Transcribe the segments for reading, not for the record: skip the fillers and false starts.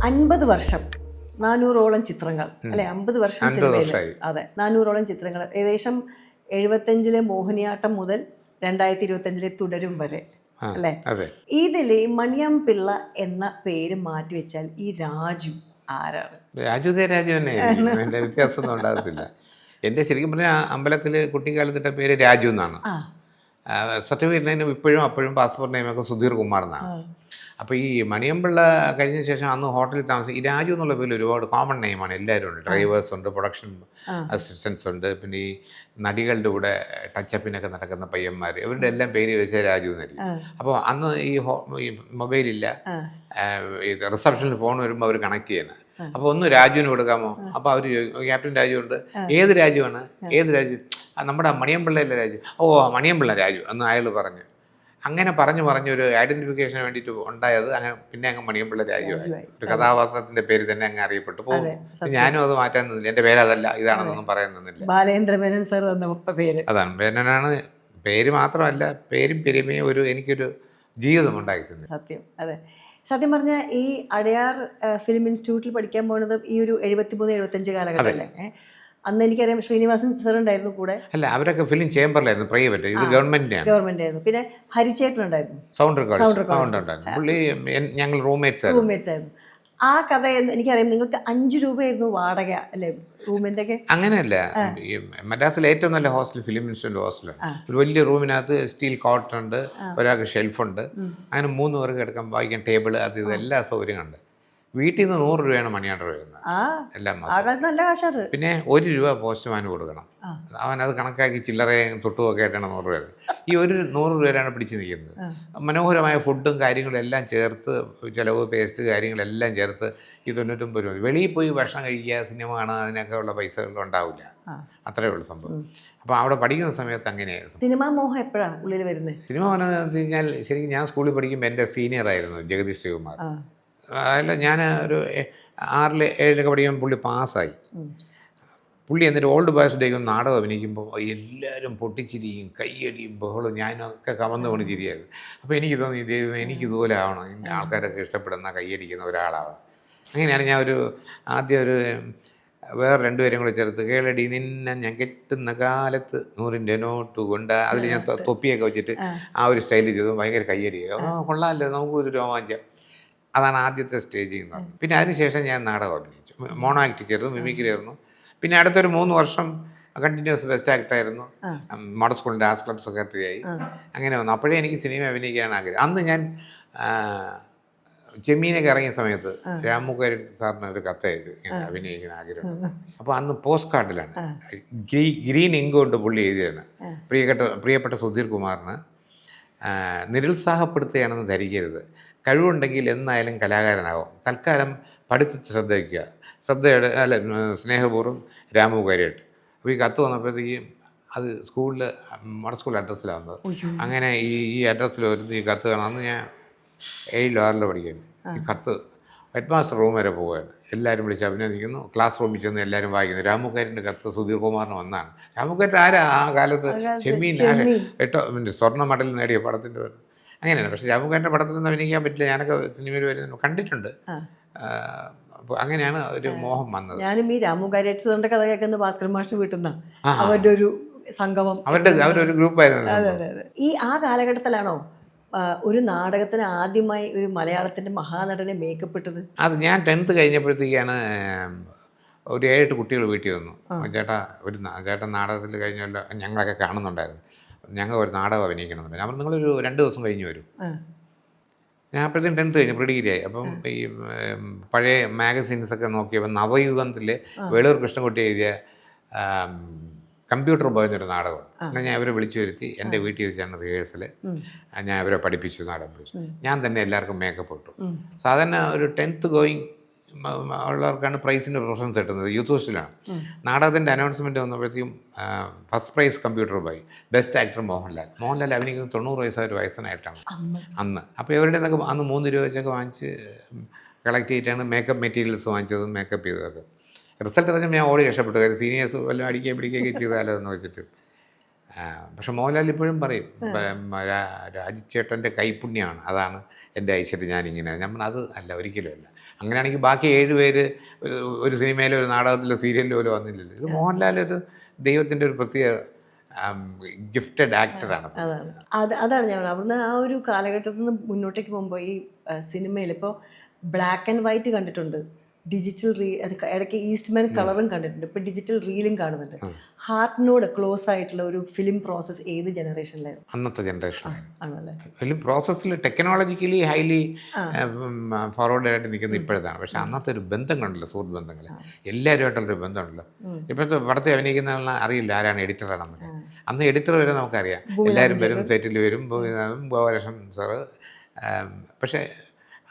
50 വർഷം 400ഓളം ചിത്രങ്ങൾ അല്ലെ, 50 വർഷം 50 സിനിമയിൽ. വർഷമായി. അതെ, 400ഓളം ചിത്രങ്ങൾ, ഏകദേശം 75-ലെ മോഹിനിയാട്ടം മുതൽ 2025-ലെ തുടരും വരെ അല്ലേ. അതെ. ഇതിൽ മണിയം പിള്ള എന്ന പേര് മാറ്റിവെച്ചാൽ ഈ രാജു ആരാണ്? രാജുദേ രാജു തന്നെ എൻ്റെ വ്യത്യാസമൊന്നും ഉണ്ടാകത്തില്ല. എൻ്റെ ശരിക്കും പറഞ്ഞാൽ അമ്പലത്തിൽ കുട്ടിക്കാലത്തിട്ട പേര് രാജു എന്നാണ്. ആ സർട്ടിഫിക്കറ്റ് നെയിം ഇപ്പോഴും അപ്പോഴും പാസ്പോർട്ട് നെയിമൊക്കെ സുധീർ കുമാർ എന്നാണ്. അപ്പോൾ ഈ മണിയമ്പിള്ള കഴിഞ്ഞ ശേഷം അന്ന് ഹോട്ടലിൽ താമസിക്കും. ഈ രാജു എന്നുള്ള പേരിൽ ഒരുപാട് കോമൺ നെയിമാണ്. എല്ലാവരും ഉണ്ട്. ഡ്രൈവേഴ്സ് ഉണ്ട്, പ്രൊഡക്ഷൻ അസിസ്റ്റൻസ് ഉണ്ട്, പിന്നെ ഈ നടികളുടെ കൂടെ ടച്ചപ്പിനൊക്കെ നടക്കുന്ന പയ്യന്മാർ, ഇവരുടെ എല്ലാം പേര് ചോദിച്ചാൽ രാജു എന്നായിരിക്കും. അപ്പോൾ അന്ന് ഈ മൊബൈലില്ല, ഈ റിസപ്ഷനിൽ ഫോൺ വരുമ്പോൾ അവർ കണക്ട് ചെയ്യണം. അപ്പോൾ ഒന്ന് രാജുവിന് കൊടുക്കാമോ? അപ്പോൾ അവർ ക്യാപ്റ്റൻ രാജു ഉണ്ട്. ഏത് രാജുവാണ്? ഏത് രാജു? നമ്മുടെ മണിയമ്പിള്ളയിലെ രാജു. ഓ, മണിയമ്പിള്ള രാജു എന്ന് അയാൾ പറഞ്ഞു. അങ്ങനെ പറഞ്ഞൊരു ഐഡന്റിഫിക്കേഷന് വേണ്ടിയിട്ട് ഉണ്ടായത് അങ്ങനെ പിന്നെ അങ്ങ് മണിയമ്പിള്ള രാജുവായി. ഒരു കഥാപാത്രത്തിന്റെ പേര് തന്നെ അങ്ങ് അറിയപ്പെട്ടു പോകും. ഞാനും അത് മാറ്റാൻ നിന്നില്ല. എൻ്റെ പേര് അതല്ല, ഇതാണെന്നൊന്നും പറയാൻ നിന്നില്ല. ബാലേന്ദ്രമേനൻ സാർ തന്ന പേര് അതാണ്. മേനനാണ് പേര്. മാത്രമല്ല പേരും പെരുമയും എനിക്കൊരു ജീവിതം ഉണ്ടാക്കി തന്നെ. സത്യം. അതെ, സത്യം പറഞ്ഞാൽ ഈ അടയാർ ഫിലിം ഇൻസ്റ്റിറ്റ്യൂട്ടിൽ പഠിക്കാൻ പോകുന്നത് ഈ ഒരു 73-75 കാലഘട്ടമല്ലേ. അന്ന് എനിക്കറിയാം ശ്രീനിവാസൻ സാർ ഉണ്ടായിരുന്നു കൂടെ. അല്ല, അവരൊക്കെ ഫിലിം ചേംബറിലായിരുന്നു, പ്രൈവറ്റ്. ഇത് ഗവൺമെന്റ് ആയിരുന്നു. പിന്നെ ഹരിച്ചേട്ടൻ ഉണ്ടായിരുന്നു, സൗണ്ട് ഉണ്ടായിരുന്നു. പുള്ളി ഞങ്ങൾ റൂംമേറ്റ്സ് ആയിരുന്നു. ആ കഥ എനിക്കറിയാം. നിങ്ങൾക്ക് 5 രൂപയായിരുന്നു വാടക അല്ലേ റൂമിന്റെ ഒക്കെ? അങ്ങനെയല്ല, ഈ മദ്രാസിലെ ഏറ്റവും നല്ല ഹോസ്റ്റൽ ഫിലിം ഇൻസ്റ്റിറ്റ്യൂട്ട് ഹോസ്റ്റലാണ്. ഒരു വലിയ റൂമിനകത്ത് സ്റ്റീൽ കോട്ട് ഉണ്ട്, ഒരാൾക്ക് ഷെൽഫുണ്ട്, അങ്ങനെ 3 പേർക്ക് എടുക്കാൻ വായിക്കാൻ ടേബിള്, അത് ഇത് എല്ലാ സൗകര്യങ്ങളുണ്ട്. വീട്ടിൽ നിന്ന് 100 രൂപയാണ് മണിയാണ്ട് വരുന്നത് എല്ലാ മാസം. നല്ല കാശത്. പിന്നെ 1 രൂപ പോസ്റ്റ്മാന് കൊടുക്കണം. അവൻ അത് കണക്കാക്കി ചില്ലറയെ തൊട്ടുമൊക്കെ ആയിട്ടാണ് 100 രൂപ. ഈ 100 രൂപയാണ് പിടിച്ച് നിൽക്കുന്നത്. മനോഹരമായ ഫുഡും കാര്യങ്ങളും എല്ലാം ചേർത്ത്, ചിലവ്, പേസ്റ്റ് കാര്യങ്ങളെല്ലാം ചേർത്ത് ഈ 99 രൂപ. വെളിയിൽ പോയി ഭക്ഷണം കഴിക്കുക, സിനിമ കാണുക, അതിനൊക്കെ ഉള്ള പൈസകൾ ഉണ്ടാവില്ല. അത്രയേ ഉള്ളൂ സംഭവം. അപ്പോൾ അവിടെ പഠിക്കുന്ന സമയത്ത് അങ്ങനെയായിരുന്നു. സിനിമാ മോഹം എപ്പോഴാണ് ഉള്ളിൽ വരുന്നത്? സിനിമ മോഹം എന്ന് വെച്ച് കഴിഞ്ഞാൽ ശരിക്കും ഞാൻ സ്കൂളിൽ പഠിക്കുമ്പോൾ എൻ്റെ സീനിയറായിരുന്നു ജഗദീഷ് ശ്രീകുമാർ. അല്ല, ഞാൻ ഒരു 6 7 പഠിക്കുമ്പോൾ പുള്ളി പാസ്സായി. പുള്ളി എന്നിട്ട് ഓൾഡ് ബോയ്സ് ഡേക്ക് നാടകം അഭിനയിക്കുമ്പോൾ എല്ലാവരും പൊട്ടിച്ചിരിക്കും, കയ്യടിയും ബഹളവും, ഞാനൊക്കെ കമന്ന് കൊണ്ട് ചിരിയായിരുന്നു. അപ്പോൾ എനിക്ക് തോന്നി, ദൈവം എനിക്ക് ഇതുപോലെ ആവണം, ഇന്ന ആൾക്കാരൊക്കെ ഇഷ്ടപ്പെടുന്ന കയ്യടിക്കുന്ന ഒരാളാവണം. അങ്ങനെയാണ് ഞാൻ ആദ്യം വേറെ 2 പേരും കൂടെ ചേർത്ത് കേളടി നിന്നെ ഞാൻ കെട്ടുന്ന കാലത്ത് 100-ൻ്റെ നോട്ട് കൊണ്ട്, അതിൽ ഞാൻ തൊപ്പിയൊക്കെ വെച്ചിട്ട് ആ ഒരു സ്റ്റൈലിൽ ചെയ്തു. ഭയങ്കര കയ്യടി. കൊള്ളാമല്ലോ, നമുക്കൊരു രോമാഞ്ചം. അതാണ് ആദ്യത്തെ സ്റ്റേജിൽ നിന്ന്. പിന്നെ അതിനുശേഷം ഞാൻ നാടകം അഭിനയിച്ചു, മോണോ ആക്ട് ചെയ്തു, മിമിക്രി ആയിരുന്നു. പിന്നെ അടുത്തൊരു 3 വർഷം കണ്ടിന്യൂസ് ബെസ്റ്റ് ആക്ടറായിരുന്നു. മോഡൽ സ്കൂളിൻ്റെ ആർട്സ് ക്ലബ് സെക്രട്ടറി ആയി. അങ്ങനെ വന്നു. അപ്പോഴേ എനിക്ക് സിനിമ അഭിനയിക്കാൻ ആഗ്രഹം. അന്ന് ഞാൻ ചെമ്മീനൊക്കെ ഇറങ്ങിയ സമയത്ത് രാമുകാരി സാറിന് ഒരു കത്തയച്ചു, ഇങ്ങനെ അഭിനയിക്കാൻ ആഗ്രഹം. അപ്പോൾ അന്ന് പോസ്റ്റ് കാർഡിലാണ് ഗ്രീൻ ഇങ്ക് കൊണ്ട് പുള്ളി എഴുതിയാണ്, പ്രിയപ്പെട്ട സുധീർ കുമാറിന് നിരുത്സാഹപ്പെടുത്തുകയാണെന്ന് ധരിക്കരുത്, കഴിവുണ്ടെങ്കിൽ എന്നായാലും കലാകാരനാകും, തൽക്കാലം പഠിത്തത്തിൽ ശ്രദ്ധ വയ്ക്കുക, സ്നേഹപൂർവ്വം രാമു കാര്യമായിട്ട്. അപ്പോൾ ഈ കത്ത് വന്നപ്പോഴത്തേക്കും അത് സ്കൂളിൽ മോഡൽ സ്കൂൾ അഡ്രസ്സിലാണ് വന്നത്. അങ്ങനെ ഈ അഡ്രസ്സിൽ വരുന്ന ഈ കത്ത് കാണാം. അന്ന് ഞാൻ 7-ലോ 6-ലോ പഠിക്കുന്നു. ഈ കത്ത് ഹെഡ് മാസ്റ്റർ റൂം വരെ പോവുകയാണ്. എല്ലാവരും വിളിച്ച് അഭിനന്ദിക്കുന്നു. ക്ലാസ് റൂമിൽ ചെന്ന് എല്ലാവരും വായിക്കുന്നു. രാമുകാരിൻ്റെ കത്ത് സുധീർ കുമാറിന് വന്നതാണ്. രാമുകാരൻ ആരാ ആ കാലത്ത്? ചെമ്മീൻ 8 സ്വർണ്ണ മെഡൽ നേടിയ പടത്തിൻ്റെ പേര് അങ്ങനെയാണ്. പക്ഷേ രാമുകാരൻ്റെ പടത്തിലൊന്നും അഭിനയിക്കാൻ പറ്റില്ല. ഞാനൊക്കെ സിനിമയിൽ വരുന്ന കണ്ടിട്ടുണ്ട്. അപ്പോൾ അങ്ങനെയാണ് ഒരു മോഹം വന്നത്. ഞാനും ഈ രാമുകാരിയുടെ കഥ കേൾക്കുന്ന ഭാസ്കരൻ മാഷ് വീട്ടിൽ നിന്നാണ്. അവരുടെ ഒരു സംഗമം, അവരൊരു ഗ്രൂപ്പായിരുന്നു. അതെ അതെ അതെ. ഈ ആ കാലഘട്ടത്തിലാണോ ഒരു നാടകത്തിന് ആദ്യമായി ഒരു മലയാളത്തിൻ്റെ മഹാനടനെ മേക്കപ്പ് ഇട്ടത്? അത് ഞാൻ 10th കഴിഞ്ഞപ്പോഴത്തേക്കാണ് ഒരു 7-8 കുട്ടികൾ വീട്ടിൽ വന്നു. ചേട്ടൻ നാടകത്തിൽ കഴിഞ്ഞല്ലോ, ഞങ്ങളൊക്കെ കാണുന്നുണ്ടായിരുന്നു, ഞങ്ങൾ ഒരു നാടകം അഭിനയിക്കണമെന്നുണ്ട്. ഞാൻ നിങ്ങളൊരു 2 ദിവസം കഴിഞ്ഞ് വരും. ഞാൻ അപ്പോഴത്തേക്കും 10th കഴിഞ്ഞു, പ്രീ ഡിഗ്രി ആയി. അപ്പം ഈ പഴയ മാഗസീൻസൊക്കെ നോക്കിയപ്പോൾ നവയുഗത്തിൽ വേളൂർ കൃഷ്ണൻകുട്ടി എഴുതിയ കമ്പ്യൂട്ടർ ബോയ് എന്നൊരു നാടകം. അങ്ങനെ ഞാൻ അവരെ വിളിച്ചു വരുത്തി എൻ്റെ വീട്ടിൽ വെച്ചാണ് റിഹേഴ്സൽ. ഞാൻ അവരെ പഠിപ്പിച്ചു, നാടകം പഠിച്ചു. ഞാൻ തന്നെ എല്ലാവർക്കും മേക്കപ്പ് ഇട്ടു. സാധാരണ ഒരു 10th ഗോയിങ് ഉള്ളവർക്കാണ് പ്രൈസിൻ്റെ പ്രിഫറൻസ് കിട്ടുന്നത്. യൂത്ത് ഹോസ്റ്റലാണ്. നാടകത്തിൻ്റെ അനൗൺസ്മെൻറ്റ് വന്നപ്പോഴത്തേക്കും first prize computer boy, best actor Mohanlal അഭിനയിക്കുന്നത് 90 ഒരു വയസ്സിനായിട്ടാണ് അന്ന്. അപ്പോൾ ഇവരുടെ നിന്നൊക്കെ അന്ന് 3 രൂപ വെച്ചൊക്കെ വാങ്ങിച്ച് കളക്ട് ചെയ്തിട്ടാണ് മേക്കപ്പ് മെറ്റീരിയൽസ് വാങ്ങിച്ചതും മേക്കപ്പ് ചെയ്തതൊക്കെ. റിസൾട്ട് അറിഞ്ഞപ്പോൾ ഞാൻ ഓടി രക്ഷപ്പെട്ടു. കാര്യം സീനിയേഴ്സ് വല്ലതും പിടിക്കുകയൊക്കെ ചെയ്താലോ എന്ന് വെച്ചിട്ട്. പക്ഷെ മോഹൻലാൽ ഇപ്പോഴും പറയും, രാജിച്ചേട്ടൻ്റെ കൈപ്പുണ്യമാണ്, അതാണ് എൻ്റെ ഐശ്വര്യം ഞാനിങ്ങനെ നമ്മൾ അത് അല്ല, ഒരിക്കലും അല്ല. അങ്ങനെയാണെങ്കിൽ ബാക്കി 7 പേര് ഒരു സിനിമയിലോ ഒരു നാടകത്തിലോ സീരിയലിലോ പോലും വന്നില്ലല്ലോ. ഇത് മോഹൻലാൽ ഒരു ദൈവത്തിൻ്റെ ഒരു പ്രത്യേക ഗിഫ്റ്റഡ് ആക്ടറാണ്. അതാണ് ഞാൻ പറഞ്ഞത്. അവിടുന്ന് ആ ഒരു കാലഘട്ടത്തിൽ നിന്ന് മുന്നോട്ടേക്ക് പോകുമ്പോൾ ഈ സിനിമയിൽ ഇപ്പോൾ ബ്ലാക്ക് ആൻഡ് വൈറ്റ് കണ്ടിട്ടുണ്ട്, ഡിജിറ്റൽ ഇടയ്ക്ക് ഈസ്റ്റ്മാൻ കളറും കണ്ടിട്ടുണ്ട്, ഇപ്പോൾ ഡിജിറ്റൽ റീലും കാണുന്നുണ്ട്. ഹാർട്ടിനോട് ക്ലോസ് ആയിട്ടുള്ള ഒരു ഫിലിം പ്രോസസ്സ് ഏത് ജനറേഷനിലായിരുന്നു? അന്നത്തെ ജനറേഷനായിരുന്നു. ആണല്ലേ? ഫിലിം പ്രോസസ്സിൽ ടെക്നോളജിക്കലി ഹൈലി ഫോർവേഡ് ആയിട്ട് നിൽക്കുന്നത് ഇപ്പോഴത്താണ്. പക്ഷേ അന്നത്തെ ഒരു ബന്ധം കണ്ടല്ലോ, സുഹൃത്ത് ബന്ധങ്ങൾ, എല്ലാവരുമായിട്ടുള്ളൊരു ബന്ധമുണ്ടല്ലോ. ഇപ്പോഴത്തെ പടത്തെ അഭിനയിക്കുന്ന അറിയില്ല ആരാണ് എഡിറ്ററാണെന്നൊക്കെ. അന്ന് എഡിറ്റർ വരെ നമുക്കറിയാം, എല്ലാവരും വരും, സെറ്റിൽ വരും, ഗോപാലകൃഷ്ണൻ സാറ്. പക്ഷേ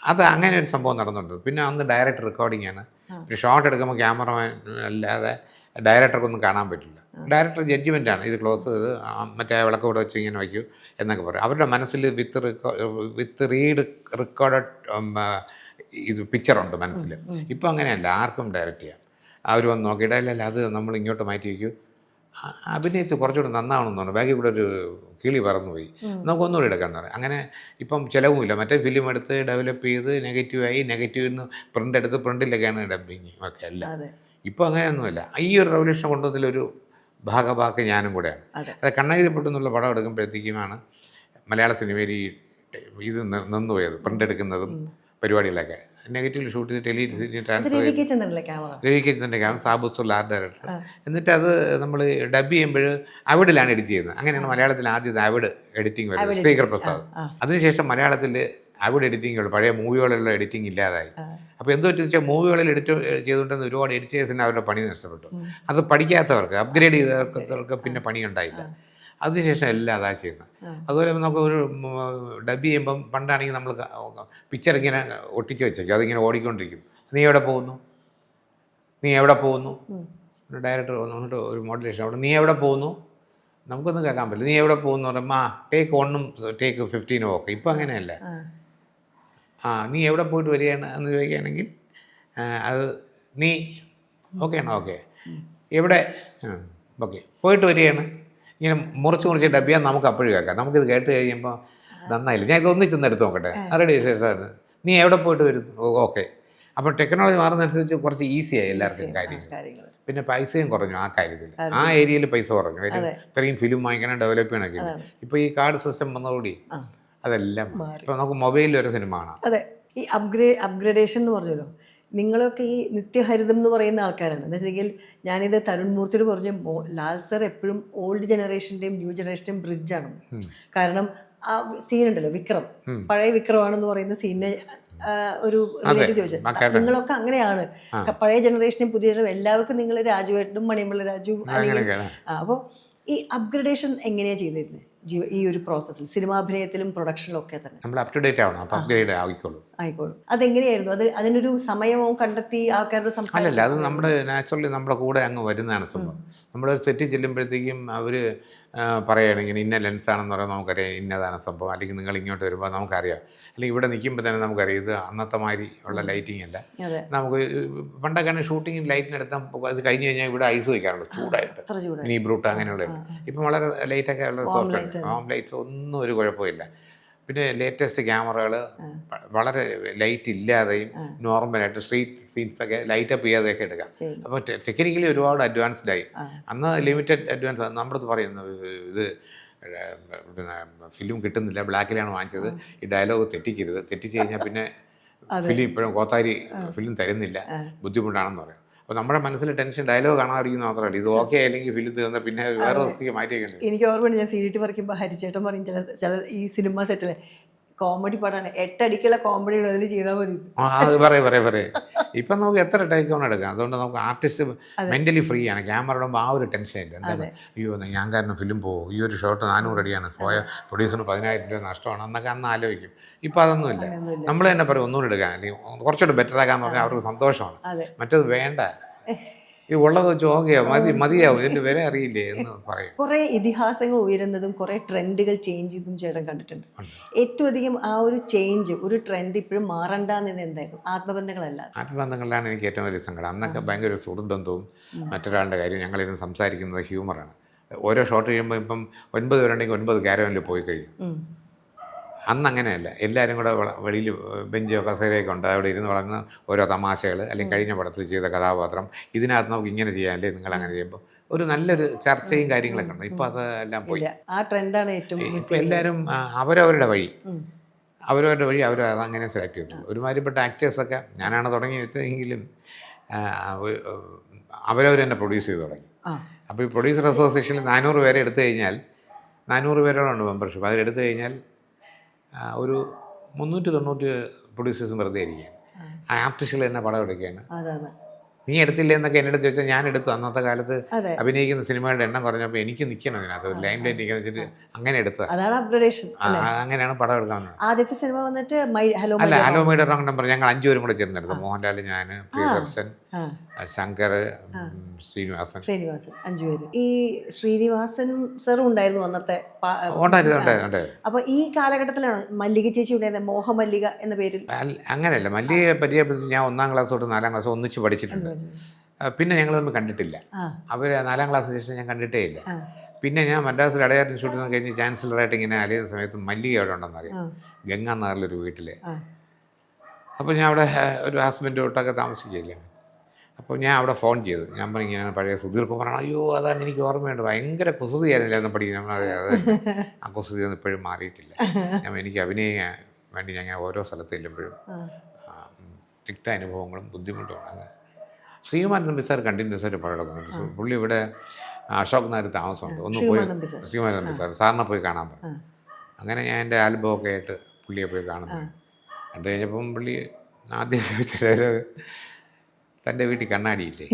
അത് അങ്ങനെ ഒരു സംഭവം നടന്നുണ്ട്. പിന്നെ അന്ന് ഡയറക്റ്റ് റെക്കോർഡിംഗ് ആണ്. പിന്നെ ഷോട്ട് എടുക്കുമ്പോൾ ക്യാമറമാൻ അല്ലാതെ ഡയറക്ടർക്കൊന്നും കാണാൻ പറ്റില്ല. ഡയറക്ടർ ജഡ്ജ്മെൻറ്റാണ്, ഇത് ക്ലോസ് ചെയ്ത് മറ്റേ വിളക്ക് കൂടെ വെച്ച് ഇങ്ങനെ വയ്ക്കൂ എന്നൊക്കെ പറയും. അവരുടെ മനസ്സിൽ വിത്ത് റെക്കോർഡഡ് ഇത് പിക്ചറുണ്ട് മനസ്സിൽ. ഇപ്പോൾ അങ്ങനെയല്ല, ആർക്കും ഡയറക്റ്റ് ചെയ്യാം. അവർ വന്ന് നോക്കിയിട്ട് അല്ലല്ല അത് നമ്മൾ ഇങ്ങോട്ട് മാറ്റി വയ്ക്കൂ, അഭിനയിച്ച് കുറച്ചുകൂടി നന്നാവണമെന്ന് പറഞ്ഞു. ബാക്കി കൂടെ ഒരു കിളി പറന്നുപോയി, നമുക്കൊന്നുകൂടി എടുക്കാമെന്ന് പറയും. അങ്ങനെ ഇപ്പം ചിലവുമില്ല. മറ്റേ ഫിലിം എടുത്ത് ഡെവലപ്പ് ചെയ്ത് നെഗറ്റീവായി, നെഗറ്റീവിൽ നിന്ന് പ്രിൻ്റ് എടുത്ത് പ്രിൻറ്റിലൊക്കെയാണ് ഡബിങ് ഒക്കെ എല്ലാം. ഇപ്പോൾ അങ്ങനെയൊന്നുമില്ല. ഈ ഒരു റെവല്യൂഷൻ കൊണ്ടതിലൊരു ഭാഗഭാക്ക് ഞാനും കൂടെയാണ്. അത് കണ്ണെഴുതപ്പെട്ടെന്നുള്ള പടം എടുക്കുമ്പോഴത്തേക്കുമാണ് മലയാള സിനിമയിൽ ഈ ഇത് നിന്നുപോയത്, പ്രിൻ്റ് എടുക്കുന്നതും പരിപാടികളൊക്കെ. നെഗറ്റീവിൽ ഷൂട്ട് ചെയ്ത് ടെലിവിഷൻ ട്രാൻസ്ഫർ രവിചന്ദ്രൻ്റെ ക്യാമറ, സാബുസുള്ള ആർട്ട് ഡയറക്ടർ. എന്നിട്ട് അത് നമ്മൾ ഡബ് ചെയ്യുമ്പോൾ അവിഡിലാണ് എഡിറ്റ് ചെയ്യുന്നത്. അങ്ങനെയാണ് മലയാളത്തിൽ ആദ്യത്തെ അവിഡ് എഡിറ്റിംഗ് വരുന്നത്, ശ്രീകർ പ്രസാദ്. അതിനുശേഷം മലയാളത്തിൽ അവിഡ് എഡിറ്റിങ്ങുകൾ, പഴയ മൂവികളിലുള്ള എഡിറ്റിംഗ് ഇല്ലാതായി. അപ്പോൾ എന്ത് പറ്റുമെന്ന് വെച്ചാൽ മൂവികളിൽ എഡിറ്റ് ചെയ്തുകൊണ്ടിരുന്ന ഒരുപാട് എഡിറ്റേഴ്സിന് അവരുടെ പണി നഷ്ടപ്പെട്ടു. അത് പഠിക്കാത്തവർക്ക്, അപ്ഗ്രേഡ് ചെയ്തവർക്ക് പിന്നെ പണി ഉണ്ടായില്ല. അതിനുശേഷം എല്ലാം അതാ ചെയ്യുന്നത്. അതുപോലെ നമുക്ക് ഒരു ഡബ് ചെയ്യുമ്പം പണ്ടാണെങ്കിൽ നമ്മൾ പിക്ചർ ഇങ്ങനെ ഒട്ടിച്ച് വെച്ചേക്കും, അതിങ്ങനെ ഓടിക്കൊണ്ടിരിക്കും. നീ എവിടെ പോകുന്നു, നീ എവിടെ പോകുന്നു, ഡയറക്ടർ വന്നിട്ട് ഒരു മോഡുലേഷൻ അവിടെ, നീ എവിടെ പോകുന്നു, നമുക്കൊന്നും കേൾക്കാൻ പറ്റില്ല. നീ എവിടെ പോകുന്നു പറയുമ്പോൾ ടേക്ക് 1 ടേക്ക് 15 ഒക്കെ. ഇപ്പം അങ്ങനെയല്ല. നീ എവിടെ പോയിട്ട് വരികയാണ് എന്ന് ചോദിക്കുകയാണെങ്കിൽ അത് നീ ഓക്കെ ആണോ, ഓക്കെ, എവിടെ, ഓക്കെ, പോയിട്ട് വരികയാണ്. ഇങ്ങനെ മുറിച്ച് ഡബ് ചെയ്യാൻ നമുക്ക് അപ്പോഴും കേൾക്കാം. നമുക്കിത് കേട്ട് കഴിയുമ്പോൾ നന്നായില്ല, ഞാൻ ഇതൊന്നിച്ചൊന്ന് എടുത്ത് നോക്കട്ടെ, റെഡി സാർ, നീ എവിടെ പോയിട്ട് വരും, ഓക്കെ. അപ്പോൾ ടെക്നോളജി മാറുന്നതനുസരിച്ച് കുറച്ച് ഈസിയായി എല്ലാവർക്കും കാര്യങ്ങൾ. പിന്നെ പൈസയും കുറഞ്ഞു ആ കാര്യത്തിൽ, ആ ഏരിയയിൽ പൈസ കുറഞ്ഞു. ഇത്രയും ഫിലിം വാങ്ങിക്കണം, ഡെവലപ്പ് ചെയ്യണമൊക്കെ. ഇപ്പോൾ ഈ കാർഡ് സിസ്റ്റം വന്നതോടുകൂടി അതെല്ലാം ഇപ്പോൾ നമുക്ക് മൊബൈലിൽ ഒരു സിനിമ കാണാം. അതെ, ഈ അപ്ഗ്രേഡേഷൻ എന്ന് പറഞ്ഞല്ലോ. നിങ്ങളൊക്കെ ഈ നിത്യഹരിതം എന്ന് പറയുന്ന ആൾക്കാരാണ്. എന്ന് വെച്ചിട്ടുണ്ടെങ്കിൽ ഞാനിത് തരുൺ മൂർത്തിയോട് പറഞ്ഞു, ലാൽ സർ എപ്പോഴും ഓൾഡ് ജനറേഷൻ്റെയും ന്യൂ ജനറേഷൻ്റെയും ബ്രിഡ്ജാണ്. കാരണം ആ സീനുണ്ടല്ലോ, വിക്രം, പഴയ വിക്രമാണെന്ന് പറയുന്ന സീനിനെ ഒരു റിലേറ്റീവ് ചോദിച്ചത്, നിങ്ങളൊക്കെ അങ്ങനെയാണ്, പഴയ ജനറേഷനും പുതിയ ജനറേഷൻ എല്ലാവർക്കും നിങ്ങൾ രാജുവേട്ടനും മണിയമ്പിള്ള രാജുവും അല്ലെങ്കിൽ. അപ്പോൾ ഈ അപ്ഗ്രഡേഷൻ എങ്ങനെയാണ് ചെയ്തിരുന്നത് ഈ ഒരു പ്രോസസ്സിൽ, സിനിമാഭിനയത്തിലും പ്രൊഡക്ഷനിലും ഒക്കെ തന്നെ? നമ്മൾ അപ് ടു ഡേറ്റ് ആവണം, അപ്പോൾ അപ്ഗ്രേഡ് ആയിക്കോളും. അതെങ്ങനെയായിരുന്നു? അതിനൊരു സമയമോ കണ്ടെത്തി ആൾക്കാരുടെ സംസാരം? അല്ലല്ല, അത് നമ്മുടെ നാച്ചുറലി നമ്മുടെ കൂടെ അങ്ങ് വരുന്നതാണ് സംഭവം. നമ്മളൊരു സെറ്റിൽ ചെല്ലുമ്പോഴത്തേക്കും അവർ പറയുകയാണെങ്കിൽ ഇന്ന ലെൻസാണെന്ന് പറയുമ്പോൾ നമുക്കറിയാം ഇന്നതാണ് സംഭവം. അല്ലെങ്കിൽ നിങ്ങൾ ഇങ്ങോട്ട് വരുമ്പോൾ നമുക്കറിയാം. അല്ലെങ്കിൽ ഇവിടെ നിൽക്കുമ്പോൾ തന്നെ നമുക്കറിയാം ഇത് അന്നത്തെ മാതിരി ഉള്ള ലൈറ്റിംഗ് അല്ല. നമുക്ക് പണ്ടൊക്കെ ഷൂട്ടിങ് ലൈറ്റിനെടുത്താൽ അത് കഴിഞ്ഞ് കഴിഞ്ഞാൽ ഇവിടെ ഐസ് വയ്ക്കാറുണ്ട് ചൂടായിട്ട്, മിനി ബ്രൂട്ട് അങ്ങനെയുള്ള. ഇപ്പം വളരെ ലൈറ്റൊക്കെ ഉള്ള സോഫ്റ്റ് ഹോം ലൈറ്റ്സ് ഒന്നും ഒരു കുഴപ്പമില്ല. പിന്നെ ലേറ്റസ്റ്റ് ക്യാമറകൾ വളരെ ലൈറ്റ് ഇല്ലാതെയും നോർമലായിട്ട് സ്ട്രീറ്റ് സീൻസൊക്കെ ലൈറ്റപ്പ് ചെയ്യാതെയൊക്കെ എടുക്കാം. അപ്പോൾ ടെക്നിക്കലി ഒരുപാട് അഡ്വാൻസ്ഡ് ആയി. അന്ന് ലിമിറ്റഡ് അഡ്വാൻസ്. നമ്മുടെ പറയുന്നത് ഇത് പിന്നെ ഫിലിം കിട്ടുന്നില്ല, ബ്ലാക്കിലാണ് വാങ്ങിച്ചത്, ഈ ഡയലോഗ് തെറ്റിക്കരുത്, തെറ്റിച്ച് കഴിഞ്ഞാൽ പിന്നെ ഫിലിം ഇപ്പോഴും കോത്താരി ഫിലിം തരുന്നില്ല, ബുദ്ധിമുട്ടാണെന്ന് പറയും. അപ്പോൾ നമ്മുടെ മനസ്സിൽ ടെൻഷൻ ഡയലോഗ് കാണാതിരിക്കുന്ന മാത്രമല്ല, ഇത് ഓക്കെ അല്ലെങ്കിൽ ഫിലിം തീർന്നാൽ പിന്നെ വേറെ ദിവസത്തേക്ക് മാറ്റിയൊക്കെ. എനിക്ക് ഓർമ്മയുണ്ട്, ഞാൻ CDT വരയ്ക്കുമ്പോൾ ഹരിച്ചേട്ടൻ പറയും ചില ഈ സിനിമ സെറ്റിലെ കോമഡി പടമാണ്, 8 അടിക്കുള്ള കോമഡികൾ അതിൽ ചെയ്താൽ മതി. അത് പറയും. ഇപ്പം നമുക്ക് എത്ര ടേക്ക് ഓൺ എടുക്കാം. അതുകൊണ്ട് നമുക്ക് ആർട്ടിസ്റ്റ് മെൻ്റലി ഫ്രീ ആണ്. ക്യാമറ ഇടുമ്പോൾ ആ ഒരു ടെൻഷൻ ഇല്ല. എന്താണ്, അയ്യോ ഞാൻ കാരണം ഫിലിം പോകും, ഈ ഒരു ഷോട്ട് 400 അടിയാണ്, പോയ പ്രൊഡ്യൂസറിന് 10,000 രൂപ നഷ്ടമാണ് എന്നൊക്കെ അന്ന് ആലോചിക്കും. ഇപ്പം അതൊന്നുമില്ല. നമ്മൾ തന്നെ പറയും ഒന്നുകൂടി എടുക്കാൻ, അല്ലെങ്കിൽ കുറച്ചുകൂടി ബെറ്റർ ആക്കാന്ന് പറഞ്ഞാൽ അവർക്ക് സന്തോഷമാണ്. മറ്റത് വേണ്ട, ഈ ഉള്ളത് വെച്ച് ഓക്കെയോ മതിയാവും, ഇതിൻ്റെ വില അറിയില്ലേ എന്ന് പറയും. കുറേ ഇതിഹാസങ്ങൾ ഉയരുന്നതും കുറേ ട്രെൻഡുകൾ ചേഞ്ച് ചെയ്തും ചേട്ടൻ കണ്ടിട്ടുണ്ട്. ഏറ്റവും അധികം ആ ഒരു ചേഞ്ച്, ഒരു ട്രെൻഡ് ഇപ്പോഴും മാറണ്ടെന്ന് എന്തായിരുന്നു? ആത്മബന്ധങ്ങളിലാണ് എനിക്ക് ഏറ്റവും വലിയ സങ്കടം. അന്നൊക്കെ ഭയങ്കര ഒരു സുഹൃത്ത് ബന്ധവും മറ്റൊരാളുടെ കാര്യം ഞങ്ങളിരുന്ന് സംസാരിക്കുന്നത് ഹ്യൂമറാണ്. ഓരോ ഷോട്ട് കഴിയുമ്പോൾ ഇപ്പം 9 പേരുണ്ടെങ്കിൽ 9 ക്യാരവനിൽ പോയി കഴിയും. അന്ന് അങ്ങനെയല്ല, എല്ലാവരും കൂടെ വെളിയിൽ ബെഞ്ചോ കസേരയൊക്കെ ഉണ്ട്, അവിടെ ഇരുന്ന് വളർന്ന് ഓരോ തമാശകൾ, അല്ലെങ്കിൽ കഴിഞ്ഞ പടത്തിൽ ചെയ്ത കഥാപാത്രം ഇതിനകത്ത് നമുക്ക് ഇങ്ങനെ ചെയ്യാമല്ലേ, നിങ്ങൾ അങ്ങനെ ചെയ്യുമ്പോൾ ഒരു നല്ലൊരു ചർച്ചയും കാര്യങ്ങളൊക്കെ ഉണ്ട്. ഇപ്പോൾ അതെല്ലാം പോയി. ആ ട്രെൻഡാണ് ഏറ്റവും ഇപ്പോൾ എല്ലാവരും അവരവരുടെ വഴി അവർ അതങ്ങനെ സെലക്ട് ചെയ്തു. ഒരുമാതിരിപ്പെട്ട ആക്ടേഴ്സൊക്കെ ഞാനാണ് തുടങ്ങി വെച്ചതെങ്കിലും അവരവർ തന്നെ പ്രൊഡ്യൂസ് ചെയ്ത് തുടങ്ങി. അപ്പോൾ ഈ പ്രൊഡ്യൂസർ അസോസിയേഷനിൽ 400 പേരെ എടുത്തു കഴിഞ്ഞാൽ 400 പേരോളം ഉണ്ട് മെമ്പർഷിപ്പ്. അതിലെടുത്തു കഴിഞ്ഞാൽ ഒരു 390 പ്രൊഡ്യൂസേഴ്സും വെറുതെ ഇരിക്കുകയാണ്. ആർട്ടിസ്റ്റുകൾ തന്നെ പടം എടുക്കുകയാണ്. നീ എടുത്തില്ല എന്നൊക്കെ എൻ്റെ അടുത്ത് ചോദിച്ചാൽ ഞാൻ എടുത്തു. അന്നത്തെ കാലത്ത് അഭിനയിക്കുന്ന സിനിമകളുടെ എണ്ണം കുറഞ്ഞപ്പോൾ എനിക്ക് നിൽക്കണം ഇതിനകത്ത്, ഒരു ലൈൻ ലൈൻ നിൽക്കണം വെച്ചിട്ട് അങ്ങനെ എടുത്തത്. അതാണ് അപ്ഗ്രഡേഷൻ. അങ്ങനെയാണ് പടം എടുക്കാൻ വന്നത്. ആദ്യത്തെ സിനിമ വന്നിട്ട് hello my dear wrong number. ഞങ്ങൾ 5 പേരും കൂടെ ചേർന്നെടുത്തു. മോഹൻലാൽ, ഞാൻ, പ്രിയദർശൻ, ശങ്കർ, ശ്രീനിവാസൻ 5 പേര്. ഈ ശ്രീനിവാസൻ സാറും ഉണ്ടായിരുന്നു അന്നത്തെ. അപ്പൊ ഈ കാലഘട്ടത്തിലാണ് മല്ലിക ചേച്ചി ഉണ്ടായിരുന്നത്, മോഹമല്ലിക എന്ന പേരിൽ. അങ്ങനെയല്ല, മല്ലികയെ പരിചയപ്പെടുത്തി ഞാൻ 1ാം ക്ലാസ് തൊട്ട് 4ാം ക്ലാസ് ഒന്നിച്ച് പഠിച്ചിട്ടുണ്ട്. പിന്നെ ഞങ്ങൾ തമ്മിൽ കണ്ടിട്ടില്ല. അവർ 4ാം ക്ലാസ്സിന് ശേഷം ഞാൻ കണ്ടിട്ടേ ഇല്ല. പിന്നെ ഞാൻ മദ്രാസിൽ അടയാർ ഇൻസ്റ്റിറ്റ്യൂട്ടിൽ നിന്ന് കഴിഞ്ഞ് ചാൻസലറായിട്ട് ഇങ്ങനെ അലയുന്ന സമയത്ത് മല്ലിക അവിടെ ഉണ്ടെന്നറിയാം, ഗംഗാ നഗറിലൊരു വീട്ടിൽ. അപ്പോൾ ഞാൻ അവിടെ ഒരു ഹസ്ബൻഡ് തൊട്ടൊക്കെ താമസിക്കില്ല. അപ്പോൾ ഞാൻ അവിടെ ഫോൺ ചെയ്തു. ഞാൻ പറഞ്ഞു ഇങ്ങനെ പഴയ സുധീർ കുമാറാണ്. അയ്യോ അതാണ് എനിക്ക് ഓർമ്മയുണ്ട്, ഭയങ്കര കുസൃതിയായിരുന്നില്ല എന്ന് പഠിക്കുന്നത്. അതെ ആ കുസൃതി ഒന്നും ഇപ്പോഴും മാറിയിട്ടില്ല. എനിക്ക് അഭിനയിക്കാൻ വേണ്ടി ഞാൻ ഓരോ സ്ഥലത്ത് ചെല്ലുമ്പോഴും തിക്ത അനുഭവങ്ങളും ബുദ്ധിമുട്ടും. അങ്ങനെ ശ്രീകുമാരൻ നമ്പി സാർ കണ്ടിന്യൂസ് ആയിട്ട് പടം എടുക്കുന്നുണ്ട്. പുള്ളി ഇവിടെ അശോക് നഗർ താമസമുണ്ട്. ഒന്ന് പോയി ശ്രീകുമാരൻ നമ്പി സാറിനെ പോയി കാണാൻ പറഞ്ഞു. അങ്ങനെ ഞാൻ എൻ്റെ ആൽബമൊക്കെ ആയിട്ട് പുള്ളിയെ പോയി കാണുന്നു. കണ്ടു കഴിഞ്ഞപ്പം പുള്ളി ആദ്യം ചോദിച്ചിട്ട് തൻ്റെ വീട്ടിൽ കണ്ണാടിയില്ലേ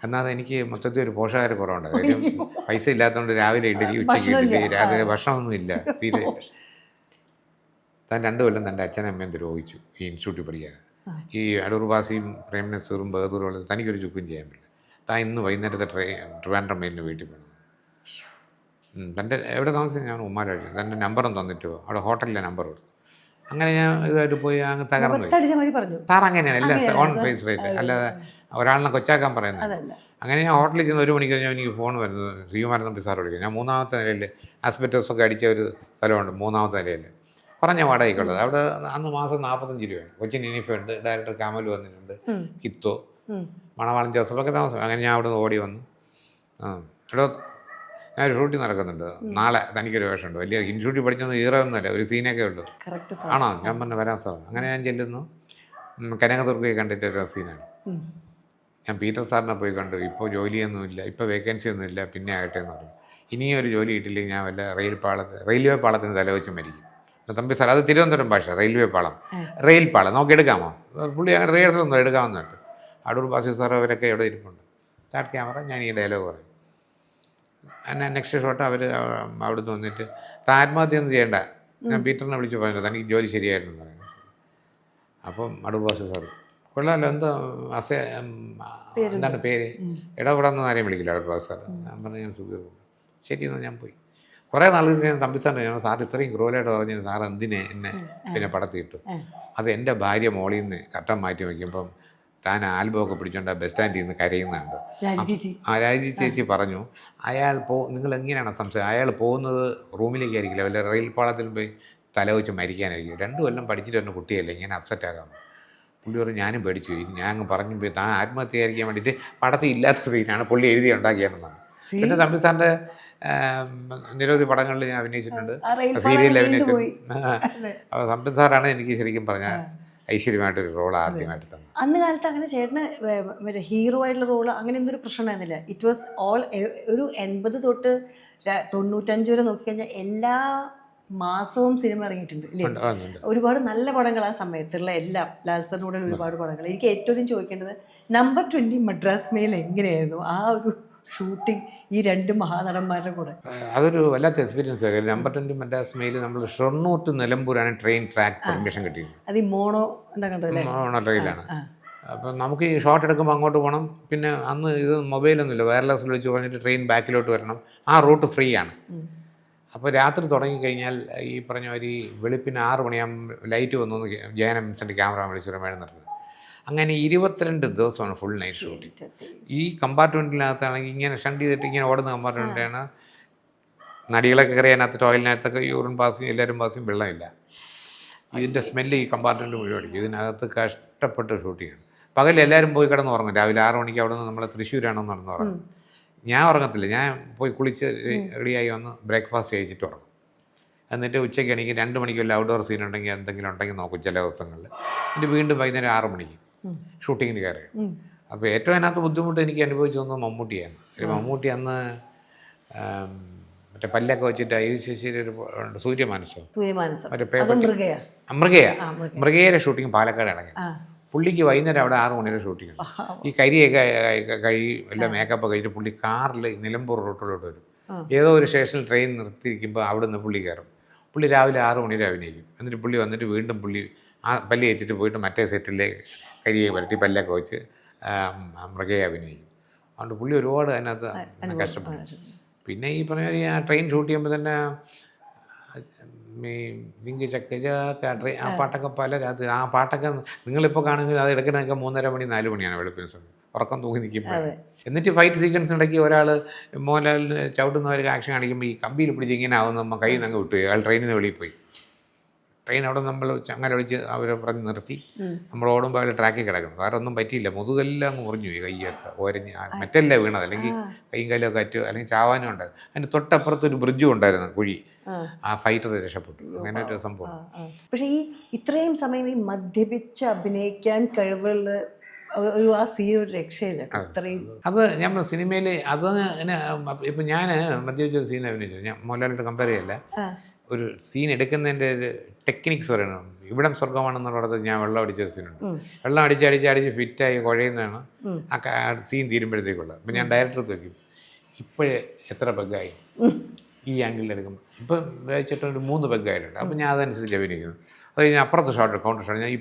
എന്നാൽ എനിക്ക് മൊത്തത്തിൽ ഒരു പോഷകാഹാരക്കുറവുണ്ട്. കാര്യം പൈസ ഇല്ലാത്തതുകൊണ്ട് രാവിലെ ഇഡലി, ഉച്ചയ്ക്ക് ഇഡലി, രാത്രി ഭക്ഷണമൊന്നുമില്ല, തീരെ. താൻ 2 കൊല്ലം തൻ്റെ അച്ഛനും അമ്മയും ദ്രോഹിച്ചു ഈ ഇൻസ്റ്റിറ്റ്യൂട്ടിൽ പഠിക്കാൻ. ഈ അടൂർ ബാസിയും പ്രേം നസീറും ബഹദൂറും തനിക്കൊരു ചുക്കും ചെയ്യാൻ പറ്റില്ല. താൻ ഇന്ന് വൈകുന്നേരത്തെ ട്രിവാൻഡ്രം മെയിലിന് വീട്ടിൽ പോകണം. തൻ്റെ എവിടെ താമസിച്ചത് ഞാൻ ഉമ്മാരാഴ്ച തൻ്റെ നമ്പറും തന്നിട്ടോ, അവിടെ ഹോട്ടലിലെ നമ്പർ കൊടുത്തു. അങ്ങനെ ഞാൻ ഇതായിട്ട് പോയി അങ്ങ് തകർന്നു പോയി. സാർ അങ്ങനെയാണ് എല്ലാം ഓൺ ഫേസ് റേറ്റ്, അല്ലാതെ ഒരാളിനെ കൊച്ചാക്കാൻ പറയുന്നത്. അങ്ങനെ ഞാൻ ഹോട്ടലിൽ ചെന്ന് 1 മണിക്ക് കഴിഞ്ഞാൽ എനിക്ക് ഫോൺ വരുന്നത് ശ്രീകുമാരൻ നമ്പി സാർ വിളിക്കും. ഞാൻ 3ാമത്തെ നിലയിൽ ആസ്പെറ്റോസൊക്കെ അടിച്ച ഒരു സ്ഥലമുണ്ട്, 3ാമത്തെ നിലയിൽ കുറഞ്ഞ വാടകയ്ക്കുള്ളത്. അവിടെ അന്ന് മാസം 45 രൂപയാണ്. കൊച്ചിൻ യൂണിഫോണ്ട്, ഡയറക്ടർ കമൽ വന്നിട്ടുണ്ട്, കിത്തോ, മണവാളൻ ജോസഫൊക്കെ താമസം. അങ്ങനെ ഞാൻ അവിടെ നിന്ന് ഓടി വന്നു. എടോ ഞാനൊരു ഷൂട്ടിങ് നടക്കുന്നുണ്ട് നാളെ, തനിക്കൊരു വേഷമുണ്ട്. വലിയ ഇൻസ്റ്റിറ്റ്യൂട്ടിൽ പഠിച്ചൊന്നും ഈറൊന്നുമല്ല, ഒരു സീനൊക്കെ ഉള്ളൂ. ആണോ? ഞാൻ പറഞ്ഞു വരാൻ സാർ. അങ്ങനെ ഞാൻ ചെല്ലുന്നു. കനകദുർഗയെ കണ്ടിട്ട് ഒരു സീനാണ്. ഞാൻ പീറ്റർ സാറിനെ പോയി കണ്ടു. ഇപ്പോൾ ജോലിയൊന്നുമില്ല, ഇപ്പോൾ വേക്കൻസി ഒന്നുമില്ല, പിന്നെ ആകട്ടെ എന്ന് പറഞ്ഞു. ഇനിയും ഒരു ജോലി കിട്ടില്ലെങ്കിൽ ഞാൻ വല്ല റെയിൽവേ പാളത്തിന് തലവെച്ച് മരിക്കും. തമ്പി സാർ, അത് തിരുവനന്തപുരം ഭാഷ, റെയിൽവേ പാളം, റെയിൽ പാളം നമുക്ക് എടുക്കാമോ? പുള്ളി അങ്ങനെ റിഹേഴ്സലൊന്നും എടുക്കാമെന്നുണ്ട്. അടൂർ ബാസി സാർ അവരൊക്കെ എവിടെ ഇരിപ്പുണ്ട്. സ്റ്റാർട്ട് ക്യാമറ, ഞാൻ ഈ ഡയലോഗ് പറയും. എന്നെ നെക്സ്റ്റ് ഷോട്ട് അവർ അവിടുന്ന് വന്നിട്ട് ആത്മഹത്യ ഒന്നും ചെയ്യേണ്ട, ഞാൻ പീറ്ററിനെ വിളിച്ച് പറഞ്ഞു തനിക്ക് ജോലി ശരിയായിരുന്നു പറയുന്നത്. അപ്പം അടൂർ ബാസി സാർ കൊള്ളാമല്ലോ, എന്താ എന്താണ് പേര്, ഇടപെടാന്ന് ആരെയും വിളിക്കില്ല അടൂർ ബാസി സാർ. ഞാൻ പറഞ്ഞു ഞാൻ സുഖം. ശരിയെന്ന് ഞാൻ പോയി. കുറേ നാൾ ഞാൻ തമ്പി സാറിന് ഞാൻ സാർ ഇത്രയും ക്രൂലായിട്ട് പറഞ്ഞത് സാർ എന്തിനെ എന്നെ പിന്നെ പടത്തിയിട്ടു. അത് എൻ്റെ ഭാര്യ മോളിൽ നിന്ന് കട്ടം മാറ്റി വയ്ക്കുമ്പം താൻ ആൽബമൊക്കെ പിടിച്ചോണ്ട് ബസ് സ്റ്റാൻഡിൽ നിന്ന് കരയുന്നുണ്ട്. രാജി ചേച്ചി പറഞ്ഞു, നിങ്ങൾ എങ്ങനെയാണ് സംശയം, അയാൾ പോകുന്നത് റൂമിലേക്കായിരിക്കില്ല, വല്ല റെയിൽ പാളത്തിൽ പോയി തല വെച്ച് മരിക്കാനായിരിക്കും. 2 കൊല്ലം പഠിച്ചിട്ട് തന്നെ കുട്ടിയല്ലേ ഇങ്ങനെ അപ്സെറ്റ് ആകാം. പുള്ളി പറഞ്ഞു ഞാനും പേടിച്ചു പോയി. ഞാൻ അങ്ങ് പറഞ്ഞു പോയി താൻ ആത്മഹത്യയായിരിക്കാൻ വേണ്ടിയിട്ട് പടത്തിൽ ഇല്ലാത്ത സീനാണ് പുള്ളി എഴുതി ഉണ്ടാക്കിയാണെന്നാണ്. പിന്നെ തമ്പി സാറിൻ്റെ നിരവധി പടങ്ങളിൽ ഞാൻ അഭിനയിച്ചിട്ടുണ്ട്, സീരിയലിൽ അഭിനയിച്ചിട്ടുണ്ട്. അപ്പോൾ തമ്പി സാറാണ് എനിക്ക് ശരിക്കും പറഞ്ഞാൽ ഐശ്വര്യമായിട്ടൊരു റോൾ ആദ്യമായിട്ട് തന്നെ. അന്ന് കാലത്ത് അങ്ങനെ ചേട്ടന് ഹീറോ ആയിട്ടുള്ള റോള് അങ്ങനെ എന്തൊരു പ്രശ്നം ഉണ്ടായിരുന്നില്ല. ഇറ്റ് വാസ് ഓൾ ഒരു 80 തൊട്ട് 95 വരെ നോക്കിക്കഴിഞ്ഞാൽ എല്ലാ മാസവും സിനിമ ഇറങ്ങിയിട്ടുണ്ട് ഇല്ലേ? ഒരുപാട് നല്ല പടങ്ങൾ ആ സമയത്തുള്ള എല്ലാം. ലാൽസറിൻ്റെ കൂടെ ഒരുപാട് പടങ്ങൾ. എനിക്ക് ഏറ്റവും ചോദിക്കേണ്ടത് നമ്പർ 20 മദ്രാസ് മെയിൽ എങ്ങനെയായിരുന്നു ആ ഒരു ഷൂട്ടിംഗ്, ഈ 2 മഹാനടന്മാരുടെ കൂടെ? അതൊരു വല്ലാത്ത എക്സ്പീരിയൻസ് ആയിരുന്നു. നമ്പർ 20 മദ്രാസ് മെയിൽ നമ്മൾ ഷൊർണൂർ ടു നിലമ്പൂരാണ് ട്രെയിൻ ട്രാക്ക് പെർമിഷൻ കിട്ടിയത്. അത് ഈ മോണോ എന്താ കണ്ടല്ലേ? മോണോ ട്രെയിലാണ്. അപ്പം നമുക്ക് ഈ ഷോട്ട് എടുക്കുമ്പോൾ അങ്ങോട്ട് പോകണം. പിന്നെ അന്ന് ഇത് മൊബൈലൊന്നുമില്ല, വയർലെസ്സിൽ വെച്ച് പറഞ്ഞിട്ട് ട്രെയിൻ ബാക്കിലോട്ട് വരണം. ആ റൂട്ട് ഫ്രീ ആണ്. അപ്പോൾ രാത്രി തുടങ്ങിക്കഴിഞ്ഞാൽ ഈ പറഞ്ഞ ഒരു വെളുപ്പിന് 6 മണിയാകുമ്പോൾ ലൈറ്റ് വന്നു ജയനം മിൻസിൻ്റെ ക്യാമറ വിളിച്ചൊരു മേഴ നടത്തുന്നത്. അങ്ങനെ 22 ദിവസമാണ് ഫുൾ നൈറ്റ് ഷൂട്ടിങ്. ഈ കമ്പാർട്ട്മെൻറ്റിനകത്താണെങ്കിൽ ഇങ്ങനെ ഷണ്ട് ചെയ്തിട്ട് ഇങ്ങനെ ഓടുന്ന കമ്പാർട്ട്മെൻറ്റാണ്. നടികളൊക്കെ കയറി അതിനകത്ത് ടോയ്ലറ്റിനകത്തൊക്കെ യൂറിൻ പാസും എല്ലാവരും പാസും വെള്ളമില്ല. ഇതിൻ്റെ സ്മെല്ല് ഈ കമ്പാർട്ട്മെൻറ്റ് മുഴുവൻ അടിക്കും. ഇതിനകത്ത് കഷ്ടപ്പെട്ട് ഷൂട്ട് ചെയ്യണം. പകൽ എല്ലാവരും പോയി കിടന്ന് ഉറങ്ങും. രാവിലെ 6 മണിക്ക് അവിടെ നിന്ന് നമ്മൾ തൃശ്ശൂരാണെന്ന് നടന്ന് ഉറങ്ങും. ഞാൻ ഉറങ്ങത്തില്ല. ഞാൻ പോയി കുളിച്ച് റെഡിയായി വന്ന് ബ്രേക്ക്ഫാസ്റ്റ് കഴിച്ചിട്ട് ഉറങ്ങും. എന്നിട്ട് ഉച്ചയ്ക്ക് എനിക്ക് 2 മണിക്ക് വല്ല ഔട്ട്ഡോർ സീൻ ഉണ്ടെങ്കിൽ എന്തെങ്കിലും ഉണ്ടെങ്കിൽ നോക്കും ചില ദിവസങ്ങളിൽ. എന്നിട്ട് വീണ്ടും വൈകുന്നേരം 6 മണിക്ക് ഷൂട്ടിങ്ങിന് കയറി. അപ്പോൾ ഏറ്റവും അതിനകത്ത് ബുദ്ധിമുട്ട് എനിക്ക് അനുഭവിച്ചു തന്നത് മമ്മൂട്ടിയാണ്. മമ്മൂട്ടി അന്ന് മറ്റേ പല്ലൊക്കെ വെച്ചിട്ട് ഈ ശശിയുടെ ഒരു സൂര്യമാനസോ മൃഗയുടെ ഷൂട്ടിങ് പാലക്കാട് ഇറങ്ങി. പുള്ളിക്ക് വൈകുന്നേരം അവിടെ 6 മണിയുടെ ഷൂട്ടിങ്. ഈ കരിയൊക്കെ കഴുകി എല്ലാം മേക്കപ്പ് കഴിച്ചിട്ട് പുള്ളി കാറിൽ നിലമ്പൂർ റൂട്ടിലോട്ട് വരും. ഏതോ ഒരു സ്റ്റേഷനിൽ ട്രെയിൻ നിർത്തിയിരിക്കുമ്പോൾ അവിടെ നിന്ന് പുള്ളി കയറും. പുള്ളി രാവിലെ 6 മണിയുടെ അഭിനയിക്കും. എന്നിട്ട് പുള്ളി വന്നിട്ട് വീണ്ടും പുള്ളി ആ പല്ല് വെച്ചിട്ട് പോയിട്ട് മറ്റേ സെറ്റിലെ കരിയെ വരട്ടി പല്ലൊക്കെ വെച്ച് മൃഗയെ അഭിനയിക്കും. അതുകൊണ്ട് പുള്ളി ഒരുപാട് അതിനകത്ത് കഷ്ടപ്പെട്ടു. പിന്നെ ഈ പറഞ്ഞ ആ ട്രെയിൻ ഷൂട്ട് ചെയ്യുമ്പോൾ തന്നെ ഈ ജിങ്കി ചക്ക ട്രെയിൻ ആ പാട്ടൊക്കെ പല രാത്രി ആ പാട്ടൊക്കെ നിങ്ങളിപ്പോൾ കാണുന്നത് അത് എടുക്കണതൊക്കെ 3:30 മണി 4 മണിയാണ് വെളുപ്പിന് സമയം ഉറക്കം തൂങ്ങി നിൽക്കുമ്പോൾ. എന്നിട്ട് ഫൈറ്റ് സീക്വൻസ് ഇടയ്ക്ക് ഒരാൾ മോഹൻലാലിന് ചവിട്ടുന്നവർക്ക് ആക്ഷൻ കാണിക്കുമ്പോൾ ഈ കമ്പിയിൽ പിടിച്ച് ഇങ്ങനെ ആവുന്ന നമ്മൾ കയ്യിൽ നിന്ന് അങ്ങ് വിട്ടു. അയാൾ ട്രെയിനിൽ നിന്ന് വെളിയിൽ പോയി. ട്രെയിൻ അവിടെ നമ്മൾ അങ്ങനെ വിളിച്ച് അവരെ പറഞ്ഞ് നിർത്തി. നമ്മൾ ഓടുമ്പോൾ അവർ ട്രാക്കിൽ കിടക്കണം. വേറെ ഒന്നും പറ്റിയില്ല. മുതുകെല്ലാം അങ്ങ് മുറിഞ്ഞു പോയി. കൈയൊക്കെ ഒരഞ്ഞ് മറ്റല്ല വീണത്. അല്ലെങ്കിൽ കൈയും കാലൊക്കെ അറ്റോ അല്ലെങ്കിൽ ചാവാനും ഉണ്ട്. അതിൻ്റെ തൊട്ടപ്പുറത്തൊരു ബ്രിഡ്ജും ഉണ്ടായിരുന്നു കുഴി. ആ ഫൈറ്റർ രക്ഷപ്പെട്ടു. അങ്ങനെ ഒരു സംഭവം. പക്ഷേ ഈ ഇത്രയും സമയം ഈ മദ്യപിച്ച് അഭിനയിക്കാൻ കഴിവുള്ള ഒരു ആ സീൻ ഒരു രക്ഷയില്ല. അത്രയും അത് നമ്മൾ സിനിമയിൽ അത് ഇപ്പം ഞാൻ മദ്യപിച്ചൊരു സീൻ അഭിനയിച്ചു. ഞാൻ മോഹൻലാലിട്ട് കമ്പയർ ചെയ്യല്ല. ഒരു സീൻ എടുക്കുന്നതിൻ്റെ ഒരു ടെക്നിക്സ് പറയണം. ഇവിടം സ്വർഗമാണെന്നുള്ളത് ഞാൻ വെള്ളം അടിച്ചൊരു സീനുണ്ട്. വെള്ളം അടിച്ച് ഫിറ്റായി കുഴയുന്നതാണ് ആ സീൻ തീരുമ്പോഴത്തേക്കുള്ളത്. അപ്പം ഞാൻ ഡയറക്ടർ വയ്ക്കും ഇപ്പോഴേ എത്ര പെഗ്ഗായി ഈ ആംഗിളിൽ എടുക്കുമ്പോൾ. ഇപ്പം വെച്ചിട്ട് ഒരു 3 പെഗ്ഗായിട്ടുണ്ട്. അപ്പം ഞാൻ അതനുസരിച്ച് അഭിനയിക്കുന്നു. അത് കഴിഞ്ഞാൽ അപ്പുറത്തെ ഷോട്ട് കൗണ്ടർ ഷോട്ട് ഞാൻ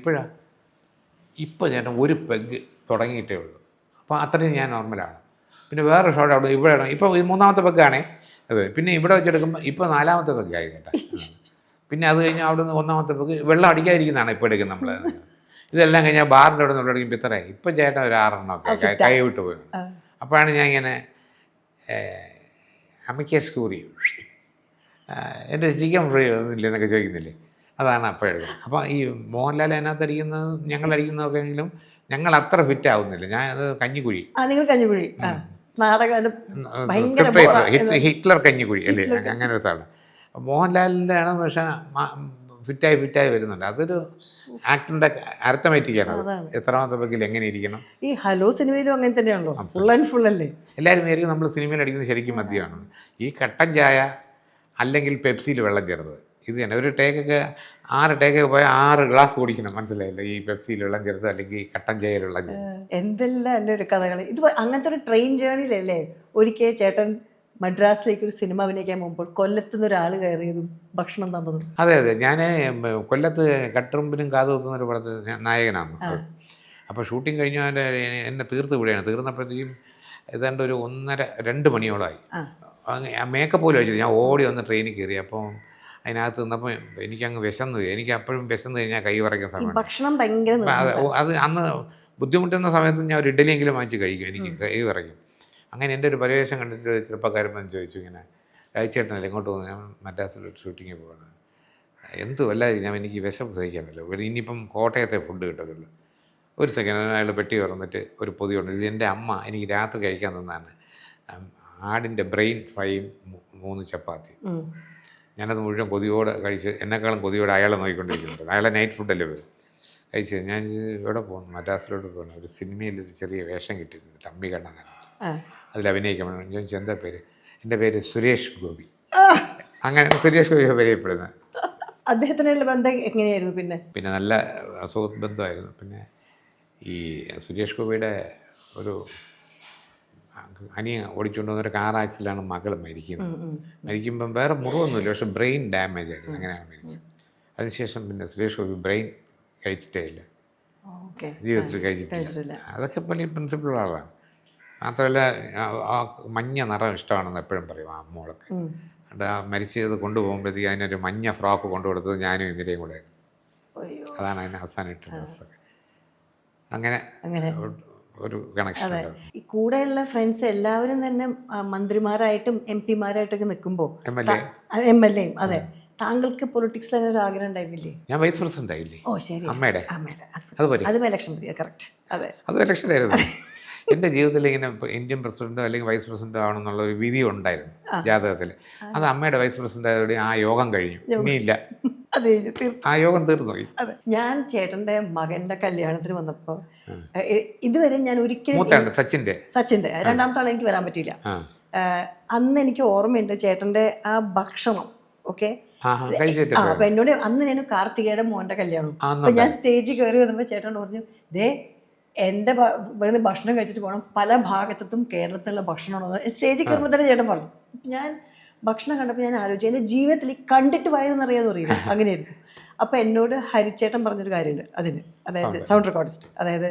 ഇപ്പോൾ ചേട്ടൻ ഒരു പെഗ് തുടങ്ങിയിട്ടേ ഉള്ളൂ. അപ്പോൾ അത്രയും ഞാൻ നോർമലാണ്. പിന്നെ വേറെ ഷോട്ട് അവിടെ ഇവിടെ ഇപ്പോൾ 3ാമത്തെ പെഗ്ഗാണേ അത്. പിന്നെ ഇവിടെ വെച്ചെടുക്കുമ്പോൾ ഇപ്പോൾ 4ാമത്തെ പെഗ്ഗായി കേട്ടോ. പിന്നെ അത് കഴിഞ്ഞാൽ അവിടെ നിന്ന് 1ാമത്തെ പെഗ് വെള്ളം അടിക്കാതിരിക്കുന്നതാണ് ഇപ്പോൾ എടുക്കുന്നത് നമ്മൾ. ഇതെല്ലാം കഴിഞ്ഞാൽ ബാറിൻ്റെ അവിടെ നിന്ന് അടിക്കുമ്പോൾ ഇത്രയും ഇപ്പം ചേട്ടൻ ഒരു 6 എണ്ണമൊക്കെ കൈ വിട്ട് പോയി. അപ്പോഴാണ് ഞാൻ ഇങ്ങനെ അമ്മയ്ക്ക് സ്കൂറി എൻ്റെ ചിക്കൻ ഫ്രൈ ഒന്നുമില്ല എന്നൊക്കെ ചോദിക്കുന്നില്ലേ, അതാണ് അപ്പോഴെടുക്കുന്നത്. അപ്പോൾ ഈ മോഹൻലാൽ അതിനകത്ത് അടിക്കുന്നത് ഞങ്ങളടിക്കുന്നതൊക്കെ എങ്കിലും ഞങ്ങൾ അത്ര ഫിറ്റ് ആവുന്നില്ല. ഞാൻ അത് കഞ്ഞിക്കുഴി ഹിറ്റ്ലർ കഞ്ഞിക്കുഴി അല്ലേ അങ്ങനെ ഒരു സാധനം. മോഹൻലാലിൻ്റെ ആണ്. പക്ഷേ ഫിറ്റായി വരുന്നുണ്ട്. അതൊരു ആക്ടറിൻ്റെ അരത്തമാറ്റിക്കാണ്. എത്രാമത്തെ പെഗ്ഗിൽ എങ്ങനെ ഇരിക്കണം. ഈ ഹലോ സിനിമയിലും അങ്ങനെ തന്നെയാണല്ലോ, ഫുൾ ആൻഡ് ഫുൾ അല്ലേ. എല്ലാവരും വിചാരിക്കും നമ്മൾ സിനിമയിൽ അടിക്കുന്നത് ശരിക്കും മദ്യമാണ്. ഈ കട്ടൻ ചായ അല്ലെങ്കിൽ പെപ്സിയിൽ വെള്ളം ചേർത്തത് ഇത് തന്നെ. ഒരു ടേക്കൊക്കെ 6 ടേക്കൊക്കെ പോയാൽ 6 ഗ്ലാസ് കുടിക്കണം. മനസ്സിലായില്ല ഈ പെപ്സിയിൽ വെള്ളം ചേർത്ത് അല്ലെങ്കിൽ കട്ടൻ ചായയിൽ വെള്ളം ചേർത്ത്. എന്തെല്ലാം അല്ലേ ഒരു കഥകൾ. ഇത് അങ്ങനത്തെ ഒരു ട്രെയിൻ ജേണിയിലല്ലേ ഒരിക്കൽ ചേട്ടൻ മദ്രാസിലേക്ക് ഒരു സിനിമ അഭിനയിക്കാൻ പോകുമ്പോൾ കൊല്ലത്തുനിന്ന് ഒരാൾ കയറിയതും ഭക്ഷണം തന്നതും. അതെ ഞാൻ കൊല്ലത്ത് കട്ടുറുമ്പിനും കാതുകുത്തുന്നൊരു പടത്തിൽ നായകനാണ്. അപ്പോൾ ഷൂട്ടിങ് കഴിഞ്ഞാൽ എന്നെ വിടുകയാണ്. തീർന്നപ്പോഴത്തേക്കും ഏതാണ്ട് ഒരു 1:30-2 മണിയോളമായി. മേക്കപ്പ് പോലും വെച്ചിട്ട് ഞാൻ ഓടി വന്ന് ട്രെയിനിൽ കയറി. അപ്പോൾ അതിനകത്ത് നിന്നപ്പോൾ എനിക്കങ്ങ് വിശന്നു. എനിക്ക് അപ്പോഴും വിശന്ന് കഴിഞ്ഞാൽ കൈ വറയ്ക്കാൻ സമയം. ഭക്ഷണം ഭയങ്കര അത് അന്ന് ബുദ്ധിമുട്ടുന്ന സമയത്ത് ഞാൻ ഒരു ഇഡ്ഡലിയെങ്കിലും വാങ്ങിച്ച് കഴിക്കും. എനിക്ക് കൈ വറയ്ക്കും. അങ്ങനെ എൻ്റെ ഒരു പരിവേഷം കണ്ടിട്ട് ചെറുപ്പക്കാരൻ ചോദിച്ചു ഇങ്ങനെ രാജേട്ടനല്ലേ ഇങ്ങോട്ട് പോകുന്നു. ഞാൻ മദ്രാസിലൊരു ഷൂട്ടിങ്ങിൽ പോകണം. എന്തുമല്ല എനിക്ക് വിശം സഹിക്കാൻ പറ്റില്ല. ഇനിയിപ്പം കോട്ടയത്തെ ഫുഡ് കിട്ടത്തില്ല. ഒരു സെക്കൻഡ് അയാൾ പെട്ടി തുറന്നിട്ട് ഒരു പൊതിയുണ്ട്. ഇത് എൻ്റെ അമ്മ എനിക്ക് രാത്രി കഴിക്കാൻ തന്നതാണ്. ആടിൻ്റെ ബ്രെയിൻ ഫ്രൈയും 3 ചപ്പാത്തി. ഞാനത് മുഴുവൻ കൊതിയോടെ കഴിച്ച് എന്നെക്കാളും കൊതിയോടെ അയാളെ നോക്കിക്കൊണ്ടിരിക്കുന്നുണ്ട്. അയാളെ നൈറ്റ് ഫുഡല്ലേ വരും കഴിച്ച്. ഞാൻ ഇവിടെ പോകുന്നു, മദ്രാസിലോട്ട് പോകണം. ഒരു സിനിമയിൽ ഒരു ചെറിയ വേഷം കിട്ടിയിട്ടുണ്ട്, തമ്പി കണ്ണൻ. അതിൽ അഭിനയിക്കാൻ വേണം. ഞാൻ ചോദിച്ചു എന്താ പേര്? എൻ്റെ പേര് സുരേഷ് ഗോപി. അങ്ങനെ സുരേഷ് ഗോപി പരിചയപ്പെടുന്നത്. അദ്ദേഹത്തിനുള്ള ബന്ധം എങ്ങനെയായിരുന്നു? പിന്നെ നല്ല സുഹൃത്ത് ബന്ധമായിരുന്നു. പിന്നെ ഈ സുരേഷ് ഗോപിയുടെ ഒരു അനിയ ഓടിച്ചുകൊണ്ട് വന്നൊരു കാർ ആക്സിഡൻ്റാണ് മകൾ മരിക്കുമ്പം വേറെ മുറിവൊന്നുമില്ല, പക്ഷെ ബ്രെയിൻ ഡാമേജ് ആയിരുന്നു. അങ്ങനെയാണ് മരിച്ചത്. അതിനുശേഷം പിന്നെ സുരേഷ് ഗോപി ബ്രെയിൻ കഴിച്ചിട്ടേ ഇല്ല, ജീവിതത്തിൽ കഴിച്ചിട്ടില്ല. അതൊക്കെ വലിയ പ്രിൻസിപ്പിളുള്ള ആളാണ്. മാത്രമല്ല ആ മഞ്ഞ നിറം ഇഷ്ടമാണെന്ന് എപ്പോഴും പറയും ആ മോളൊക്കെ. അത് ആ മരിച്ചത് കൊണ്ടുപോകുമ്പോഴത്തേക്ക് അതിനൊരു മഞ്ഞ ഫ്രോക്ക് കൊണ്ടുകൊടുത്തത് ഞാനും ഇന്ദിരയും കൂടെ ആയിരുന്നു. അതാണ് അതിന് അവസാനം ഇട്ട ഡ്രസ്സൊക്കെ. അങ്ങനെ ഒരു കണക്ഷൻ ഉണ്ട്. ഈ കൂടെയുള്ള ഫ്രണ്ട്സ് എല്ലാവരും തന്നെ മന്ത്രിമാരായിട്ടും എം പിമാരായിട്ടൊക്കെ നിൽക്കുമ്പോൾ MLA അതെ, താങ്കൾക്ക് പൊളിറ്റിക്സിൽ അങ്ങനെ ഒരു ആഗ്രഹം ഉണ്ടായിരുന്നില്ലേ? ഞാൻ വൈസ് പ്രസിഡന്റ് ആയില്ലേ ഓ ശരി, അമ്മയുടെ. അതുപോലെ അത് ഇലക്ഷൻ കറക്റ്റ്. അതെ, അത് ഇലക്ഷനായിരുന്നു. എൻ്റെ ജീവിതത്തിൽ ഇങ്ങനെ ഇന്ത്യൻ പ്രസിഡന്റോ അല്ലെങ്കിൽ വൈസ് പ്രസിഡന്റോ ആണെന്നുള്ള ഒരു വിധി ഉണ്ടായിരുന്നു ജാതകത്തിൽ. അത് അമ്മയുടെ വൈസ് പ്രസിഡന്റ് ആയതോടെ ആ യോഗം കഴിഞ്ഞു, ഇനിയില്ല, ആ യോഗം തീർന്നു പോയി. അതെ, ഞാൻ ചേട്ടൻ്റെ മകൻ്റെ കല്യാണത്തിന് വന്നപ്പോൾ ഇതുവരെ ഞാൻ ഒരിക്കലും സച്ചിൻ്റെ രണ്ടാമത്തെ ആളെ എനിക്ക് വരാൻ പറ്റിയില്ല. അന്ന് എനിക്ക് ഓർമ്മയുണ്ട് ചേട്ടൻ്റെ ആ ഭക്ഷണം ഒക്കെ. അപ്പൊ എന്നോട് അന്ന് ഞാൻ കാർത്തികയുടെ മോന്റെ കല്യാണം, അപ്പൊ ഞാൻ സ്റ്റേജിൽ കയറി വന്നപ്പോൾ ചേട്ടൻ പറഞ്ഞു, ദേ എൻ്റെ ഇവിടുന്ന് ഭക്ഷണം കഴിച്ചിട്ട് പോകണം, പല ഭാഗത്തും കേരളത്തിലുള്ള ഭക്ഷണമാണോ സ്റ്റേജിൽ കയറുമ്പോൾ തന്നെ ചേട്ടൻ പറഞ്ഞു. ഞാൻ ഭക്ഷണം കണ്ടപ്പോൾ ഞാൻ ആലോചിച്ചു, എൻ്റെ ജീവിതത്തിൽ കണ്ടിട്ട് പോയതെന്ന് അറിയാതെ അറിയില്ല, അങ്ങനെയായിരുന്നു. അപ്പോൾ എന്നോട് ഹരിച്ചേട്ടൻ പറഞ്ഞൊരു കാര്യമുണ്ട് അതിന്, അതായത് സൗണ്ട് റെക്കോർഡിസ്റ്റ്, അതായത്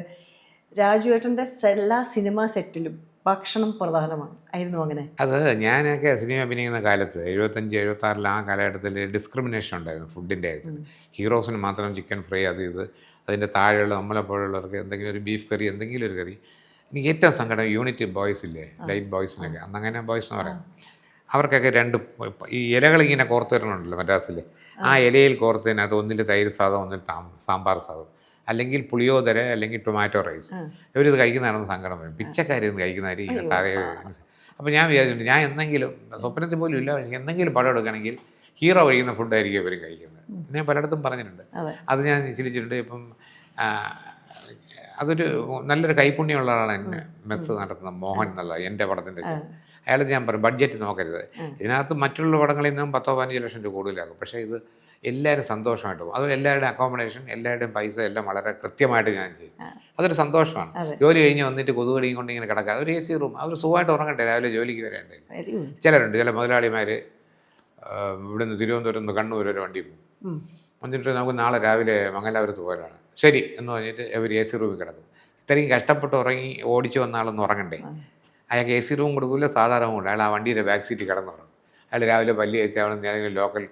രാജുവേട്ടൻ്റെ എല്ലാ സിനിമാ സെറ്റിലും ഭക്ഷണം പ്രധാനമാണ് ആയിരുന്നു. അങ്ങനെ അത് ഞാനൊക്കെ സിനിമ അഭിനയിക്കുന്ന കാലത്ത് 75-76 ആ കാലഘട്ടത്തിൽ ഡിസ്ക്രിമിനേഷൻ ഉണ്ടായിരുന്നു ഫുഡിൻ്റെ കാര്യത്തിൽ. ഹീറോസിന് മാത്രം ചിക്കൻ ഫ്രൈ അത് ഇത്, അതിൻ്റെ താഴെയുള്ള നമ്മളെപ്പോഴുള്ളവർക്ക് എന്തെങ്കിലും ഒരു ബീഫ് കറി, എന്തെങ്കിലും ഒരു കറി. എനിക്ക് ഏറ്റവും സങ്കടം യൂണിറ്റ് ബോയ്സ് ഇല്ലേ, ലൈറ്റ് ബോയ്സിനൊക്കെ, അന്നങ്ങനെ ബോയ്സ് എന്ന് പറയാം, അവർക്കൊക്കെ ഈ ഇലകളിങ്ങനെ കോർത്ത് വരണമുണ്ടല്ലോ മദ്രാസിൽ, ആ ഇലയിൽ കോർത്തതിനകത്ത് ഒന്നിൽ തൈര് സാദം, ഒന്നിൽ സാമ്പാർ സാദം, അല്ലെങ്കിൽ പുളിയോദര, അല്ലെങ്കിൽ ടൊമാറ്റോ റൈസ്. ഇവരിത് കഴിക്കുന്നതാണെന്ന് സങ്കടം വരും. പിച്ചക്കാരിന്ന് കഴിക്കുന്നതായിരിക്കും താഴെ. അപ്പോൾ ഞാൻ വിചാരിച്ചിട്ടുണ്ട്, ഞാൻ എന്തെങ്കിലും സ്വപ്നത്തിൽ പോലും ഇല്ല, എന്തെങ്കിലും പടം എടുക്കുകയാണെങ്കിൽ ഹീറോ കഴിക്കുന്ന ഫുഡായിരിക്കും ഇവർ കഴിക്കുന്നത്. ഞാൻ പലയിടത്തും പറഞ്ഞിട്ടുണ്ട്, അത് ഞാൻ ശീലിച്ചിട്ടുണ്ട്. ഇപ്പം അതൊരു നല്ലൊരു കൈപുണ്യമുള്ള ആളാണ് എന്നെ മെസ്സ് നടത്തുന്ന മോഹൻ എന്നുള്ള എൻ്റെ പടത്തിൻ്റെ. അയാൾ ഞാൻ പറയും ബഡ്ജറ്റ് നോക്കരുത്, ഇതിനകത്ത് മറ്റുള്ള പടങ്ങളിൽ നിന്നും 10-15 ലക്ഷം രൂപ കൂടുതലാകും, പക്ഷേ ഇത് എല്ലാവരും സന്തോഷമായിട്ട് പോകും. അതുപോലെ എല്ലാവരുടെയും അക്കോമഡേഷൻ, എല്ലാവരുടെയും പൈസ എല്ലാം വളരെ കൃത്യമായിട്ട് ഞാൻ ചെയ്യും. അതൊരു സന്തോഷമാണ്. ജോലി കഴിഞ്ഞ് വന്നിട്ട് കൊതുകടിയും കൊണ്ട് ഇങ്ങനെ കിടക്കുക, ഒരു AC റൂം, അവർ സുഖമായിട്ട് ഉറങ്ങട്ടെ, രാവിലെ ജോലിക്ക് വരേണ്ടേ. ചിലരുണ്ട്, ചില മുതലാളിമാർ ഇവിടുന്ന് തിരുവനന്തപുരം നിന്ന് കണ്ണൂർ ഒരു വണ്ടി പോകും, എന്നിട്ട് നമുക്ക് നാളെ രാവിലെ മംഗലാപുരത്ത് പോകാനാണ്, ശരി എന്ന് പറഞ്ഞിട്ട് അവർ AC റൂമിൽ കിടക്കും. ഇത്രയും കഷ്ടപ്പെട്ട് ഉറങ്ങി ഓടിച്ചു വന്ന ആളൊന്ന് ഉറങ്ങണ്ടേ. അയാൾക്ക് AC റൂം കൊടുക്കില്ല, സാധാരണ കൊണ്ട് അയാൾ ആ വണ്ടിയുടെ ബാക്ക് സീറ്റിൽ കിടന്നുറങ്ങും. അയാൾ രാവിലെ പല്ലി വെച്ച് അവിടെ നിന്ന് ഏതെങ്കിലും ലോക്കൽ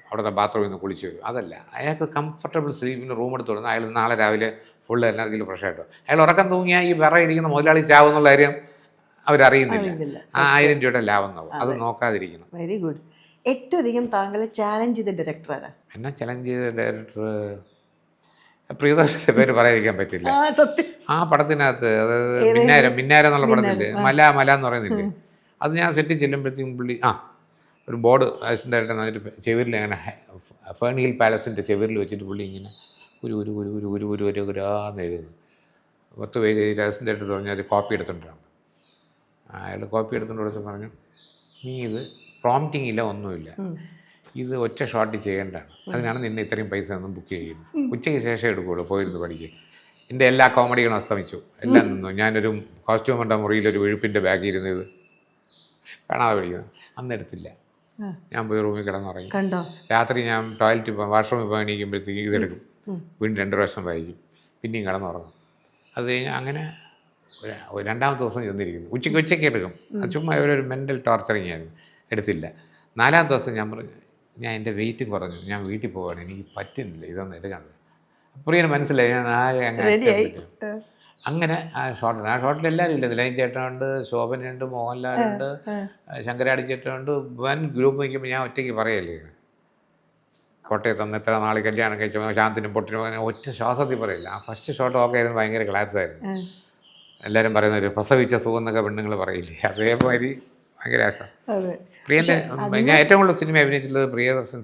അവിടുത്തെ ബാത്റൂമിൽ നിന്ന് കുളിച്ച് വരും. അതല്ല, അയാൾക്ക് കംഫർട്ടബിൾ സ്ലീപ്പിന് റൂം എടുത്ത് കൊടുക്കുന്ന അയാൾ നാളെ രാവിലെ ഫുള്ള് എനർജിയിൽ ഫ്രഷ് ആയിട്ടോ. അയാൾ ഉറക്കം തൂങ്ങിയാൽ ഈ വിറ ഇരിക്കുന്ന മുതലാളി ചാവുന്നുള്ള കാര്യം അവരറിയുന്നില്ല. ആ 1000 രൂപയുടെ ലാഭം നോക്കും, അത് നോക്കാതിരിക്കണം. Very good. ഏറ്റവും അധികം താങ്കളെ ചാലഞ്ച് ചെയ്ത ഡയറക്ടർ ആരാ? എന്നെ ചലഞ്ച് ചെയ്ത ഡയറക്ടർ പ്രിയദർശൻ്റെ പേര് പറയാതിരിക്കാൻ പറ്റില്ല. ആ പടത്തിനകത്ത്, അതായത് മിന്നാരം എന്നുള്ള പടത്തില്ലേ, മല എന്ന് പറയുന്നില്ലേ, അത് ഞാൻ സെറ്റിൽ ചെല്ലുമ്പോഴത്തേക്കും പുള്ളി ഒരു ബോർഡ് അസിസ്റ്റൻ്റായിട്ട് വന്നിട്ട് ചെവിരിൽ അങ്ങനെ ഫേൺ ഹിൽ പാലസിൻ്റെ ചെവിരിൽ വെച്ചിട്ട് പുള്ളി ഇങ്ങനെ ഒരു ഗുരാന്ന് എഴുതുന്നു. 10 പേജ് അസിസ്റ്റൻ്റായിട്ട് പറഞ്ഞാൽ ഒരു കോപ്പി എടുത്തോണ്ടാണ്. അയാൾ കോപ്പി എടുത്തുകൊണ്ട് കൊടുത്ത് പറഞ്ഞു, നീ ഇത് പ്രോംപ്റ്റിംഗ് ഇല്ല, ഒന്നുമില്ല, ഇത് ഒറ്റ ഷോട്ടിൽ ചെയ്യേണ്ടതാണ്, അതിനാണ് നിന്നെ ഇത്രയും പൈസ ഒന്നും ബുക്ക് ചെയ്യുന്നത്, ഉച്ചയ്ക്ക് ശേഷം എടുക്കുകയുള്ളൂ, പോയിരുന്നു പഠിക്കുക. എൻ്റെ എല്ലാ കോമഡികളും അസ്തമിച്ചു, എല്ലാം നിന്നു. ഞാനൊരു കോസ്റ്റ്യൂമിൻ്റെ മുറിയിൽ ഒരു വെഴുപ്പിൻ്റെ ബാഗ് ഇരുന്നത് കാണാതെ പഠിക്കുന്നത്, അന്ന് എടുത്തില്ല. ഞാൻ പോയി റൂമിൽ കിടന്നുറങ്ങി. രാത്രി ഞാൻ ടോയ്ലറ്റിൽ പോകാൻ വാഷ്റൂമിൽ പോകാൻ എണീക്കുമ്പോഴത്തേക്ക് ഇതെടുക്കും, വീണ്ടും 2 പ്രാവശ്യം വായിക്കും, പിന്നെയും കിടന്നുറങ്ങും. അത് കഴിഞ്ഞാൽ അങ്ങനെ രണ്ടാമത്തെ ദിവസം ചെന്നിരിക്കുന്നു, ഉച്ചയ്ക്ക് എടുക്കും. അത് ചുമ്മാ ഒരു മെൻ്റൽ ടോർച്ചറിങ് ആയിരുന്നു, എടുത്തില്ല. 4-ാമത്തെ ദിവസം ഞാൻ പറഞ്ഞു, ഞാൻ എൻ്റെ വെയിറ്റ് കുറഞ്ഞു, ഞാൻ വീട്ടിൽ പോവാണ്, എനിക്ക് പറ്റുന്നില്ല ഇതൊന്നും എടുക്കാണ്ട്. പ്രിയന് മനസ്സിലായി, ഞാൻ ആകെ അങ്ങനെ ആ ഷോട്ടിൽ എല്ലാവരും ഇല്ല. നിലയൻ ചേട്ടനുണ്ട്, ശോഭനുണ്ട്, മോഹൻലാലുണ്ട്, ശങ്കരാടി ചേട്ടനുണ്ട്, വൻ ഗ്രൂപ്പ് നിൽക്കുമ്പോൾ ഞാൻ ഒറ്റയ്ക്ക് പറയല്ലേ, കോട്ടയത്ത് അന്ന് എത്ര നാൾ കല്യാണം കഴിച്ച ശാന്തിനും പൊട്ടിനും ഒറ്റ ശ്വാസത്തിൽ പറയില്ല. ആ ഫസ്റ്റ് ഷോട്ട് ഒക്കെ ആയിരുന്നു, ഭയങ്കര ക്ലാപ്സ് ആയിരുന്നു. എല്ലാവരും പറയുന്ന ഒരു പ്രസവിച്ച സുഖം എന്നൊക്കെ പെണ്ണുങ്ങൾ പറയില്ലേ, അതേമാതിരി ഭയങ്കര ആശ. പ്രിയൻ്റെ ഞാൻ ഏറ്റവും കൂടുതൽ സിനിമ അഭിനയിച്ചിട്ടുള്ളത് പ്രിയദർശൻ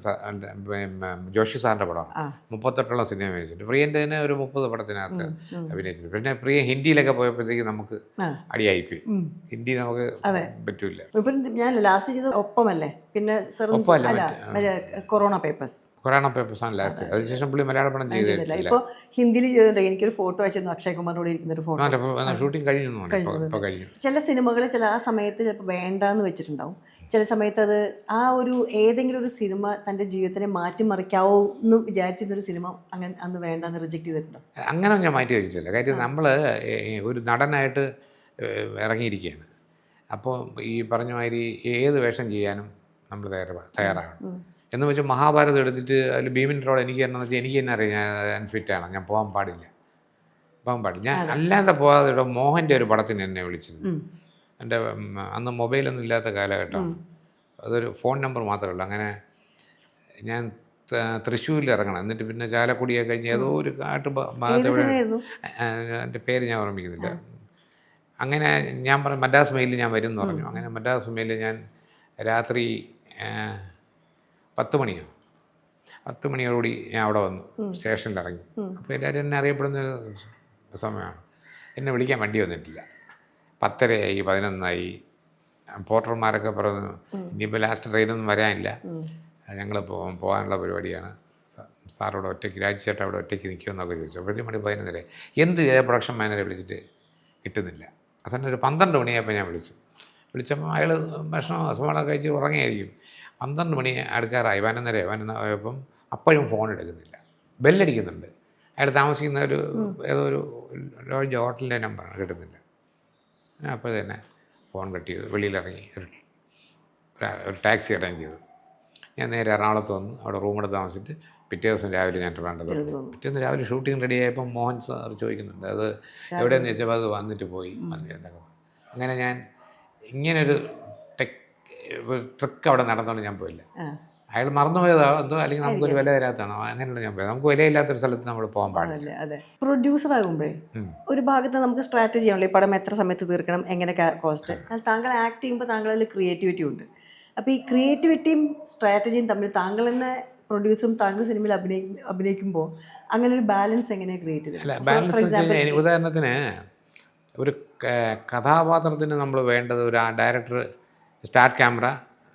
ജോഷി സാറിൻ്റെ പടമാണ്. 38 സിനിമ അഭിനയിച്ചിട്ടുണ്ട്. പ്രിയൻ്റെ തന്നെ ഒരു 30 പടത്തിനകത്ത് അഭിനയിച്ചിട്ടുണ്ട്. പിന്നെ പ്രിയ ഹിന്ദിയിലൊക്കെ പോയപ്പോഴത്തേക്ക് നമുക്ക് അടിയായിപ്പോയി. ഹിന്ദി നമുക്ക് പറ്റൂല. ഞാൻ ലാസ്റ്റ് ചെയ്ത് ഒപ്പമല്ലേ, പിന്നെ കൊറോണ പേപ്പേഴ്സാണ് ലാസ്റ്റ്. അതിനുശേഷം പുള്ളി മലയാള പടം ചെയ്തില്ല. ഇപ്പോൾ ഹിന്ദിയിൽ ചെയ്തിട്ടുണ്ട്. എനിക്കൊരു ഫോട്ടോ അയച്ചിരുന്നു, അക്ഷയ് കുമാറിനോട് ഇരിക്കുന്ന ഒരു ഫോട്ടോ. ഷൂട്ടിംഗ് കഴിഞ്ഞു. ചില സിനിമകൾ ചില ആ സമയത്ത് ചിലപ്പോൾ വേണ്ടാന്ന് വെച്ചിട്ടുണ്ടാവും, ചില സമയത്ത് അത് ആ ഒരു ഏതെങ്കിലും ഒരു സിനിമ തൻ്റെ ജീവിതത്തിനെ മാറ്റിമറിക്കാവോ എന്ന് വിചാരിച്ചിരുന്നൊരു സിനിമ അങ്ങനെ അന്ന് വേണ്ടാന്ന് റിജക്റ്റ് ചെയ്തിട്ടുണ്ടോ? അങ്ങനെ ഞാൻ മാറ്റി വെച്ചിട്ടില്ല. കാര്യം നമ്മൾ ഒരു നടനായിട്ട് ഇറങ്ങിയിരിക്കുകയാണ്. അപ്പോൾ ഈ പറഞ്ഞ മാതിരി ഏത് വേഷം ചെയ്യാനും നമ്മൾ തയ്യാറാകണം. എന്ന് വെച്ചാൽ മഹാഭാരതം എടുത്തിട്ട് അതിൽ ഭീമൻ റോൾ എനിക്ക് എന്നാന്ന് വെച്ചാൽ എനിക്ക് തന്നെ അറിയാം, ഞാൻ അൺഫിറ്റാണ്, ഞാൻ പോകാൻ പാടില്ല. പോകാൻ പാടില്ല. ഞാൻ അല്ലാതെ പോകാതെ ഇവിടെ മോഹൻ്റെ ഒരു പടത്തിന് എന്നെ വിളിച്ചിരുന്നു. എൻ്റെ അന്ന് മൊബൈലൊന്നും ഇല്ലാത്ത കാലഘട്ടമാണ്. അതൊരു ഫോൺ നമ്പർ മാത്രമേ ഉള്ളൂ. അങ്ങനെ ഞാൻ തൃശ്ശൂരിൽ ഇറങ്ങണം, എന്നിട്ട് പിന്നെ ചാലക്കുടിയൊക്കെ കഴിഞ്ഞ് ഏതോ ഒരു ഭാഗത്ത് എൻ്റെ പേര് ഞാൻ ഓർമ്മിക്കുന്നില്ല. അങ്ങനെ ഞാൻ പറഞ്ഞു മദ്രാസ് മെയിലിൽ ഞാൻ വരും എന്ന് പറഞ്ഞു. അങ്ങനെ മദ്രാസ് മെയിലിൽ ഞാൻ രാത്രി 10 മണിയോ 10 മണിയോടുകൂടി ഞാൻ അവിടെ വന്നു, സ്റ്റേഷനിൽ ഇറങ്ങി. അപ്പോൾ എല്ലാവരും എന്നെ അറിയപ്പെടുന്നൊരു സമയമാണ്. എന്നെ വിളിക്കാൻ വണ്ടി വന്നിട്ടില്ല. 10:30 11 പോർട്ടർമാരൊക്കെ പറഞ്ഞു ഇനിയിപ്പോൾ ലാസ്റ്റ് ട്രെയിനൊന്നും വരാനില്ല, ഞങ്ങൾ പോകാനുള്ള പരിപാടിയാണ്, സാറോട് ഒറ്റയ്ക്ക് രാജ്ചേട്ടൻ അവിടെ ഒറ്റയ്ക്ക് നിൽക്കുമെന്നൊക്കെ ചോദിച്ചു. അപ്പോഴത്തേക്കും മണി 11. എന്ത് പ്രൊഡക്ഷൻ മാനേജറെ വിളിച്ചിട്ട് കിട്ടുന്നില്ല. അവസാനം ഒരു 12 മണിയായപ്പോൾ ഞാൻ വിളിച്ചപ്പോൾ അയാൾ ഭക്ഷണം അസുഖങ്ങളൊക്കെ കഴിച്ച് ഉറങ്ങിയായിരിക്കും. 12 മണി അടുക്കാറായി, 11:30 അപ്പോഴും ഫോൺ എടുക്കുന്നില്ല. ബെല്ലടിക്കുന്നുണ്ട്. അയാൾ താമസിക്കുന്ന ഏതോ ഒരു ലോഡ്ജ് ഹോട്ടലിൻ്റെ നമ്പറാണ്, കിട്ടുന്നില്ല. അപ്പോൾ തന്നെ ഫോൺ കട്ട് ചെയ്തു, വെളിയിലിറങ്ങി ഒരു ടാക്സി അറേഞ്ച് ചെയ്തു. ഞാൻ നേരെ എറണാകുളത്ത് വന്നു, അവിടെ റൂമെടുത്ത് താമസിച്ചിട്ട് പിറ്റേ ദിവസം രാവിലെ ഞാൻ ട്രിവാൻഡ്രത്ത്. പിറ്റേന്ന് രാവിലെ ഷൂട്ടിംഗ് റെഡി ആയപ്പോൾ മോഹൻ സാർ ചോദിക്കുന്നുണ്ട് അത് എവിടെയെന്ന് ചോദിച്ചപ്പോൾ അത് വന്നിട്ട് പോയി. അങ്ങനെ ഞാൻ ഇങ്ങനൊരു ട്രിക്ക് അവിടെ നടന്നുകൊണ്ട് ഞാൻ പോയില്ല. അയാൾ മറന്നുപോയതോ എന്തോ, അല്ലെങ്കിൽ നമുക്കൊരു വില തരാത്തതാണോ, അങ്ങനെയുള്ള ഞാൻ പോയത്. നമുക്ക് വിലയില്ലാത്തൊരു സ്ഥലത്ത് നമ്മൾ പോകാൻ പാടില്ല. അതെ, പ്രൊഡ്യൂസർ ആകുമ്പോഴേ ഒരു ഭാഗത്ത് നമുക്ക് സ്ട്രാറ്റജി ആണല്ലോ, ഈ പടം എത്ര സമയത്ത് തീർക്കണം, എങ്ങനെ കോസ്റ്റ്. എന്നാൽ താങ്കൾ ആക്ട് ചെയ്യുമ്പോൾ താങ്കളിൽ ക്രിയേറ്റിവിറ്റി ഉണ്ട്. അപ്പോൾ ഈ ക്രിയേറ്റിവിറ്റിയും സ്ട്രാറ്റജിയും തമ്മിൽ താങ്കൾ തന്നെ പ്രൊഡ്യൂസറും താങ്കൾ സിനിമയിൽ അഭിനയിക്കുമ്പോൾ അങ്ങനെ ഒരു ബാലൻസ് എങ്ങനെയാണ് ക്രിയേറ്റ് ചെയ്തത്? ഉദാഹരണത്തിന് ഒരു കഥാപാത്രത്തിന് നമ്മൾ വേണ്ടത് ഒരു ഡയറക്ടർ സ്റ്റാർട്ട് ക്യാമറ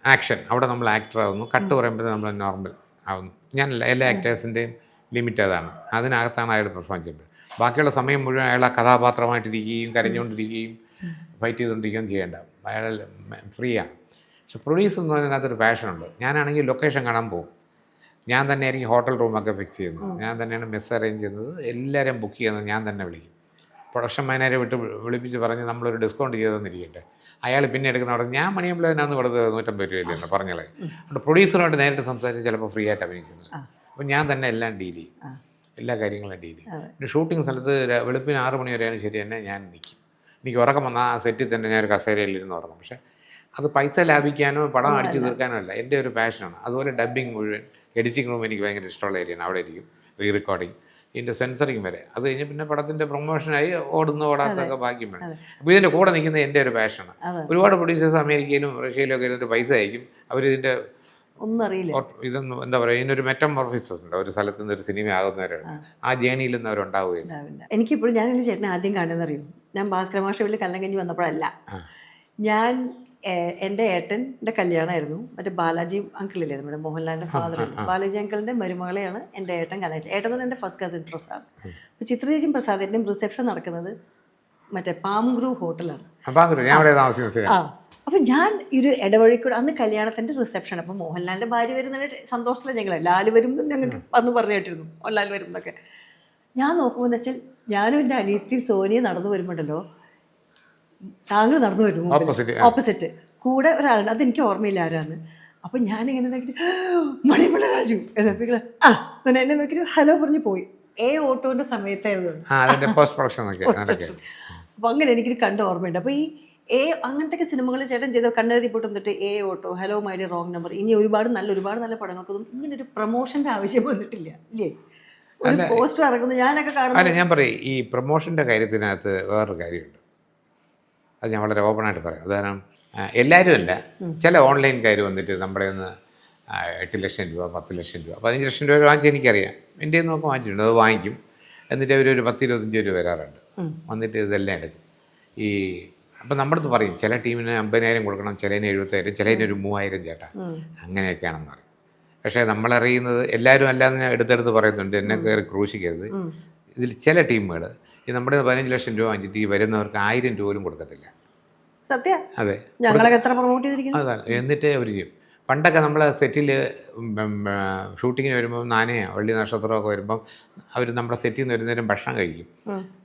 ആക്ഷൻ, അവിടെ നമ്മൾ ആക്ടർ ആവുന്നു. കട്ട് പറയുമ്പോൾ നമ്മൾ നോർമൽ ആവുന്നു. ഞാനല്ല, എല്ലാ ആക്ടേഴ്സിൻ്റെയും ലിമിറ്റ് അതാണ്. അതിനകത്താണ് അയാൾ പെർഫോം ചെയ്തത്. ബാക്കിയുള്ള സമയം മുഴുവൻ അയാൾ ആ കഥാപാത്രമായിട്ടിരിക്കുകയും കരഞ്ഞുകൊണ്ടിരിക്കുകയും ഫൈറ്റ് ചെയ്തുകൊണ്ടിരിക്കുകയും ചെയ്യേണ്ട, അയാൾ ഫ്രീ ആണ്. പക്ഷെ പ്രൊഡ്യൂസർ എന്ന് പറഞ്ഞാൽ അതിനകത്തൊരു പാഷനുണ്ട്. ഞാനാണെങ്കിൽ ലൊക്കേഷൻ കാണാൻ പോകും, ഞാൻ തന്നെയായിരിക്കും ഹോട്ടൽ റൂമൊക്കെ ഫിക്സ് ചെയ്യുന്നത്, ഞാൻ തന്നെയാണ് മെസ്സ് അറേഞ്ച് ചെയ്യുന്നത്, എല്ലാവരും ബുക്ക് ചെയ്യുന്നത് ഞാൻ തന്നെ വിളിക്കും. പ്രൊഡക്ഷൻ മാനേജറെ വിളിപ്പിച്ച് പറഞ്ഞ് നമ്മളൊരു ഡിസ്കൗണ്ട് ചെയ്തെന്നിരിക്കട്ടെ, അയാൾ പിന്നെ എടുക്കുന്ന അവിടെ ഞാൻ മണിയമ്പിളനാന്ന് കൊടുത്തത് 150 രൂപയില്ലെന്ന് പറഞ്ഞോളെ. അതുകൊണ്ട് പ്രൊഡ്യൂസറുമായിട്ട് നേരിട്ട് സംസാരിച്ച് ചിലപ്പോൾ ഫ്രീ ആയിട്ട് അഭിനയിക്കുന്നത്. അപ്പോൾ ഞാൻ തന്നെ എല്ലാം ഡീൽ ചെയ്യും, എല്ലാ കാര്യങ്ങളും ഡീൽ ചെയ്യും. പിന്നെ ഷൂട്ടിംഗ് സ്ഥലത്ത് വെളുപ്പിന് 6 മണി വരെയാണ് ശരി തന്നെ ഞാൻ നിൽക്കും. എനിക്ക് ഉറക്കം വന്നാൽ ആ സെറ്റിൽ തന്നെ ഞാൻ ഒരു കസേരയിലിരുന്ന് ഉറങ്ങും. പക്ഷേ അത് പൈസ ലാഭിക്കാനോ പടം അടിച്ചു തീർക്കാനോ അല്ല, എൻ്റെ ഒരു പാഷനാണ്. അതുപോലെ ഡബ്ബിങ് മുഴുവൻ, എഡിറ്റിംഗ് റൂം എനിക്ക് ഭയങ്കര ഇഷ്ടമുള്ള ഏരിയയാണ്. അവിടെ ഇരിക്കും, റീ റെക്കോർഡിങ്, ഇതിൻ്റെ സെൻസറിങ് വരെ. അത് കഴിഞ്ഞ് പിന്നെ പടത്തിൻ്റെ പ്രൊമോഷനായി ഓടാത്തൊക്കെ ബാക്കി വേണം. അപ്പോൾ ഇതിൻ്റെ കൂടെ നിൽക്കുന്നത് എൻ്റെ ഒരു പാഷനാണ്. ഒരുപാട് പ്രൊഡ്യൂസേഴ്സ് അമേരിക്കയിലും റഷ്യയിലും ഒക്കെ ഇതിൻ്റെ പൈസ അയക്കും. അവരിതിൻ്റെ ഒന്നും അറിയില്ല, ഇതൊന്നും എന്താ പറയുക, ഇതിനൊരു മെറ്റമോർഫിസിസ് ഉണ്ട്. ഒരു സ്ഥലത്ത് നിന്ന് ഒരു സിനിമ ആകുന്നവരാണ്, ആ ജേണിയിൽ നിന്ന് അവരുണ്ടാവുകയില്ല. എനിക്കിപ്പോഴും ഞാൻ എൻ്റെ ചേട്ടനെ ആദ്യം കാണുന്നറിയും, ഞാൻ ഭാസ്കര മാഷ വീട്ടിൽ കല്ലങ്കഞ്ഞി വന്നപ്പോഴല്ല, ഞാൻ എൻ്റെ ഏട്ടൻ്റെ കല്യാണമായിരുന്നു. മറ്റേ ബാലാജി അങ്കിളില്ലേ, നമ്മുടെ മോഹൻലാലിൻ്റെ ഫാദർ, ബാലാജി അങ്കിളിൻ്റെ മരുമകളെയാണ് എൻ്റെ ഏട്ടൻ കല്യാണം. ഏട്ടൻ എന്ന് പറഞ്ഞാൽ എൻ്റെ ഫസ്റ്റ് കസിൻ പ്രസാദ്. അപ്പോൾ ചിത്രചേച്ചിയും പ്രസാദിൻ്റെയും റിസപ്ഷൻ നടക്കുന്നത് മറ്റേ പാംഗ്രൂവ് ഹോട്ടലാണ്. അപ്പം ഞാൻ ഒരു ഇടവഴിക്കൂടെ അന്ന് കല്യാണത്തിൻ്റെ റിസപ്ഷൻ. അപ്പം മോഹൻലാലിൻ്റെ ഭാര്യ വരുന്നതിൻ്റെ സന്തോഷത്തിലാണ് ഞങ്ങൾ, ലാൽ വരും ഞങ്ങൾക്ക് അന്ന് പറഞ്ഞു കേട്ടിരുന്നു, മോഹൻലാൽ വരും എന്നൊക്കെ. ഞാൻ നോക്കുമ്പോൾ എന്ന് വെച്ചാൽ ഞാനും എൻ്റെ അനിയത്തി സോനിയ നടന്നു വരുമ്പോണ്ടല്ലോ, താങ്കൾ നടന്നു വരും ഓപ്പോസിറ്റ്, കൂടെ ഒരാളുണ്ട്, അതെനിക്ക് ഓർമ്മയില്ല ആരാന്ന്. അപ്പം ഞാനിങ്ങനെ നോക്കിയിട്ട് മണിമല രാജു എന്നപ്പോൾ എന്നെ നോക്കിയിട്ട് ഹലോ പറഞ്ഞ് പോയി. ഓട്ടോൻ്റെ സമയത്തായിരുന്നു. അപ്പം അങ്ങനെ എനിക്കൊരു കണ്ട ഓർമ്മയുണ്ട്. അപ്പോൾ ഈ അങ്ങനത്തെ സിനിമകൾ ചേട്ടൻ ചെയ്ത കണ്ണെഴുതി പോട്ട് വന്നിട്ട് auto, hello my dear wrong number, ഇനി ഒരുപാട് നല്ല പടങ്ങൾക്കൊന്നും ഇങ്ങനൊരു പ്രൊമോഷൻ്റെ ആവശ്യം വന്നിട്ടില്ല, ഇല്ലേ? ഒരു പോസ്റ്റർ ഇറങ്ങുന്നു ഞാനൊക്കെ കാണുന്നു. ഞാൻ പറയും, ഈ പ്രൊമോഷൻ്റെ കാര്യത്തിനകത്ത് വേറൊരു കാര്യമുണ്ട്, അത് ഞാൻ വളരെ ഓപ്പണായിട്ട് പറയാം. ഉദാഹരണം, എല്ലാവരും അല്ല, ചില ഓൺലൈൻകാർ വന്നിട്ട് നമ്മുടെ ഒന്ന് 8 ലക്ഷം രൂപ, 10 ലക്ഷം രൂപ, 15 ലക്ഷം രൂപ വാങ്ങിച്ച് എനിക്കറിയാം. എൻ്റെ നോക്കി വാങ്ങിച്ചിട്ടുണ്ട്, അത് വാങ്ങിക്കും. എന്നിട്ട് അവരൊരു 10-25 രൂപ വരാറുണ്ട്, വന്നിട്ട് ഇതെല്ലാം എടുക്കും. അപ്പം നമ്മുടെ അടുത്ത് പറയും, ചില ടീമിന് 50,000 കൊടുക്കണം, ചിലതിന് 70,000, ചിലതിന് ഒരു 3,000 ചേട്ടാ, അങ്ങനെയൊക്കെയാണെന്ന് പറയും. പക്ഷേ നമ്മളറിയുന്നത് എല്ലാവരും അല്ലാന്ന് എടുത്തെടുത്ത് പറയുന്നുണ്ട്, എന്നെ കയറി ക്രൂശിക്കരുത്. ഇതിൽ ചില ടീമുകൾ ഈ നമ്മുടെ 15 ലക്ഷം രൂപ വാങ്ങിച്ചിട്ട് ഈ വരുന്നവർക്ക് 1000 രൂപ പോലും കൊടുക്കത്തില്ല. സത്യം. അതെ, ഞങ്ങളൊക്കെ എത്ര പ്രൊമോട്ട് ചെയ്തിരിക്കുന്നു. അതാണ്. എന്നിട്ട് അവർ ചെയ്യും. പണ്ടൊക്കെ നമ്മൾ സെറ്റിൽ ഷൂട്ടിങ്ങിന് വരുമ്പോൾ നാനയോ വെള്ളി നക്ഷത്രമൊക്കെ വരുമ്പം അവർ നമ്മുടെ സെറ്റിൽ നിന്ന് വരുന്നവരും ഭക്ഷണം കഴിക്കും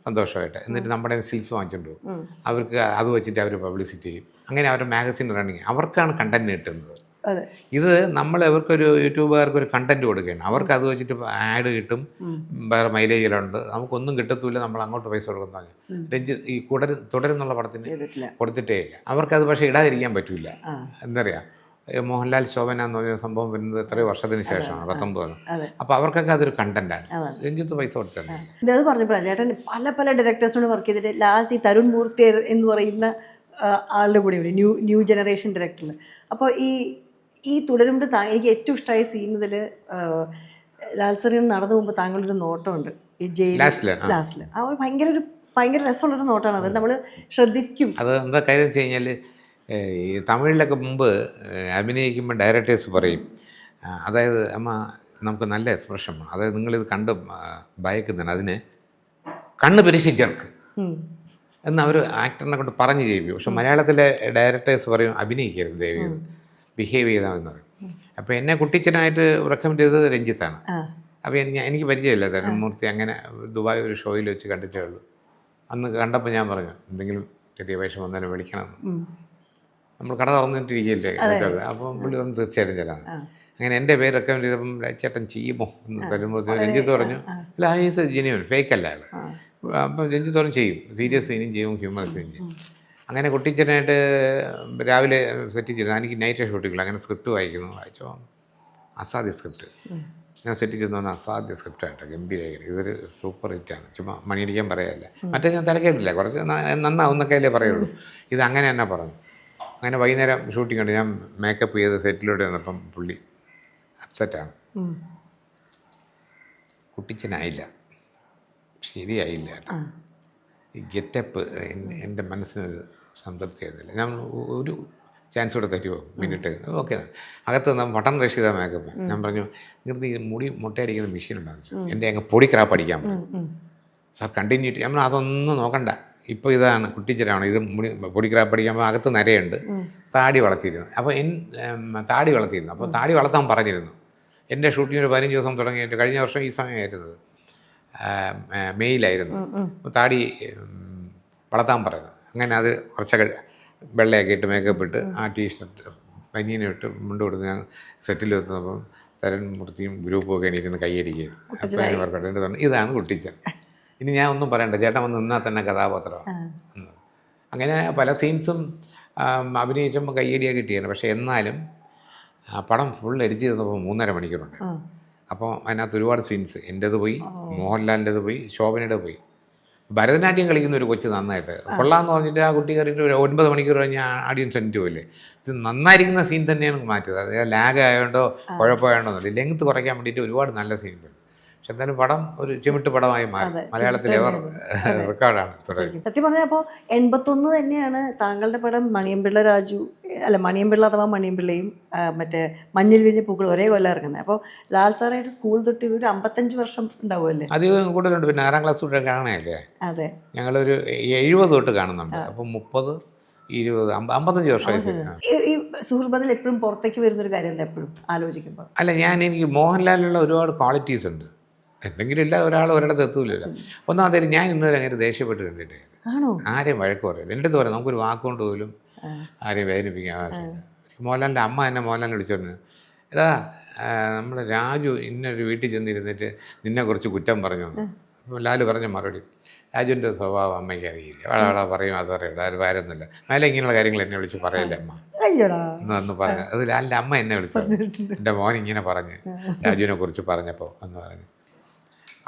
സന്തോഷമായിട്ട്. എന്നിട്ട് നമ്മുടെ സ്റ്റിൽസ് വാങ്ങിച്ചുകൊണ്ട് പോകും. അവർക്ക് അത് വെച്ചിട്ട് അവർ പബ്ലിസിറ്റി ചെയ്യും. അങ്ങനെ അവരുടെ മാഗസിൻ റണ്ണിങ്, അവർക്കാണ് കണ്ടന്റ് കിട്ടുന്നത്. അതെ. ഇത് നമ്മൾ ഇവർക്കൊരു യൂട്യൂബുകാർക്ക് ഒരു കണ്ടന്റ് കൊടുക്കുകയാണ്, അവർക്ക് അത് വെച്ചിട്ട് ആഡ് കിട്ടും, വേറെ മൈലേജിലുണ്ട്, നമുക്കൊന്നും കിട്ടത്തില്ല, നമ്മൾ അങ്ങോട്ട് പൈസ കൊടുക്കുന്ന രഞ്ജിത്ത് ഈ തുടരുന്നുള്ള പടത്തിന് കൊടുത്തിട്ടേ ഇല്ല. അവർക്കത് പക്ഷേ ഇടാതിരിക്കാൻ പറ്റില്ല. എന്തറിയാം, മോഹൻലാൽ ശോഭന എന്ന് പറയുന്ന സംഭവം വരുന്നത് എത്രയോ വർഷത്തിന് ശേഷമാണ്, 19. അപ്പോൾ അവർക്കൊക്കെ അതൊരു കണ്ടന്റാണ്. രഞ്ജിത്ത് പൈസ കൊടുത്തത് ഇത് പറഞ്ഞപ്പോഴാണ് ചേട്ടൻ പല ഡയറക്ടേഴ്സിനോട് വർക്ക് ചെയ്തിട്ട് ലാസ്റ്റ് ഈ തരുൺ മൂർത്തി എന്ന് പറയുന്ന ആളുടെ കൂടെ ന്യൂ ജനറേഷൻ ഡയറക്ടറിൽ. അപ്പോൾ ഈ തുടരുമ്പോൾ എനിക്ക് ഏറ്റവും ഇഷ്ടമായ സീൻ ഇതിൽ ലാൽസറിൽ നടന്നു പോകുമ്പോൾ താങ്കളുടെ ഒരു നോട്ടമുണ്ട് ഈ ജയിൽ ലാസ്റ്റിൽ. ആ ഒരു ഭയങ്കര രസമുള്ളൊരു നോട്ടമാണ്. അത് നമ്മൾ ശ്രദ്ധിക്കും. അത് എന്താ കാര്യം വെച്ച് കഴിഞ്ഞാൽ, ഈ തമിഴിലൊക്കെ മുമ്പ് അഭിനയിക്കുമ്പോൾ ഡയറക്ടേഴ്സ് പറയും, അതായത് അമ്മ നമുക്ക് നല്ല എക്സ്പ്രഷൻ വേണം, അതായത് നിങ്ങളിത് കണ്ട് ഭയക്കുന്നതാണ്, അതിന് കണ്ണ് പിരിശി ചേർക്ക് എന്ന് അവർ ആക്ടറിനെ കൊണ്ട് പറഞ്ഞു ചെയ്യിക്കും. പക്ഷെ മലയാളത്തിലെ ഡയറക്ടേഴ്സ് പറയും അഭിനയിക്കരുത്, ദയവ് ചെയ്ത് ബിഹേവ് ചെയ്താമെന്ന് പറയും. അപ്പോൾ എന്നെ കുട്ടിച്ചനായിട്ട് റെക്കമെൻഡ് ചെയ്തത് രഞ്ജിത്താണ്. അപ്പോൾ എനിക്ക് പരിചയമില്ല തരുൺമൂർത്തി, അങ്ങനെ ദുബായ് ഒരു ഷോയിൽ വെച്ച് കണ്ടിട്ടേ ഉള്ളൂ. അന്ന് കണ്ടപ്പോൾ ഞാൻ പറഞ്ഞു എന്തെങ്കിലും ചെറിയ വേഷം വന്നാലും വിളിക്കണം. നമ്മൾ കട തുറന്നിട്ടിരിക്കുകയല്ലേ, അപ്പം പുള്ളി പറഞ്ഞു തീർച്ചയായിട്ടും ചെല്ലാം. അങ്ങനെ എൻ്റെ പേര് റെക്കമെൻഡ് ചെയ്തപ്പം ചേട്ടൻ ചെയ്യുമോ എന്ന് തരുമ്പോൾ രഞ്ജിത്ത് പറഞ്ഞു ഇല്ല, ഈസ് ജെന്യുവൻ, ഫേക്ക് അല്ല അയാൾ. അപ്പം രഞ്ജിത്ത് പറഞ്ഞു ചെയ്യും, സീരിയസ് സീനും ചെയ്യും, ഹ്യൂമർ സീനും ചെയ്യും. അങ്ങനെ കുട്ടിച്ചനായിട്ട് രാവിലെ സെറ്റ് ചെയ്തു. എനിക്ക് നൈറ്റ് ഷൂട്ടിങ്ങില്ല, അങ്ങനെ സ്ക്രിപ്റ്റ് വായിച്ചോ അസാധ്യ സ്ക്രിപ്റ്റ് ഞാൻ സെറ്റ് ചെയ്തെന്ന് അസാധ്യ സ്ക്രിപ്റ്റായിട്ട് ഗംഭീരമായിട്ട്, ഇതൊരു സൂപ്പർ ഹിറ്റാണ്, ചുമ്മാ മണിയടിക്കാൻ പറയാല്ല. മറ്റേ ഞാൻ തലക്കേട്ടില്ല, കുറച്ച് നന്നാവുന്നൊക്കെ അല്ലേ പറയുള്ളൂ. ഇത് അങ്ങനെ തന്നെ പറഞ്ഞു. അങ്ങനെ വൈകുന്നേരം ഷൂട്ടിംഗ് ഉണ്ട്, ഞാൻ മേക്കപ്പ് ചെയ്ത് സെറ്റിലൂടെ വന്നപ്പം പുള്ളി അപ്സെറ്റാണ്. കുട്ടിച്ചനായില്ല, ശരിയായില്ല കേട്ടോ. ഈ ഗെറ്റപ്പ് എൻ്റെ മനസ്സിനൊരു സംതൃപ്തി ആയിരുന്നില്ല. ഞാൻ ഒരു ചാൻസ് കൂടെ തരുമോ മിനിറ്റ്, ഓക്കെ. അകത്ത് നിന്ന് ബട്ടൺ റഷ് ചെയ്ത മേക്കപ്പ്. ഞാൻ പറഞ്ഞു നിങ്ങൾക്ക് ഈ മുടി മുട്ടയടിക്കുന്ന മെഷീൻ ഉണ്ടാകും, എൻ്റെ അങ്ങ് പൊടി ക്രാപ്പ് അടിക്കാൻ പറഞ്ഞു. സാർ കണ്ടിന്യൂറ്റി, നമ്മൾ അതൊന്നും നോക്കണ്ട, ഇപ്പോൾ ഇതാണ് കുട്ടിച്ചനാണ്, ഇത് മുടി പൊടി ക്രാപ്പ് അടിക്കുമ്പോൾ അകത്ത് നിരയുണ്ട്, താടി വളർത്തിയിരുന്നു. അപ്പോൾ താടി വളർത്തിയിരുന്നു. അപ്പോൾ താടി വളർത്താൻ പറഞ്ഞിരുന്നു. എൻ്റെ ഷൂട്ടിംഗ് ഒരു 15 ദിവസം തുടങ്ങിയിട്ട് കഴിഞ്ഞ വർഷം ഈ സമയമായിരുന്നത്, മെയിലായിരുന്നു. താടി വളർത്താൻ പറയുന്നത്. അങ്ങനെ അത് കുറച്ചൊക്കെ വെള്ളയൊക്കെ ഇട്ട് മേക്കപ്പ് ഇട്ട് ആ ടീഷർട്ട് പനീനെ ഇട്ട് മുണ്ട് കൊടുത്ത് ഞാൻ സെറ്റിൽ എത്തുന്നപ്പം തരുൺമൂർത്തിയും ഗ്രൂപ്പും ഒക്കെ എണീറ്റ് കൈയടിക്കുകയും അപ്പം അതിന് വർക്കൗട്ട് എൻ്റെ പറഞ്ഞു ഇതാണ് കുട്ടിച്ചൻ. ഇനി ഞാൻ ഒന്നും പറയണ്ട, ചേട്ടൻ വന്ന് നിന്നാൽ തന്നെ കഥാപാത്രമാണ്. അങ്ങനെ പല സീൻസും അഭിനയിച്ചപ്പോൾ കയ്യടിയൊക്കെ കിട്ടിയാണ്. പക്ഷേ എന്നാലും പടം ഫുൾ എഡിറ്റ് ചെയ്തപ്പോൾ 3.5 മണിക്കൂറുണ്ട്. അപ്പോൾ അതിനകത്ത് ഒരുപാട് സീൻസ് എൻ്റേത് പോയി, മോഹൻലാലിൻ്റെത് പോയി, ശോഭനയുടെ പോയി. ഭരതനാട്യം കളിക്കുന്ന ഒരു കൊച്ച് നന്നായിട്ട് കൊള്ളാമെന്ന് പറഞ്ഞിട്ട് ആ കുട്ടി കയറിയിട്ട് ഒരു 9 മണിക്കൂർ കഴിഞ്ഞ് ആഡിയൻസ് എൻറ്റ് പോയില്ലേ. ഇത് നന്നായിരിക്കുന്ന സീൻ തന്നെയാണ് മാറ്റിയത്. അതായത് ലാഗ് ആയതുകൊണ്ടോ കുഴപ്പമായതുകൊണ്ടോ ഒന്നുമില്ല, ലെങ്ത്ത് കുറയ്ക്കാൻ വേണ്ടിയിട്ട് ഒരുപാട് നല്ല സീനുണ്ട്. പക്ഷെ എന്തായാലും പടം ഒരു ചിമിട്ട് പടമായി മാറി. മലയാളത്തിൽ എവർ റെക്കോർഡാണ് തുടങ്ങി. സത്യം പറഞ്ഞാൽ അപ്പോൾ 81 തന്നെയാണ് താങ്കളുടെ പടം. മണിയമ്പിള്ള രാജു മണിയമ്പിള്ള അഥവാ മണിയമ്പിള്ളയും മറ്റേ മഞ്ഞിൽ വിരിഞ്ഞ പൂക്കൾ ഒരേ കൊല്ലം ഇറങ്ങുന്നത്. അപ്പോൾ ലാൽ സാറായിട്ട് സ്കൂൾ തൊട്ട് ഒരു 55 വർഷം ഉണ്ടാവുമല്ലേ? അധികം കൂടുതലുണ്ട്. പിന്നെ 6ാം ക്ലാസ് തൊട്ട് കാണാനല്ലേ. അതെ, ഞങ്ങളൊരു 70 തൊട്ട് കാണുന്നുണ്ട്. അപ്പം 30, 20, 55 വർഷമായി. ഈ സുഹൃബത്തിൽ എപ്പോഴും പുറത്തേക്ക് വരുന്നൊരു കാര്യം എന്താ എപ്പോഴും ആലോചിക്കുമ്പോൾ? അല്ല, എനിക്ക് മോഹൻലാലിലുള്ള ഒരുപാട് ക്വാളിറ്റീസ് ഉണ്ട്. എന്തെങ്കിലും ഇല്ല ഒരാൾ ഒരിടത്ത് എത്തൂലല്ലോ. ഒന്നാമത് ഞാൻ ഇന്നുവരെ അങ്ങനെ ദേഷ്യപ്പെട്ട് കണ്ടിട്ടേ, ആരെയും വഴക്ക് പറയില്ല. എൻ്റെ പറയാം, നമുക്കൊരു വാക്കുകൊണ്ട് പോലും ആരെയും വേദനിപ്പിക്കാൻ ആവശ്യമില്ല. മോഹൻലാലിൻ്റെ അമ്മ എന്നെ മോഹൻലാലിനെ വിളിച്ചോണ്ട്, എടാ നമ്മുടെ രാജു ഇന്നൊരു വീട്ടിൽ ചെന്നിരുന്നിട്ട് നിന്നെക്കുറിച്ച് കുറ്റം പറഞ്ഞു. അപ്പോൾ ലാല് പറഞ്ഞ മറുപടി, രാജുവിൻ്റെ സ്വഭാവം അമ്മയ്ക്ക് അറിയില്ല, വള പറയും അത് പറയില്ല, അത് കാര്യമൊന്നുമില്ല, മേലെ ഇങ്ങനെയുള്ള കാര്യങ്ങൾ എന്നെ വിളിച്ച് പറയല്ലേ അമ്മ എന്ന് പറഞ്ഞു. അത് ലാലിൻ്റെ അമ്മ എന്നെ വിളിച്ചു, എൻ്റെ മോൻ ഇങ്ങനെ പറഞ്ഞ് രാജുവിനെ കുറിച്ച് പറഞ്ഞപ്പോൾ എന്ന് പറഞ്ഞു.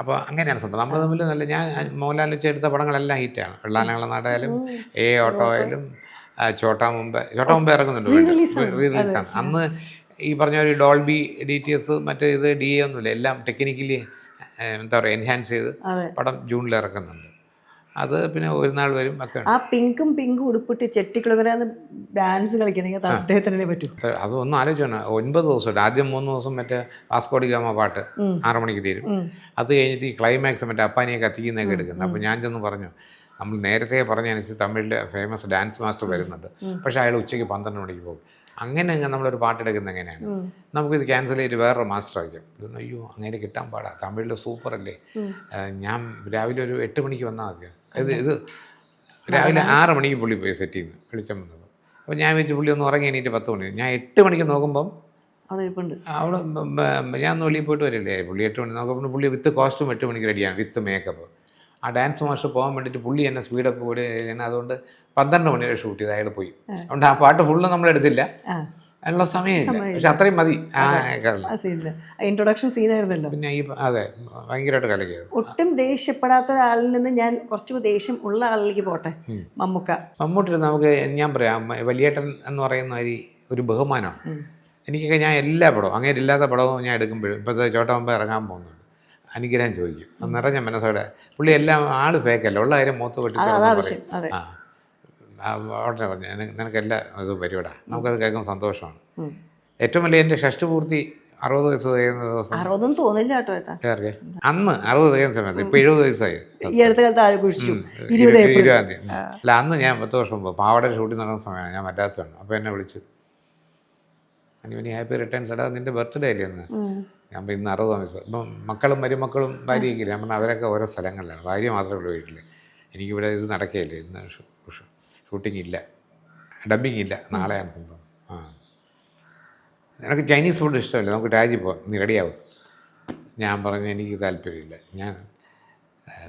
അപ്പോൾ അങ്ങനെയാണ് സംഭവം. നമ്മൾ തമ്മിൽ നല്ല, ഞാൻ മോഹൻലാൽ വെച്ചെടുത്ത പടങ്ങളെല്ലാം ഹിറ്റാണ്. വെള്ളാനങ്ങള നാടായാലും ഓട്ടോ ആയാലും ചോട്ടാ മുമ്പേ ഇറങ്ങുന്നുണ്ട്, റീലീസാണ്. അന്ന് ഈ പറഞ്ഞ ഒരു ഡോൾബി DTS മറ്റേ ഇത് DA ഒന്നുമില്ല, എല്ലാം ടെക്നിക്കലി എന്താ പറയുക എൻഹാൻസ് ചെയ്ത് പടം ജൂണിൽ ഇറക്കുന്നുണ്ട്. അത് പിന്നെ ഒരു നാൾ വരും ഒക്കെ. ആ പിങ്കും ഉടുപ്പിട്ട് ചെട്ടിക്കുളങ്ങരാന്ന് ഡാൻസ് കളിക്കണമെങ്കിൽ അദ്ദേഹത്തിനെ പറ്റും. അതൊന്നും ആലോചിച്ചാണ്. 9 ദിവസമുണ്ട്. ആദ്യം 3 ദിവസം മറ്റേ വാസ്കോഡി ഗാമ പാട്ട് 6 മണിക്ക് തീരും. അത് കഴിഞ്ഞിട്ട് ഈ ക്ലൈമാക്സ് മറ്റേ അപ്പാനിയെ കത്തിക്കുന്നതൊക്കെ എടുക്കുന്നത്. അപ്പോൾ ഞാൻ ചെന്ന് പറഞ്ഞു, നമ്മൾ നേരത്തെ പറഞ്ഞനുസരിച്ച് തമിഴിലെ ഫേമസ് ഡാൻസ് മാസ്റ്റർ വരുന്നുണ്ട്, പക്ഷേ അയാൾ ഉച്ചയ്ക്ക് 12 മണിക്ക് പോകും. അങ്ങനെ നമ്മളൊരു പാട്ടെടുക്കുന്നത് എങ്ങനെയാണ്? നമുക്കിത് ക്യാൻസൽ ചെയ്ത് വേറൊരു മാസ്റ്റർ ആയിരിക്കും. ഇതൊന്നും അയ്യോ അങ്ങനെ കിട്ടാൻ പാടാ, തമിഴിൽ സൂപ്പർ അല്ലേ, ഞാൻ രാവിലെ ഒരു 8 മണിക്ക് വന്നാൽ മതിയോ. ഇത് രാവിലെ 6 മണിക്ക് പുള്ളി പോയി സെറ്റ് ചെയ്യുന്നു, വെളിച്ചം വന്നത്. അപ്പോൾ ഞാൻ വെച്ച് പുള്ളി ഒന്ന് ഉറങ്ങി എണീറ്റ് 10 മണി. ഞാൻ 8 മണിക്ക് നോക്കുമ്പം അവിടെ ഇരിപ്പുണ്ട്. അവിടെ ഞാൻ ഒന്ന് വെളിയിൽ പോയിട്ട് വരില്ലേ, പുള്ളി 8 മണി നോക്കുമ്പോൾ പുള്ളി വിത്ത് കോസ്റ്റ്യൂം 8 മണിക്ക് റെഡിയാണ്, വിത്ത് മേക്കപ്പ്. ആ ഡാൻസ് മാസ്റ്റർ പോകാൻ വേണ്ടിയിട്ട് പുള്ളി എന്നെ സ്പീഡപ്പ് കൂടി ഞാൻ അതുകൊണ്ട് 12 മണി വരെ ഷൂട്ട് ചെയ്ത് അയാൾ പോയി. അതുകൊണ്ട് ആ പാട്ട് ഫുള്ള് നമ്മളെടുത്തില്ല, അതിനുള്ള സമയമില്ല. പക്ഷെ അത്രയും മതി. ഇൻട്രൊഡക്ഷൻ സീനായിരുന്നല്ലോ. പിന്നെ ഈ അതെ ഭയങ്കരമായിട്ട് കലക്കിയത്. ഒട്ടും ദേഷ്യപ്പെടാത്ത ഒരാളിൽ നിന്ന് ഞാൻ കുറച്ച് ദേഷ്യം ഉള്ള ആളിലേക്ക് പോട്ടെ. മമ്മൂട്ടി നമുക്ക് ഞാൻ പറയാം, വലിയേട്ടൻ എന്ന് പറയുന്ന ഒരു ബഹുമാനമാണ് എനിക്കൊക്കെ. ഞാൻ എല്ലാ പടവും അങ്ങനെ ഇല്ലാത്ത പടവും ഞാൻ എടുക്കുമ്പോഴും ഇപ്പോഴത്തെ ചോട്ടാമ്പ ഇറങ്ങാൻ പോകുന്നുണ്ട് അനുഗ്രഹം ചോദിക്കും. അത് നിറഞ്ഞ മനസ്സോടെ. പുള്ളി എല്ലാം ആള് ഫേക്കല്ല, ഉള്ള കാര്യം മൂത്ത് വെട്ടി ഉടനെ പറഞ്ഞു നിനക്കെല്ലാ ഇത് പരിപാടാ, നമുക്കത് കേൾക്കുമ്പോൾ സന്തോഷമാണ്. ഏറ്റവും വലിയ എൻ്റെ ഷഷ്ടിപൂർത്തി 60 വയസ്സ് തികയുന്ന ദിവസം. 60 തോന്നില്ല കേട്ടോ ഏട്ടാ. അന്ന് 60 തികയുന്ന സമയത്ത് ഇപ്പം 70 വയസ്സായി. ഈ അടുത്ത കാലത്ത് 20-ആം തീയതി അല്ല, അന്ന് ഞാൻ 10 വർഷം മുമ്പ് പാവട ഷൂട്ടിംഗ് നടന്ന സമയമാണ്. ഞാൻ മദ്രാസിലാണ്. അപ്പോൾ എന്നെ വിളിച്ചു, അനുവിനി ഹാപ്പി റിട്ടേൺസ് എടാ, നിൻ്റെ ബർത്ത്ഡേ അല്ലേ എന്ന്. ഞാൻ ഇന്ന് 60 വയസ്സ്. ഇപ്പം മക്കളും മരുമക്കളും ഭാര്യയൊക്കെ ഇല്ല. ഞാൻ പറഞ്ഞാൽ അവരൊക്കെ ഓരോ സ്ഥലങ്ങളിലാണ്, ഭാര്യ മാത്രമേ ഉള്ളൂ വീട്ടിൽ. എനിക്കിവിടെ ഇത് നടക്കുകയില്ലേ, ഇന്ന് ഷൂട്ടിംഗ് ഇല്ല, ഡബ്ബിങ് ഇല്ല, നാളെയാണ് സംഭവം. എനിക്ക് ചൈനീസ് ഫുഡ് ഇഷ്ടമല്ല, നമുക്ക് രാജി പോവാം, നീ റെഡിയാവും. ഞാൻ പറഞ്ഞു എനിക്ക് താല്പര്യമില്ല, ഞാൻ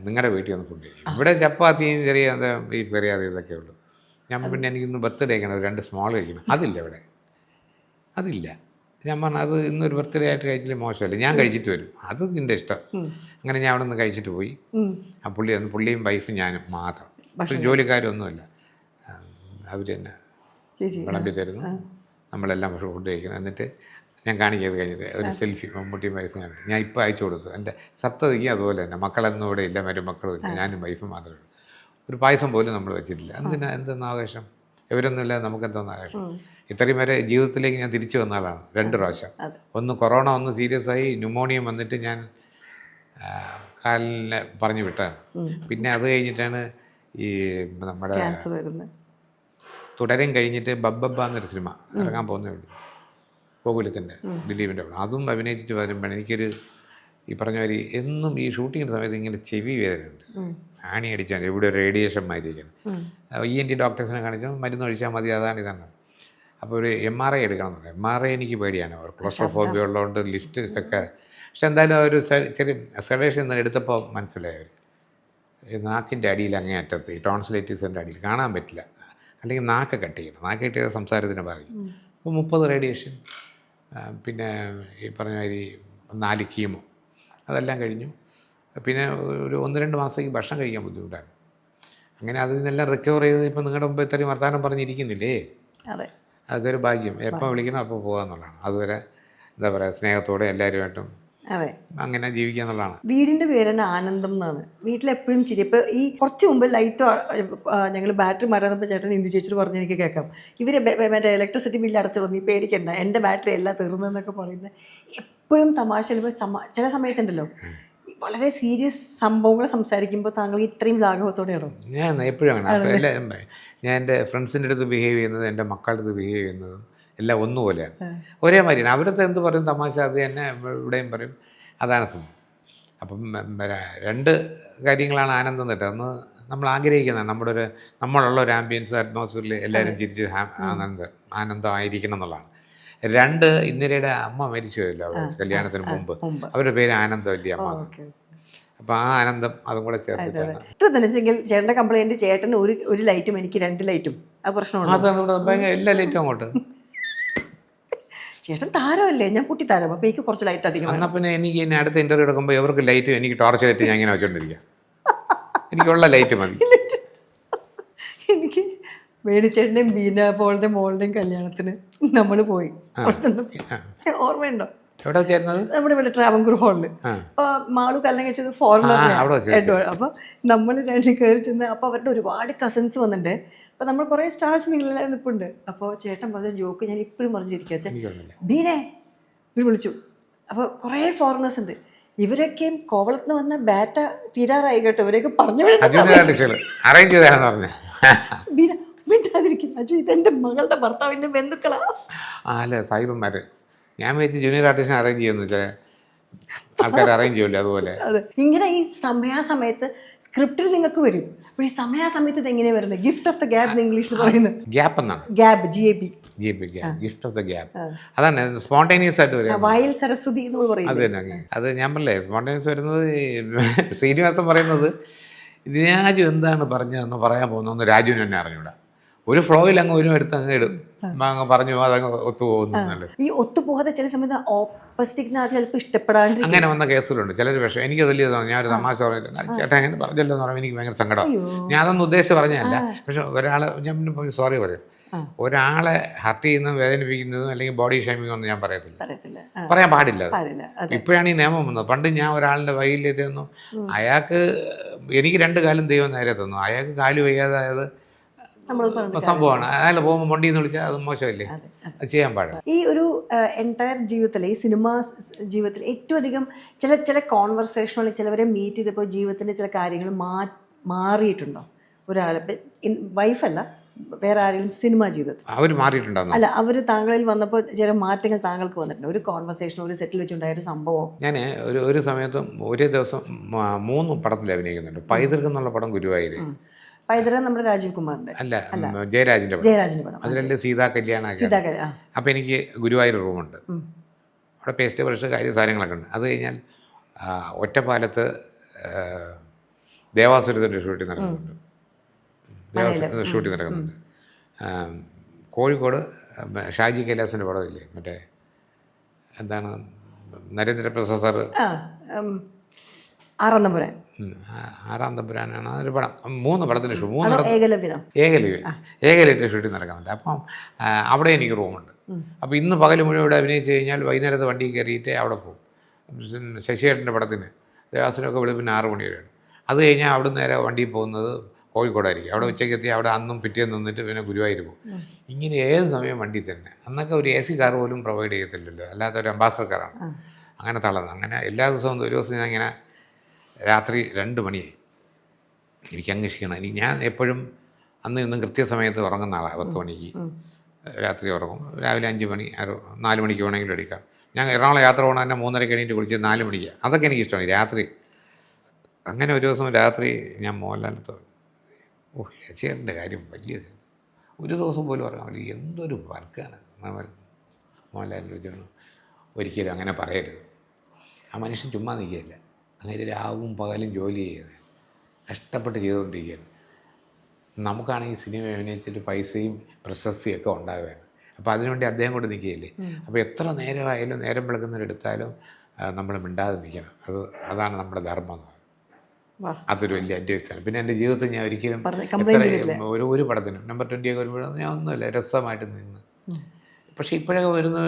നിങ്ങളുടെ വീട്ടിൽ ഒന്ന് ഫുഡ് കഴിക്കും. ഇവിടെ ചപ്പാത്തിയും ചെറിയ ബീഫ് കറി അത് ഇതൊക്കെ ഉള്ളൂ. ഞാൻ പിന്നെ എനിക്കിന്ന് ബർത്ത്ഡേ കഴിക്കണം, 2 സ്മോൾ കഴിക്കണം. അതില്ല ഇവിടെ, അതില്ല. ഞാൻ പറഞ്ഞു അത് ഇന്നൊരു ബർത്ത്ഡേ ആയിട്ട് കഴിച്ചില്ല മോശമല്ല, ഞാൻ കഴിച്ചിട്ട് വരും, അത് നിൻ്റെ ഇഷ്ടം. അങ്ങനെ ഞാൻ അവിടെ നിന്ന് കഴിച്ചിട്ട് പോയി. ആ പുള്ളിയും വൈഫും ഞാനും മാത്രം, ജോലിക്കാരൊന്നുമില്ല. അവർ തന്നെ വിളമ്പി തരുന്നു, നമ്മളെല്ലാം ഫുഡ് കഴിക്കണം. എന്നിട്ട് ഞാൻ കാണിക്കുന്നത് കഴിഞ്ഞിട്ട് ഒരു സെൽഫി മമ്മൂട്ടിയും വൈഫും ഞാൻ ഇപ്പോൾ അയച്ചു കൊടുത്തു. എൻ്റെ സപ്തതിക്ക് അതുപോലെ തന്നെ മക്കളൊന്നും ഇവിടെ ഇല്ല, മരുമക്കളും ഇല്ല, ഞാനും വൈഫും മാത്രമേ ഉള്ളൂ. ഒരു പായസം പോലും നമ്മൾ വെച്ചിട്ടില്ല. എന്തെന്ന് ആഘോഷം, ഇവരൊന്നുമില്ല, നമുക്കെന്തോന്ന് ആഘോഷം. ഇത്രയും വരെ ജീവിതത്തിലേക്ക് ഞാൻ തിരിച്ചു വന്ന ആളാണ് 2 പ്രാവശ്യം. ഒന്ന് കൊറോണ, ഒന്ന് സീരിയസ് ആയി ന്യൂമോണിയം വന്നിട്ട് ഞാൻ കാലിനെ പറഞ്ഞു വിട്ടാണ്. പിന്നെ അത് കഴിഞ്ഞിട്ടാണ് ഈ നമ്മുടെ തുടരും കഴിഞ്ഞിട്ട് ബബ്ബ എന്നൊരു സിനിമ ഇറങ്ങാൻ പോകുന്നേ ഉള്ളൂ, ഗോകുലത്തിൻ്റെ ദിലീപിൻ്റെ പടം. അതും അഭിനയിച്ചിട്ട് വരുമ്പോഴാണ് എനിക്കൊരു ഈ പറഞ്ഞ മാതിരി എന്നും ഈ ഷൂട്ടിങ്ങിൻ്റെ സമയത്ത് ഇങ്ങനെ ചെവി വേദനയുണ്ട്, ആണി അടിച്ചാൽ ഇവിടെ ഒരു റേഡിയേഷൻ മാതിരിക്കണം. ENT ഡോക്ടേഴ്സിനെ കാണിച്ചാൽ മരുന്ന് ഒഴിച്ചാൽ മതി, അതാണ്. അപ്പോൾ ഒരു MRI എടുക്കണം എന്ന് പറയും. MRI എനിക്ക് പേടിയാണ്, അവർ ക്ലോസ്ട്രോഫോബിയ ഉള്ളതുകൊണ്ട് ലിഫ്റ്റ് ഒക്കെ. പക്ഷെ എന്തായാലും ഒരു ചെറിയ സെഡേഷൻ എടുത്തപ്പോൾ മനസ്സിലായി, അവർ നാക്കിൻ്റെ അടിയിൽ അങ്ങേ അറ്റത്ത് ഈ ടോൺസിലൈറ്റിസിൻ്റെ അടിയിൽ കാണാൻ പറ്റില്ല, അല്ലെങ്കിൽ നാക്ക് കട്ട് ചെയ്യണം, നാക്ക് കട്ട് ചെയ്ത സംസാരത്തിന് ബാധിക്കും. അപ്പോൾ 30 റേഡിയേഷൻ, പിന്നെ ഈ പറഞ്ഞ മാതിരി 4 കീമോ, അതെല്ലാം കഴിഞ്ഞു. പിന്നെ ഒരു 1-2 മാസത്തേക്ക് ഭക്ഷണം കഴിക്കാൻ ബുദ്ധിമുട്ടാണ്. അങ്ങനെ അതിൽ നിന്നെല്ലാം റിക്കവർ ചെയ്ത് ഇപ്പം നിങ്ങളുടെ മുമ്പ് ഇത്രയും വർത്തമാനം പറഞ്ഞിരിക്കുന്നില്ലേ, അതൊക്കെ ഒരു ഭാഗ്യം. എപ്പോൾ വിളിക്കണം അപ്പോൾ പോകാമെന്നുള്ളതാണ്. അതുവരെ എന്താ പറയുക, സ്നേഹത്തോടെ എല്ലാവരുമായിട്ടും അങ്ങനെ ജീവിക്കുക എന്നുള്ളതാണ്. വീടിൻ്റെ പേര് തന്നെ ആനന്ദം എന്നാണ്. വീട്ടിലെപ്പോഴും ചിരി. ഇപ്പോൾ ഈ കുറച്ച് മുമ്പ് ലൈറ്റ് ഞങ്ങൾ ബാറ്ററി മാറ്റാന്നപ്പോൾ ചേട്ടൻ ഇന്ദു ചേച്ചി പറഞ്ഞ് എനിക്ക് കേൾക്കാം, ഇവർ മറ്റേ ഇലക്ട്രിസിറ്റി ബില്ല് അടച്ചോളൂ, നീ പേടിക്കണ്ട, എൻ്റെ ബാറ്ററി എല്ലാം തീർന്നതെന്നൊക്കെ പറയുന്നത് എപ്പോഴും തമാശ. ചില സമയത്തുണ്ടല്ലോ വളരെ സീരിയസ് സംഭവങ്ങൾ സംസാരിക്കുമ്പോൾ താങ്കൾ ഇത്രയും ലാഘവത്തോടെയാണോ? ഞാൻ എപ്പോഴും അങ്ങനെ. ഞാൻ എൻ്റെ ഫ്രണ്ട്സിൻ്റെ അടുത്ത് ബിഹേവ് ചെയ്യുന്നത് എൻ്റെ മക്കളുടെ അടുത്ത് ബിഹേവ് ചെയ്യുന്നതും എല്ലാം ഒന്നുപോലെയാണ്, ഒരേ മാതിരിയാണ്. അവരടുത്ത് എന്ത് പറയും തമാശ, അത് തന്നെ ഇവിടെയും പറയും, അതാണ് സംഭവം. അപ്പം 2 കാര്യങ്ങളാണ് ആനന്ദം തട്ടുക. ഒന്ന് നമ്മൾ ആഗ്രഹിക്കുന്നത് നമ്മളുള്ള ഒരു ആംബിയൻസ് അറ്റ്മോസ്ഫിയറിൽ എല്ലാവരും ചിരിച്ച് ആനന്ദമായിരിക്കണം എന്നുള്ളതാണ്. 2 ഇന്ദിരയുടെ അമ്മ മരിച്ചു പോയല്ലോ കല്യാണത്തിന് മുമ്പ്, അവരുടെ പേര് ആനന്ദവല്ലി അമ്മ. അപ്പോൾ ആ ആനന്ദം അതും കൂടെ ചേർത്തിട്ടാണ്. ഇത്ര തന്നെ വെച്ചെങ്കിൽ ചേട്ടൻ്റെ കംപ്ലൈൻറ്റ് ചേട്ടന് ഒരു ലൈറ്റും എനിക്ക് 2 ലൈറ്റും, ആ പ്രശ്നമാണ്. അതാണ് ഇവിടെ എല്ലാ ലൈറ്റും അങ്ങോട്ട്. ചേട്ടൻ താരമല്ലേ, ഞാൻ കുട്ടി താരം, അപ്പോൾ എനിക്ക് കുറച്ച് ലൈറ്റ് അധികം. എന്നാൽ പിന്നെ എനിക്ക് ഇനി അടുത്ത ഇൻ്റർവ്യൂ എടുക്കുമ്പോൾ ഇവർക്ക് ലൈറ്റ്, എനിക്ക് ടോർച്ച് ലൈറ്റ് ഞാൻ ഇങ്ങനെ വെച്ചോണ്ടിരിക്കാം, എനിക്കുള്ള ലൈറ്റ് മതി. എനിക്ക് മേടിച്ചേട്ടൻ്റെയും ബീന പോളുടെയും മോളുടെയും കല്യാണത്തിന് നമ്മൾ പോയി, ഓർമ്മയുണ്ടോ? എവിടെ ചേരുന്നത്? നമ്മുടെ ഇവിടെ ട്രാവൻകൂർ ഹാളിൽ. അപ്പോൾ മാളു കല്യാണം കഴിച്ചത് ഫോറിനറിലാണ്. അപ്പോൾ നമ്മൾ 2 കയറി ചെന്ന്, അപ്പോൾ അവരുടെ ഒരുപാട് കസിൻസ് വന്നിട്ടുണ്ട്. അപ്പോൾ നമ്മൾ കുറേ സ്റ്റാർസ് നിങ്ങളെല്ലാം നിൽപ്പുണ്ട്. അപ്പോൾ ചേട്ടൻ പറഞ്ഞ ജോക്ക് ഞാൻ ഇപ്പോഴും പറഞ്ഞിരിക്കുക, ബീനെ ഇവർ വിളിച്ചു. അപ്പോൾ കുറേ ഫോറിനേഴ്സ് ഉണ്ട്, ഇവരൊക്കെയും കോവളത്ത് നിന്ന് വന്ന ബാറ്റ തീരാറായി കേട്ടോ, ഇവരെയൊക്കെ പറഞ്ഞു ബീന മിണ്ടാതിരിക്കും, അജു ഇതെൻ്റെ മകളുടെ ഭർത്താവിൻ്റെ ബന്ധുക്കളാ. അല്ലേ സാഹിബന്മാർ. ഞാൻ വെച്ച് ജൂനിയർ ആർട്ടിസ്റ്റിനെ അറേഞ്ച് ചെയ്യുന്നു. ആൾക്കാർ അറേഞ്ച് ചെയ്യില്ല അതുപോലെ. അതെ, ഇങ്ങനെ ഈ സമയാസമയത്ത് സ്ക്രിപ്റ്റിൽ നിങ്ങൾക്ക് വരും. അപ്പോൾ ഈ സമയാസമയത്ത് ഇത് എങ്ങനെയാണ് വരുന്നത്? ഗിഫ്റ്റ് ഓഫ് ദ ഗ്യാപ്പ് ഇംഗ്ലീഷിൽ പറയുന്നത് ഗ്യാപ്പ് എന്നാണ്. Gap, GAP, gift of the gap. അതാണ് സ്പോണ്ടേനിയസ് ആയിട്ട് വരിക. വായിൽ സരസ്വതി എന്ന് പറയും. അത് തന്നെ. അത് ഞാൻ പറഞ്ഞില്ലേ, സ്പോണ്ടേനിയസ് വരുന്നത് ശ്രീനിവാസൻ പറയുന്നത് രാജു എന്താണ് പറഞ്ഞതെന്ന് പറയാൻ പോകുന്നതെന്ന് രാജുവിന് തന്നെ അറിഞ്ഞൂടാ. ഒരു ഫ്ലോയിൽ അങ്ങ് ഒരു എടുത്ത് അങ്ങ് ഇടും, അങ്ങ് പറഞ്ഞു അതങ്ങ് ഒത്തുപോകുന്നു. ഈ ഒത്തുപോകാതെ ചില സമയത്ത് ഓപ്പോസിറ്റ് ആൾക്ക് ചിലപ്പോൾ ഇഷ്ടപ്പെടാണ്ട് അങ്ങനെ വന്ന കേസുകളുണ്ട് ചിലർ. പക്ഷേ എനിക്ക് വലിയ ഞാനൊരു തമാശ പറഞ്ഞില്ല, ചേട്ടാ അങ്ങനെ പറഞ്ഞല്ലോ എന്ന് പറയുമ്പോൾ എനിക്ക് ഭയങ്കര സങ്കടം. ഞാൻ അതൊന്നും ഉദ്ദേശിച്ച് പറഞ്ഞതല്ല. പക്ഷെ ഒരാളെ ഞാൻ പിന്നെ സോറി പറയും, ഒരാളെ ഹർട്ട് ചെയ്യുന്നതും വേദനിപ്പിക്കുന്നതും അല്ലെങ്കിൽ ബോഡി ഷേമിംഗ് ഒന്നും ഞാൻ പറയത്തില്ല, പറയാൻ പാടില്ല. ഇപ്പോഴാണ് ഈ നിയമം വന്നത്. പണ്ട് ഞാൻ ഒരാളുടെ വൈകല്യത്തെയൊന്നും, അയാൾക്ക് എനിക്ക് 2 കാലും ദൈവം നേരെ തന്നു, അയാൾക്ക് കാല് വയ്യാതായത് സംഭവമാണ്. അയാൾ പോകുമ്പോൾ മൊണ്ടിന്ന് വിളിച്ചാൽ അത് മോശമല്ലേ, അത് ചെയ്യാൻ പാടില്ല. ഈ ഒരു എൻറ്റയർ ജീവിതത്തിൽ, ഈ സിനിമാ ജീവിതത്തിൽ ഏറ്റവും അധികം ചില കോൺവെർസേഷനുകളിൽ ചിലവരെ മീറ്റ് ചെയ്തപ്പോൾ ജീവിതത്തിൻ്റെ ചില കാര്യങ്ങൾ മാറിയിട്ടുണ്ടോ? ഒരാൾ വൈഫല്ല, വേറെ ആരെങ്കിലും സിനിമാ ജീവിതത്തിൽ അവർ മാറിയിട്ടുണ്ടാകും. അല്ല, അവർ താങ്കളിൽ വന്നപ്പോൾ ചില മാറ്റങ്ങൾ താങ്കൾക്ക് വന്നിട്ടുണ്ട്? ഒരു കോൺവെർസേഷൻ, ഒരു സെറ്റിൽ വെച്ചുണ്ടായ ഒരു സംഭവം. ഞാൻ ഒരു സമയത്ത് ഒരേ ദിവസം 3 പടത്തിൽ അഭിനയിക്കുന്നുണ്ട്. പൈതൃകം എന്നുള്ള പടം ഗുരുവായൂർ. പൈതൃകം നമ്മുടെ രാജീവ് കുമാറിന്റെ അല്ല, ജയരാജിന്റെ പടം. അതിലല്ലേ സീതാ കല്യാണം. അപ്പം എനിക്ക് ഗുരുവായൂർ റൂമുണ്ട്, അവിടെ പേസ്റ്റ് ബ്രഷ് സാധനങ്ങളൊക്കെ ഉണ്ട്. അത് കഴിഞ്ഞാൽ ഒറ്റപ്പാലത്ത് ദേവാസുരത്തിൻ്റെ ഷൂട്ടിംഗ് നടക്കുന്നുണ്ട്. ഷൂട്ടിംഗ് നടക്കുന്നുണ്ട്. കോഴിക്കോട് ഷാജി കൈലാസിൻ്റെ പടമില്ലേ, മറ്റേ എന്താണ് നരേന്ദ്രപ്രസാദ് സാറ്, ആറാം തമ്പുരാനാണ് അതൊരു പടം. 3 പടത്തിൻ്റെ ഏകലവ്യ ഷൂട്ടിംഗ് നടക്കുന്നുണ്ട്. അപ്പം അവിടെ എനിക്ക് റൂമുണ്ട്. അപ്പോൾ ഇന്ന് പകൽ മുഴുവൻ ഇവിടെ അഭിനയിച്ച് കഴിഞ്ഞാൽ വൈകുന്നേരത്തെ വണ്ടി കയറിയിട്ട് അവിടെ പോകും. ശശിയേട്ടൻ്റെ പടത്തിന് ദേവാസുരമൊക്കെ വെളുപ്പിന് 6 മണി വരെയാണ്. അത് കഴിഞ്ഞാൽ അവിടെ നേരെ വണ്ടി പോകുന്നത് കോഴിക്കോടായിരിക്കും. അവിടെ ഉച്ചയ്ക്ക് എത്തി അവിടെ അന്നും പിറ്റേന്ന് നിന്നിട്ട് പിന്നെ ഗുരുവായൂർ പോകും. ഇങ്ങനെ ഏത് സമയം വണ്ടി തന്നെ. അന്നൊക്കെ ഒരു AC കാർ പോലും പ്രൊവൈഡ് ചെയ്യത്തില്ലല്ലോ, അല്ലാത്ത ഒരു അംബാസഡർ കാറാണ്. അങ്ങനെ തളർന്ന് അങ്ങനെ എല്ലാ ദിവസവും ഒരു ദിവസം ഞാൻ ഇങ്ങനെ രാത്രി 2 മണിയായി എനിക്ക് അങ്ങ് ക്ഷീണം. ഞാൻ എപ്പോഴും ഇന്നും കൃത്യസമയത്ത് ഉറങ്ങുന്ന ആളാണ്. 10 മണിക്ക് രാത്രി ഉറങ്ങും, രാവിലെ 5 മണി 4 മണിക്ക് വേണമെങ്കിലും എടുക്കാം. ഞാൻ എറണാകുളം യാത്ര പോകണം തന്നെ 3:30 എണീറ്റ് കുളിച്ച് 4 മണിക്ക്. അതൊക്കെ എനിക്കിഷ്ടമാണ് രാത്രി. അങ്ങനെ ഒരു ദിവസം രാത്രി ഞാൻ മോഹൻലാലത്ത്, ശശിയേട്ടൻ്റെ കാര്യം വലിയ ഒരു ദിവസം പോലും ഉറങ്ങാൻ പറ്റില്ല, എന്തൊരു വർക്കാണ്. മോഹൻലാലിൻ്റെ വെച്ചാണ് ഒരിക്കലും അങ്ങനെ പറയരുത്. ആ മനുഷ്യൻ ചുമ്മാ നിൽക്കുകയില്ല, അങ്ങനെ രാവും പകലും ജോലി ചെയ്ത് കഷ്ടപ്പെട്ട് ചെയ്തുകൊണ്ടിരിക്കുകയാണ്. നമുക്കാണെങ്കിൽ സിനിമ അഭിനയിച്ചിട്ട് പൈസയും പ്രശസ്തിയും ഒക്കെ ഉണ്ടാവുകയാണ്. അപ്പോൾ അതിനുവേണ്ടി അദ്ദേഹം കൊണ്ട് നിൽക്കുകയില്ലേ. അപ്പോൾ എത്ര നേരമായാലും നേരം വിളക്കുന്നവരെടുത്താലും നമ്മൾ മിണ്ടാതെ നിൽക്കണം. അതാണ് നമ്മുടെ ധർമ്മം എന്ന് പറയുന്നത്. അതൊരു വലിയ അഡ്വൈസാണ്. പിന്നെ എൻ്റെ ജീവിതത്തിൽ ഞാൻ ഒരിക്കലും ഒരു പടത്തിനും നമ്പർ 20 ഒക്കെ വരുമ്പോഴും ഞാൻ ഒന്നുമില്ല, രസമായിട്ട് നിന്ന്. പക്ഷേ ഇപ്പോഴൊക്കെ വരുന്ന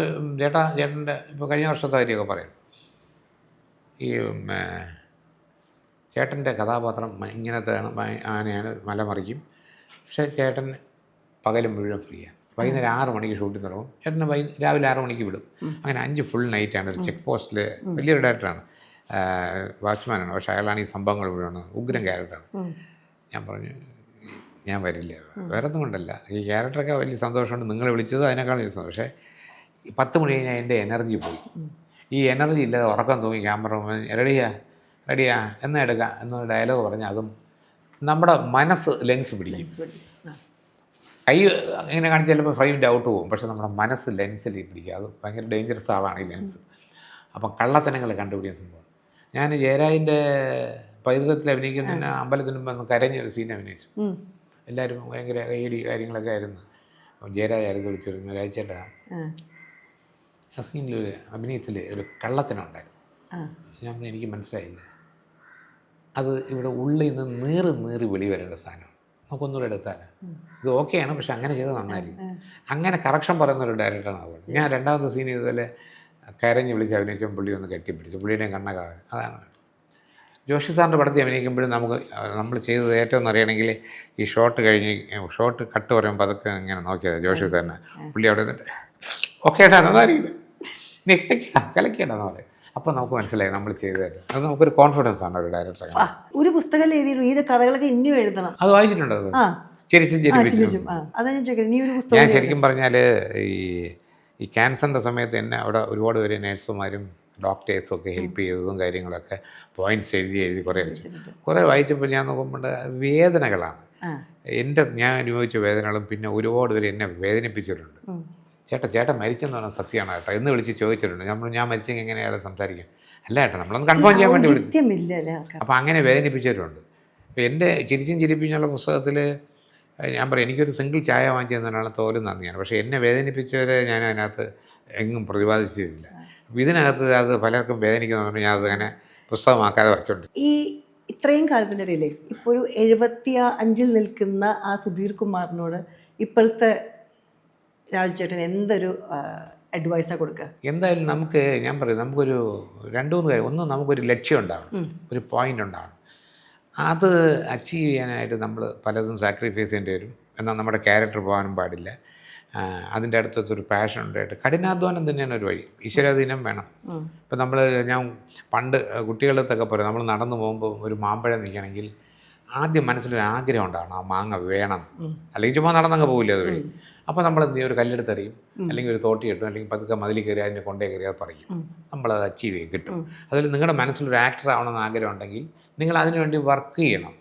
ചേട്ടൻ്റെ ഇപ്പോൾ കഴിഞ്ഞ വർഷത്തെ കാര്യമൊക്കെ പറയും. ഈ ചേട്ടൻ്റെ കഥാപാത്രം ഇങ്ങനത്തെയാണ്, ആനയാണ്, മലമറിക്കും. പക്ഷേ ചേട്ടൻ പകലും മുഴുവൻ ഫ്രീയാണ്. വൈകുന്നേരം 6 മണിക്ക് ഷൂട്ടിംഗ് തുടങ്ങും. ചേട്ടന് രാവിലെ 6 മണിക്ക് വിടും. അങ്ങനെ 5 ഫുൾ നൈറ്റാണ്. ഒരു ചെക്ക് പോസ്റ്റിൽ വലിയൊരു ഡയറക്ടറാണ്, വാച്ച്മാനാണ്. പക്ഷേ അയാളാണ് ഈ സംഭവങ്ങൾ മുഴുവൻ, ഉഗ്രം ക്യാരക്ടറാണ്. ഞാൻ പറഞ്ഞു ഞാൻ വരില്ല, വേറെ ഒന്നും കൊണ്ടല്ല, ഈ ക്യാരക്ടറൊക്കെ വലിയ സന്തോഷമുണ്ട്, നിങ്ങളെ വിളിച്ചത് അതിനേക്കാൾ വലിയ സന്തോഷം. പക്ഷേ 10 മണി കഴിഞ്ഞാൽ എൻ്റെ എനർജി പോയി. ഈ എനർജി ഇല്ലാതെ ഉറക്കം തൂങ്ങി ക്യാമറ റെഡിയാ എന്നാ എടുക്കാം എന്നൊരു ഡയലോഗ് പറഞ്ഞാൽ അതും നമ്മുടെ മനസ്സ് ലെൻസ് പിടിക്കും. കൈ ഇങ്ങനെ കാണിച്ച് ചിലപ്പോൾ ഫ്രെയിമിൻ്റെ ഔട്ട് പോകും, പക്ഷേ നമ്മുടെ മനസ്സ് ലെൻസിൽ പിടിക്കുക. അത് ഭയങ്കര ഡേഞ്ചറസ് ആളാണ് ഈ ലെൻസ്. അപ്പം കള്ളത്തനങ്ങൾ കണ്ടുപിടിക്കുന്ന സംഭവം. ഞാൻ ജയരാജിൻ്റെ പൈതൃകത്തിൽ അഭിനയിക്കുന്നതിന് അമ്പലത്തിന് മുമ്പ് കരഞ്ഞൊരു സീൻ അഭിനയിച്ചു. എല്ലാവരും ഭയങ്കര കൈയടി കാര്യങ്ങളൊക്കെ ആയിരുന്നു. ജയരാജ് ആയിരുന്നു വിളിച്ചിരുന്നു, രാജേട്ടാ ആ സീനിലൊരു അഭിനയത്തിൽ ഒരു കള്ളത്തനുണ്ടായിരുന്നു. എനിക്ക് മനസ്സിലായില്ല, അത് ഇവിടെ ഉള്ളിൽ നിന്ന് നീറി വെളി വരേണ്ട സാധനമാണ്, നമുക്കൊന്നുകൂടെ എടുത്താൽ ഇത് ഓക്കെയാണ്, പക്ഷെ അങ്ങനെ ചെയ്ത് നന്നായിരിക്കും. അങ്ങനെ കറക്ഷൻ പറയുന്നൊരു ഡയറക്ടറാണ് അതുകൊണ്ട്. ഞാൻ 2ാമത്തെ സീൻ ഇതുപോലെ കരഞ്ഞ് വിളിച്ച് അഭിനയിച്ചപ്പോൾ പുള്ളി ഒന്ന് കെട്ടിപ്പിടിച്ചു, പുള്ളിയുടെ കണ്ണകാതെ. അതാണ് ജോഷി സാറിൻ്റെ പടത്തിൽ അഭിനയിക്കുമ്പോഴും നമ്മൾ ചെയ്തത് ഏറ്റവും അറിയണമെങ്കിൽ ഈ ഷോട്ട് കട്ട് പറയുമ്പോൾ അതൊക്കെ ഇങ്ങനെ നോക്കിയത് ജോഷി സാറിനെ. പുള്ളി അവിടെ നിന്നിട്ട് ഓക്കെ ഏട്ടാ നന്നായിരിക്കും, നീ കലക്കേണ്ടെന്ന് പറയും. അപ്പോൾ നമുക്ക് മനസ്സിലായി നമ്മൾ ചെയ്തത്. അത് നമുക്കൊരു കോൺഫിഡൻസ് ആണ് ഒരു ഡയറക്ടർ. ഒരു പുസ്തകം എഴുതിയിട്ടു ഈ കഥകളൊക്കെ ഇനിയും എഴുതണം. അത് വായിച്ചിട്ടുണ്ട്. ഞാൻ ശരിക്കും പറഞ്ഞാൽ ഈ ക്യാൻസറിൻ്റെ സമയത്ത് എന്നെ അവിടെ ഒരുപാട് പേര് നേഴ്സുമാരും ഡോക്ടേഴ്സും ഒക്കെ ഹെൽപ്പ് ചെയ്തതും കാര്യങ്ങളൊക്കെ പോയിൻറ്റ്സ് എഴുതി കുറേ വായിച്ചപ്പോൾ ഞാൻ നോക്കുമ്പോൾ വേദനകളാണ് ഞാൻ അനുഭവിച്ച വേദനകളും പിന്നെ ഒരുപാട് പേര് എന്നെ വേദനിപ്പിച്ചിട്ടുണ്ട്. ചേട്ടൻ മരിച്ചെന്ന് പറഞ്ഞാൽ സത്യമാണ് കേട്ടോ എന്ന് വിളിച്ച് ചോദിച്ചിട്ടുണ്ട്. ഞാൻ മരിച്ചെങ്കിൽ എങ്ങനെയാണ് സംസാരിക്കും? അല്ല ചേട്ടാ, നമ്മളൊന്ന് കൺഫേം ചെയ്യാൻ വേണ്ടി വിളിച്ചു. അപ്പോൾ അങ്ങനെ വേദനിപ്പിച്ചിട്ടുണ്ട്. അപ്പോൾ എൻ്റെ ചിരിച്ചും ചിരിപ്പിച്ചുള്ള പുസ്തകത്തിൽ ഞാൻ പറയും, എനിക്കൊരു സിംഗിൾ ചായ വാങ്ങിച്ചു തന്നതിനാണ് തോലും നന്ദിയാണ്. പക്ഷേ എന്നെ വേദനിപ്പിച്ചവരെ ഞാൻ അതിനകത്ത് എങ്ങും പ്രതിപാദിച്ചിട്ടില്ല. അപ്പോൾ ഇതിനകത്ത് അത് പലർക്കും വേദനിക്കുന്നതുകൊണ്ട് ഞാൻ അതങ്ങനെ പുസ്തകമാക്കാതെ വച്ചുണ്ട്. ഈ ഇത്രയും കാലത്തിൻ്റെ ഇടയിൽ ഇപ്പോൾ ഒരു 75 നിൽക്കുന്ന ആ സുധീർ കുമാറിനോട് ഇപ്പോഴത്തെ രാഹുൽ ചേട്ടൻ എന്തൊരു അഡ്വൈസാണ് കൊടുക്കുക? എന്തായാലും ഞാൻ പറയും, നമുക്കൊരു 2-3 കാര്യം. ഒന്ന്, നമുക്കൊരു ലക്ഷ്യം ഉണ്ടാവണം, ഒരു പോയിൻ്റ് ഉണ്ടാവണം. അത് അച്ചീവ് ചെയ്യാനായിട്ട് നമ്മൾ പലതും സാക്രിഫൈസ് ചെയ്യേണ്ടി വരും. എന്നാൽ നമ്മുടെ ക്യാരക്ടർ പോകാനും പാടില്ല. അതിൻ്റെ അടുത്തൊരു പാഷൻ ഉണ്ടായിട്ട് കഠിനാധ്വാനം തന്നെയാണ് ഒരു വഴി. ഈശ്വരാധീനം വേണം. ഇപ്പം ഞാൻ പണ്ട് കുട്ടികളത്തൊക്കെ പറയും, നമ്മൾ നടന്നു പോകുമ്പോൾ ഒരു മാമ്പഴം നിൽക്കണമെങ്കിൽ ആദ്യം മനസ്സിലൊരു ആഗ്രഹം ഉണ്ടാവണം, ആ മാങ്ങ വേണം. അല്ലെങ്കിൽ ചുമ്മാ നടന്നങ്ങ് പോകില്ല അത് വഴി. അപ്പോൾ നമ്മൾ എന്ത് ചെയ്യും, ഒരു കല്ലെടുത്തെറിയും, അല്ലെങ്കിൽ ഒരു തോട്ടി കിട്ടും, അല്ലെങ്കിൽ പതുക്കെ മതിൽ കയറി അതിൻ്റെ കൊണ്ടേ കയറി അത് പറയും. നമ്മളത് അച്ചീവ് ചെയ്യും, കിട്ടും. അതിൽ നിങ്ങളുടെ മനസ്സിലൊരു ആക്ടർ ആവണമെന്ന് ആഗ്രഹം ഉണ്ടെങ്കിൽ നിങ്ങൾ അതിനുവേണ്ടി വർക്ക് ചെയ്യണം.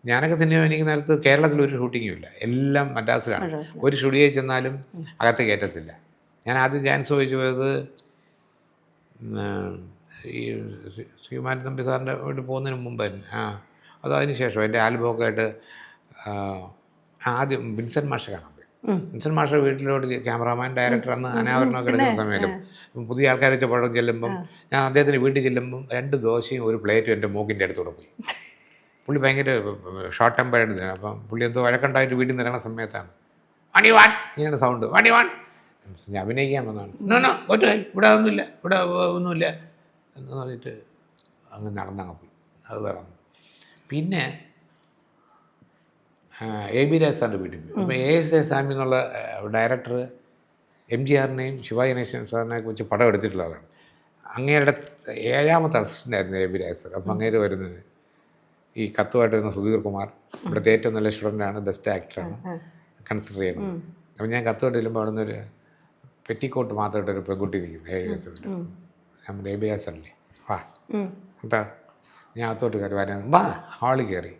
ഞാനൊക്കെ സിനിമ എനിക്ക് നേരത്ത് കേരളത്തിൽ ഒരു ഷൂട്ടിങ്ങും ഇല്ല, എല്ലാം മദ്രാസിലാണ്. ഒരു സ്റ്റുഡിയോയിൽ ചെന്നാലും അകത്ത് കയറ്റത്തില്ല. ഞാൻ ആദ്യം ചാൻസ് ചോദിച്ചു പോയത് ഈ ശ്രീകുമാരൻ തമ്പി സാറിൻ്റെ വീട്ടിൽ പോകുന്നതിന് മുമ്പായിരുന്നു. അതിന് ശേഷം എൻ്റെ ആൽബമൊക്കെ ആയിട്ട് ആദ്യം വിൻസെൻ്റ് മാഷെ കാണാൻ പോയി. വിൻസെൻ്റ് മാഷ വീട്ടിലോട്ട് ക്യാമറാമാൻ, ഡയറക്ടർ അന്ന് അനാവരണമൊക്കെ എടുക്കുന്ന സമയത്തും പുതിയ ആൾക്കാർ വെച്ച പടം ചെല്ലുമ്പം ഞാൻ അദ്ദേഹത്തിന് വീട്ടിൽ ചെല്ലുമ്പം 2 ദോശയും ഒരു പ്ലേറ്റും എൻ്റെ മൂക്കിൻ്റെ അടുത്തൂടെ പോയി. പുള്ളി ഭയങ്കര ഷോർട്ട് ടെമ്പറായിരുന്നു. അപ്പം പുള്ളി എന്തോ വഴക്കുണ്ടായിട്ട് വീട്ടിൽ നിന്ന് ഇറങ്ങുന്ന സമയത്താണ് വണ്ടി വാൻ ഇങ്ങനെ സൗണ്ട്, വണ്ടി വാൻ. ഞാൻ അഭിനയിക്കാൻ വന്നതാണ്. നോ ഇവിടെ ഒന്നുമില്ല എന്ന് പറഞ്ഞിട്ട് അങ്ങ് നടന്നങ്ങ് പോയി. അത് പറഞ്ഞു. പിന്നെ AB രാജ് സാറിൻ്റെ വീട്ടിൽ പോയി. അപ്പോൾ ASA സ്വാമി എന്നുള്ള ഡയറക്ടർ MGRനെയും ശിവാജി ഗണേശൻ സാറിനെ കുറിച്ച് പടം എടുത്തിട്ടുള്ളതാണ്. അങ്ങേരുടെ 7ാമത്തെ അസിസ്റ്റൻ്റായിരുന്നു AB രാജ് സാർ. അപ്പം അങ്ങേര് വരുന്നത് ഈ കത്തുമായിട്ട് വരുന്ന സുധീർ കുമാർ, ഇവിടുത്തെ ഏറ്റവും നല്ല സ്റ്റുഡൻ്റാണ്, ബെസ്റ്റ് ആക്ടറാണ് കൺസിഡർ ചെയ്യുന്നത്. അപ്പം ഞാൻ കത്തുമായിട്ട് ചെല്ലുമ്പോൾ അവിടെ നിന്നൊരു പെറ്റിക്കോട്ട് മാത്രമായിട്ടൊരു പെൺകുട്ടി നിൽക്കുന്നു 7 വയസ്സുണ്ട്. നമ്മുടെ AB രാജ് സാറല്ലേ, വാ എന്താ, ഞാൻ അകത്തോട്ട് കയറി വരാൻ വാ, ഹാളിൽ കയറി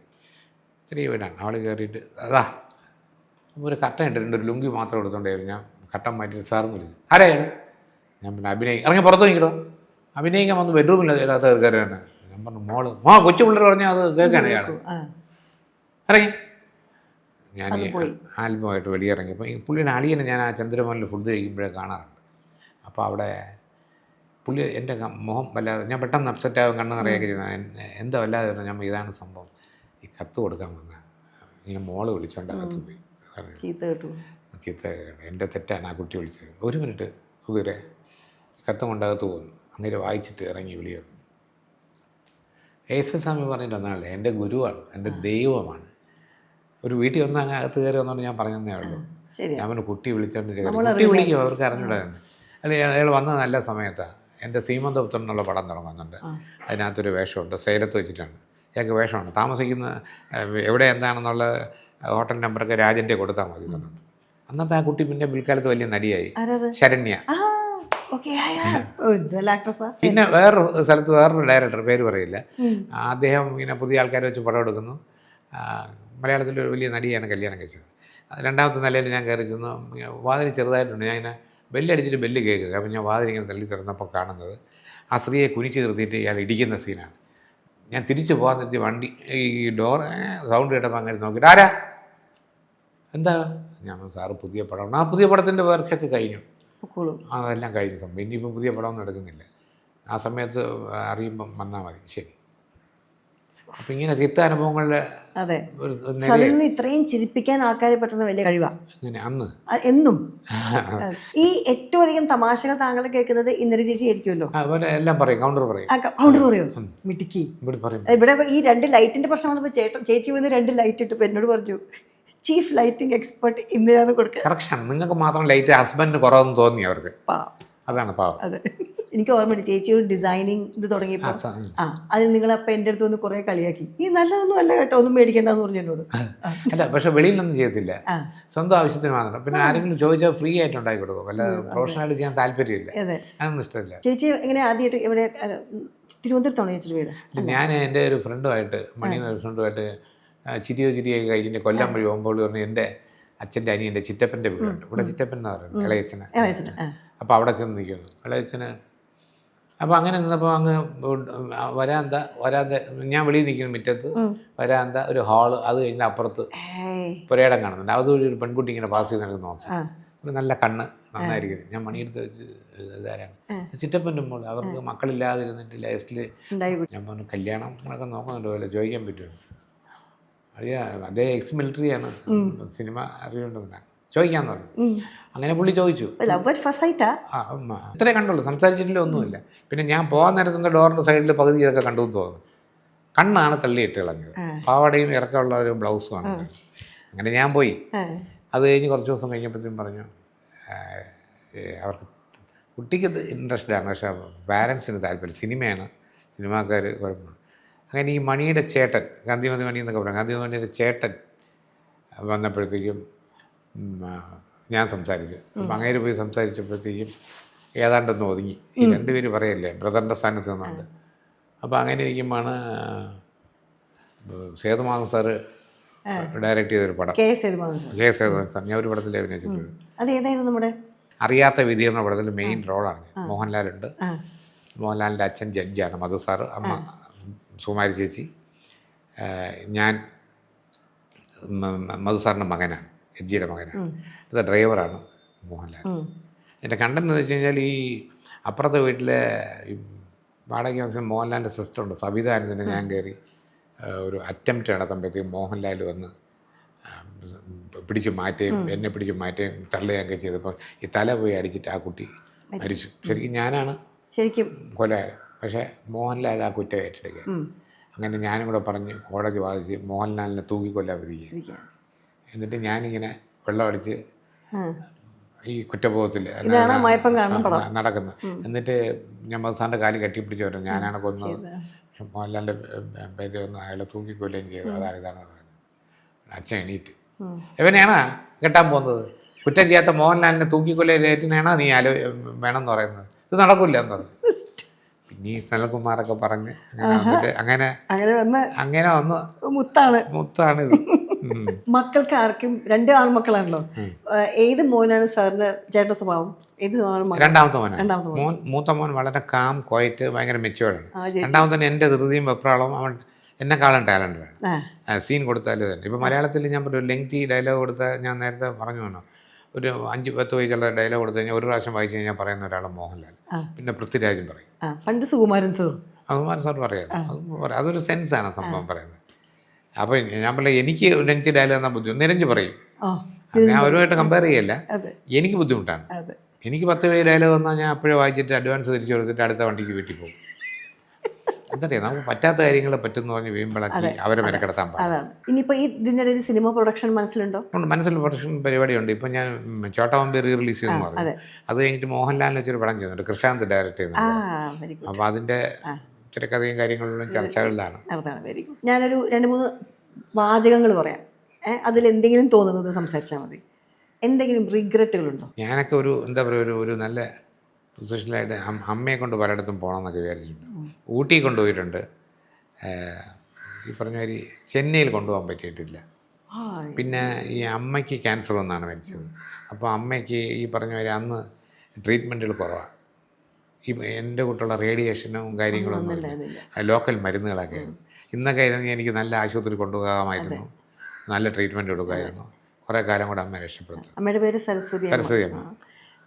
ചെറിയ വീടാണ്. ഹാളിൽ കയറിയിട്ട് അതാ ഒരു കട്ടൻ ഇട്ടിട്ടുണ്ട്, ഒരു ലുങ്കി മാത്രം എടുത്തോണ്ടായിരുന്നു. ഞാൻ കട്ടൻ മാറ്റിയിട്ട് സാറിന് വിളിച്ചു, ആരെയാണ്? ഞാൻ പിന്നെ ഇറങ്ങി പുറത്ത് നോക്കിയിടോ, അഭിനയിക്കാൻ വന്ന് ബെഡ്റൂമിൽ അത് കയറിയാണ്. ഞാൻ പറഞ്ഞു, കൊച്ചു പിള്ളേർ പറഞ്ഞാൽ അത് കേൾക്കാണ് ഇയാൾ. ഇറങ്ങി ഞാൻ ഈ ആൽബമായിട്ട് വെളിയിറങ്ങിയപ്പോൾ ഈ പുള്ളിയുടെ അളിയനെ ഞാൻ ആ ചന്ദ്രമോഹനിൽ ഫുഡ് കഴിക്കുമ്പോഴേ കാണാറുണ്ട്. അപ്പോൾ അവിടെ പുള്ളി എൻ്റെ മുഖം വല്ലാതെ, ഞാൻ പെട്ടെന്ന് അപ്സെറ്റാകും, കണ്ണ് നിറയൊക്കെ ചെയ്യുന്നത്. എന്താ വല്ലാതെ പറഞ്ഞു. ഞാൻ ഇതാണ് സംഭവം, ഈ കത്ത് കൊടുക്കാൻ വന്ന ഇങ്ങനെ മോള് വിളിച്ചോണ്ട് അകത്ത് പോയി. ചീത്ത എൻ്റെ തെറ്റാണ് ആ കുട്ടി വിളിച്ചത്. 1 മിനിറ്റ് സുധീരെ, കത്ത് കൊണ്ടകത്ത് പോകുന്നു. അങ്ങനെ വായിച്ചിട്ട് ഇറങ്ങി വിളിയോ. ASA സ്വാമി പറഞ്ഞിട്ട് വന്നാലേ എൻ്റെ ഗുരുവാണ്, എൻ്റെ ദൈവമാണ്. ഒരു വീട്ടിൽ വന്ന് അങ്ങ് അകത്ത് കയറി വന്നോണ്ട് ഞാൻ പറഞ്ഞതേ ഉള്ളൂ. ഞാൻ പറഞ്ഞു, കുട്ടി വിളിച്ചോണ്ട് കുട്ടി വിളിക്കും, അവർക്ക് അറിഞ്ഞൂടായിരുന്നു. അല്ലെങ്കിൽ അയാൾ വന്ന നല്ല സമയത്താണ്. എൻ്റെ സീമന്തപുത്രൻ എന്നുള്ള പടം തുടങ്ങുന്നുണ്ട്. അതിനകത്തൊരു വേഷമുണ്ട്, സേലത്ത് വെച്ചിട്ടാണ്. ഞങ്ങൾക്ക് വേഷമാണ്. താമസിക്കുന്ന എവിടെ എന്താണെന്നുള്ള ഹോട്ടൽ നമ്പറൊക്കെ രാജൻ്റെ കൊടുത്താൽ മതി പറഞ്ഞിട്ട്. അന്നത്തെ ആ കുട്ടി പിന്നെ പിൽക്കാലത്ത് വലിയ നടിയായി, ശരണ്യ. പിന്നെ വേറൊരു സ്ഥലത്ത് വേറൊരു ഡയറക്ടർ, പേര് പറയില്ല, അദ്ദേഹം ഇങ്ങനെ പുതിയ ആൾക്കാരെ വെച്ച് പടം എടുക്കുന്നു. മലയാളത്തിലൊരു വലിയ നടിയാണ് കല്യാണം കഴിച്ചത്. 2ാമത്തെ നിലയിൽ ഞാൻ കയറി ചെന്നു. വാതിൽ ചെറുതായിട്ടുണ്ട്. ഞാൻ ഇങ്ങനെ ബെല്ലടിച്ചിട്ട് ബെല്ല് കേൾക്കുക. അപ്പം ഞാൻ വാതിലിങ്ങനെ തള്ളി തുറന്നപ്പോൾ കാണുന്നത് ആ സ്ത്രീയെ കുനിച്ച് നിർത്തിയിട്ട് ഇയാൾ ഇടിക്കുന്ന സീനാണ്. ഞാൻ തിരിച്ചു പോകാൻ നിർത്തി വണ്ടി ഈ ഡോർ സൗണ്ട് കേട്ടപ്പോൾ അങ്ങനെ നോക്കിയിട്ട്, ആരാ എന്താ? ഞാൻ സാറ് പുതിയ പടമാണ്. ആ പുതിയ പടത്തിൻ്റെ വർക്കൊക്കെ കഴിഞ്ഞു, അതെല്ലാം കഴിഞ്ഞ സംഭവം. ഇനിയിപ്പം പുതിയ പടമൊന്നും എടുക്കുന്നില്ല. ആ സമയത്ത് അറിയുമ്പം വന്നാൽ മതി. ശരി. അപ്പം ഇങ്ങനെ തിക്ത അനുഭവങ്ങളുടെ ഇത്രയും ചിരിപ്പിക്കാൻ ആൾക്കാരെ പെട്ടെന്ന് വലിയ കഴിവാണ്. അങ്ങനെ അന്ന് എന്നും ഈ ഏറ്റവും അധികം തമാശകൾ താങ്കൾ കേൾക്കുന്നത് ഇന്നലെ ചേച്ചി ആയിരിക്കുമല്ലോ. എല്ലാം പറയും, കൗണ്ടർ പറയും. കൗണ്ടർ പറയോ? മിടുക്കി. ഇവിടെ ഈ 2 ലൈറ്റിന്റെ പ്രശ്നം വന്നപ്പോൾ ചേച്ചി വന്ന് 2 ലൈറ്റ് ഇട്ടപ്പോൾ എന്നോട് പറഞ്ഞു, ചീഫ് ലൈറ്റിംഗ് എക്സ്പെർട്ട് ഇന്ദിരാന്ന് കൊടുക്കുക. കറക്റ്റാണ്. നിങ്ങൾക്ക് മാത്രം ലൈറ്റ്, ഹസ്ബൻഡിന് കുറവെന്ന് തോന്നി അവർക്ക്. അതാണ് പാവം. അതെ, എനിക്ക് ഓർമ്മയുണ്ട് ചേച്ചി ഒരു ഡിസൈനിങ് ഇത് തുടങ്ങിയപ്പോൾ അതിൽ നിങ്ങൾ അപ്പം എൻ്റെ അടുത്ത് ഒന്ന് കുറേ കളിയാക്കി, ഈ നല്ലതൊന്നും അല്ല കേട്ടോ, ഒന്നും മേടിക്കേണ്ടെന്ന് പറഞ്ഞു എന്നോട്. അല്ല, പക്ഷെ വെളിയിലൊന്നും ചെയ്യത്തില്ല, സ്വന്തം ആവശ്യത്തിന് മാത്രം. പിന്നെ ആരെങ്കിലും ചോദിച്ചാൽ ഫ്രീ ആയിട്ട് ഉണ്ടാക്കി കൊടുക്കും, വല്ല പ്രൊഫഷണലായിട്ട് ചെയ്യാൻ താല്പര്യമില്ല, അതൊന്നും ഇഷ്ടമില്ല. ചേച്ചി എങ്ങനെ ആദ്യമായിട്ട് ഇവിടെ തിരുവനന്തപുരത്താണോ ചേച്ചിയുടെ വീട്? ഞാൻ എൻ്റെ ഒരു ഫ്രണ്ടുമായിട്ട്, മണിയെന്ന ഒരു ഫ്രണ്ടുമായിട്ട് ചിരിയൊക്കെ കഴിഞ്ഞ് കൊല്ലം വഴി പോകുമ്പോൾ പറഞ്ഞു എൻ്റെ അച്ഛൻ്റെ അനിയൻ്റെ ചിറ്റപ്പൻ്റെ വീടുണ്ട് ഇവിടെ, ചിറ്റപ്പൻ എന്ന് പറയുന്നത് ഇളയച്ചന്. അപ്പോൾ അവിടെ ചെന്ന് നിൽക്കുന്നു ഇളയച്ചന്. അപ്പോൾ അങ്ങനെ നിന്നപ്പോൾ അങ്ങ് വരാന്ത ഞാൻ വെളിയിൽ നിൽക്കുന്ന മുറ്റത്ത്, വരാന്ത ഒരു ഹാള്, അത് കഴിഞ്ഞ അപ്പുറത്ത് പുരയിടം കാണുന്നുണ്ട്. അതുവഴി ഒരു പെൺകുട്ടി ഇങ്ങനെ പാസ് ചെയ്ത് നടന്ന് നോക്കി, നല്ല കണ്ണ് നന്നായിരിക്കുന്നത്. ഞാൻ മണിയെടുത്ത് വെച്ച് ഇതാരാണ്, ചിറ്റപ്പൻ്റെ മോൾ, അവർക്ക് മക്കളില്ലാതിരുന്നിട്ട് ലാസ്റ്റിൽ ഞാൻ പറഞ്ഞു കല്യാണം ഒക്കെ നോക്കുന്നുണ്ടോ അല്ലേ, ചോദിക്കാൻ പറ്റുമോ? അതേ എക്സ് മിലിറ്ററിയാണ്, സിനിമ അറിയുന്നുണ്ടെന്നാ ചോദിക്കാന്ന് പറഞ്ഞു. അങ്ങനെ പുള്ളി ചോദിച്ചു. ഇത്രേ കണ്ടുള്ളൂ, സംസാരിച്ചിട്ടില്ല, ഒന്നുമില്ല. പിന്നെ ഞാൻ പോകാൻ നേരത്തെ ഡോറിൻ്റെ സൈഡിൽ പകുതി ഇതൊക്കെ കണ്ടു എന്ന് തോന്നുന്നു. കണ്ണാണ് തള്ളിയിട്ട് കളഞ്ഞത്, പാവാടയും ഇറക്കമുള്ള ഒരു ബ്ലൗസുമാണ്. അങ്ങനെ ഞാൻ പോയി. അത് കഴിഞ്ഞ് കുറച്ച് ദിവസം കഴിഞ്ഞപ്പോഴത്തേക്കും പറഞ്ഞു അവർക്ക് കുട്ടിക്ക് ഇൻട്രസ്റ്റഡാണ്, പക്ഷേ പാരൻസിന് താല്പര്യം സിനിമയാണ്, സിനിമാക്കാർ കുഴപ്പമില്ല. അങ്ങനെ ഈ മണിയുടെ ചേട്ടൻ, ഗാന്ധിമതി മണി എന്നൊക്കെ പറയാം, ഗാന്ധിമതി മണിയുടെ ചേട്ടൻ വന്നപ്പോഴത്തേക്കും ഞാൻ സംസാരിച്ചു. അപ്പം അങ്ങേര് പോയി സംസാരിച്ചപ്പോഴത്തേക്കും ഏതാണ്ടൊന്ന് ഒതുങ്ങി. ഈ രണ്ടുപേര് പറയല്ലേ ബ്രദറിൻ്റെ സ്ഥാനത്ത് നിന്നുണ്ട്. അപ്പോൾ അങ്ങനെ ഇരിക്കുമ്പോഴാണ് സേതുമാധവൻ സാറ് ഡയറക്റ്റ് ചെയ്തൊരു പടം, കെ സേതുമാധവൻ സാർ. ഞാൻ ഒരു പടത്തിൽ അഭിനയിച്ചിട്ടുണ്ട്, അറിയാത്ത വിധി എന്ന പടത്തിൽ മെയിൻ റോളാണ്. മോഹൻലാലുണ്ട്, മോഹൻലാലിൻ്റെ അച്ഛൻ ജഡ്ജാണ് മധു സാറ്, അമ്മ സുകുമാരി ചേച്ചി, ഞാൻ മധു സാറിൻ്റെ മകനാണ്, എഡ്ജിയുടെ മകനാണ്. ഇത് ഡ്രൈവറാണ് മോഹൻലാൽ. എൻ്റെ കണ്ടെന്ന് വെച്ച് കഴിഞ്ഞാൽ ഈ അപ്പുറത്തെ വീട്ടിലെ വാടക താമസിക്കുന്ന മോഹൻലാലിൻ്റെ സിസ്റ്ററുണ്ട് സബിത ആനന്ദിനെ ഞാൻ കയറി ഒരു അറ്റംപ്റ്റ് നടത്തുമ്പോഴത്തേക്കും മോഹൻലാൽ വന്ന് പിടിച്ച് മാറ്റുകയും എന്നെ പിടിച്ച് മാറ്റുകയും തള്ളുകയൊക്കെ ചെയ്തപ്പോൾ ഈ തല പോയി അടിച്ചിട്ട് ആ കുട്ടി മരിച്ചു. ശരിക്കും ഞാനാണ് കൊലയായത്, പക്ഷേ മോഹൻലാൽ ആ കുറ്റം ഏറ്റെടുക്കുക. അങ്ങനെ ഞാനും കൂടെ പറഞ്ഞ് കോടതി വാദിച്ച് മോഹൻലാലിനെ തൂക്കിക്കൊല്ലാൻ വിധിക്കുക. എന്നിട്ട് ഞാനിങ്ങനെ വെള്ളമടിച്ച് ഈ കുറ്റബോധത്തിൽ നടക്കുന്നത്. എന്നിട്ട് ഞാൻ മധുസാറിൻ്റെ കാല് കെട്ടിപ്പിടിച്ച് വരും, ഞാനാണ് കൊന്നത്, പക്ഷെ മോഹൻലാലിൻ്റെ പേര് ഒന്ന് അയാളെ തൂക്കിക്കൊല്ലുകയും ചെയ്തു, ഇതാണ് പറയുന്നത്. അച്ഛൻ എണീറ്റ്, ഇവനെയാണോ കെട്ടാൻ പോകുന്നത്, കുറ്റം ചെയ്യാത്ത മോഹൻലാലിനെ തൂക്കിക്കൊല്ലേറ്റിനാണോ നീ വേണമെന്ന് പറയുന്നത്, ഇത് നടക്കില്ല എന്ന് പറഞ്ഞു. പിന്നെ ഈ സനൽകുമാറൊക്കെ പറഞ്ഞ് അങ്ങനെ വന്ന് മുത്താണ് ഇത്. മക്കൾക്ക് ആർക്കും 2 ആൺമക്കളാണല്ലോ, ഏത് മോനാണ് സാറിന്റെ ചേട്ടന്റെ സ്വഭാവം? രണ്ടാമത്തെ മോനാണ്. മൂത്ത മോൻ വളരെ കാം ക്വയറ്റ്, ഭയങ്കര മെച്ചുവേർഡാണ്. രണ്ടാമത്തെ എൻ്റെ ധൃതിയും വെപ്രാളവും, അവൻ എന്നെക്കാളും ടാലൻ്റാണ്. സീൻ കൊടുത്താലും തന്നെ ഇപ്പം മലയാളത്തിൽ ഞാൻ ഒരു ലെങ്തി ഡയലോഗ് കൊടുത്താൽ, ഞാൻ നേരത്തെ പറഞ്ഞു വേണോ, ഒരു 5-10 പേജുള്ള ഡയലോഗ് കൊടുത്തു കഴിഞ്ഞാൽ ഒരു പ്രാവശ്യം വായിച്ചു കഴിഞ്ഞാൽ പറയുന്ന ഒരാളെ മോഹൻലാൽ, പിന്നെ പൃഥ്വിരാജും പറയും, പണ്ട് സുകുമാരൻ സാർ പറയാം. അതൊരു സെൻസാണ് സംഭവം പറയുന്നത്. അപ്പോൾ ഞാൻ പറയാം, എനിക്ക് ലെങ്തി ഡയലോഗ് എന്നാൽ ബുദ്ധിമുട്ട്, നിരഞ്ജ് പറയും, ഞാൻ അവരുമായിട്ട് കമ്പയർ ചെയ്യല്ല, എനിക്ക് ബുദ്ധിമുട്ടാണ്. എനിക്ക് 10 പേജ് ഡയലോഗ് വന്നാൽ ഞാൻ അപ്പോഴേ വായിച്ചിട്ട് അഡ്വാൻസ് തിരിച്ചു കൊടുത്തിട്ട് അടുത്ത വണ്ടിക്ക് വീട്ടിൽ പോകും. എന്തറിയാം, നമുക്ക് പറ്റാത്ത കാര്യങ്ങൾ പറ്റുമെന്ന് പറഞ്ഞ് വീമ്പിളക്കി അവരെ മെനക്കെടുത്താൻ പാടില്ല. ഇനിയിപ്പോൾ ഈ ഇതിനിടയിൽ സിനിമ പ്രൊഡക്ഷൻ മനസ്സിലുണ്ടോ? മനസ്സിൽ പ്രൊഡക്ഷൻ പരിപാടിയുണ്ട്. ഇപ്പം ഞാൻ ചോട്ടാവമ്പി റിലീസ് ചെയ്യുന്നു പറഞ്ഞു. അത് കഴിഞ്ഞിട്ട് മോഹൻലാലിനെ വെച്ചൊരു പടം ചെയ്യുന്നുണ്ട്, കൃഷാന്ത് ഡയറക്റ്റ് ചെയ്യുന്നുണ്ട്. അപ്പോൾ അതിൻ്റെ തിരക്കഥയും കാര്യങ്ങളിലും ചർച്ചകളിലാണ്. ഞാനൊരു 2-3 വാചകങ്ങൾ പറയാം, അതിലെന്തെങ്കിലും തോന്നുന്നത് സംസാരിച്ചാൽ മതി. എന്തെങ്കിലും റിഗ്രറ്റുകളുണ്ടോ? ഞാനൊക്കെ ഒരു എന്താ പറയുക, ഒരു നല്ല പൊസിഷനിലായിട്ട് അമ്മയെ കൊണ്ട് പലയിടത്തും പോകണമെന്നൊക്കെ വിചാരിച്ചിട്ടുണ്ട്. ഊട്ടി കൊണ്ടുപോയിട്ടുണ്ട്, ഈ പറഞ്ഞ മാതിരി ചെന്നൈയിൽ കൊണ്ടുപോകാൻ പറ്റിയിട്ടില്ല. പിന്നെ ഈ അമ്മയ്ക്ക് ക്യാൻസർ വന്നാണ് മരിച്ചത്. അപ്പോൾ അമ്മയ്ക്ക് ഈ പറഞ്ഞ മാതിരി അന്ന് ട്രീറ്റ്മെൻറ്റുകൾ കുറവാണ്. ഈ എൻ്റെ കൂട്ടുള്ള റേഡിയേഷനും കാര്യങ്ങളൊന്നും ലോക്കൽ മരുന്നുകളൊക്കെ. ഇന്നൊക്കെ ആയിരുന്നു എനിക്ക് നല്ല ആശുപത്രി കൊണ്ടുപോകാമായിരുന്നു, നല്ല ട്രീറ്റ്മെൻറ്റ് കൊടുക്കുമായിരുന്നു. കുറേ കാലം കൂടെ അമ്മയെ രക്ഷപ്പെടുത്തും. അമ്മയുടെ പേര് സരസ്വതി അമ്മ.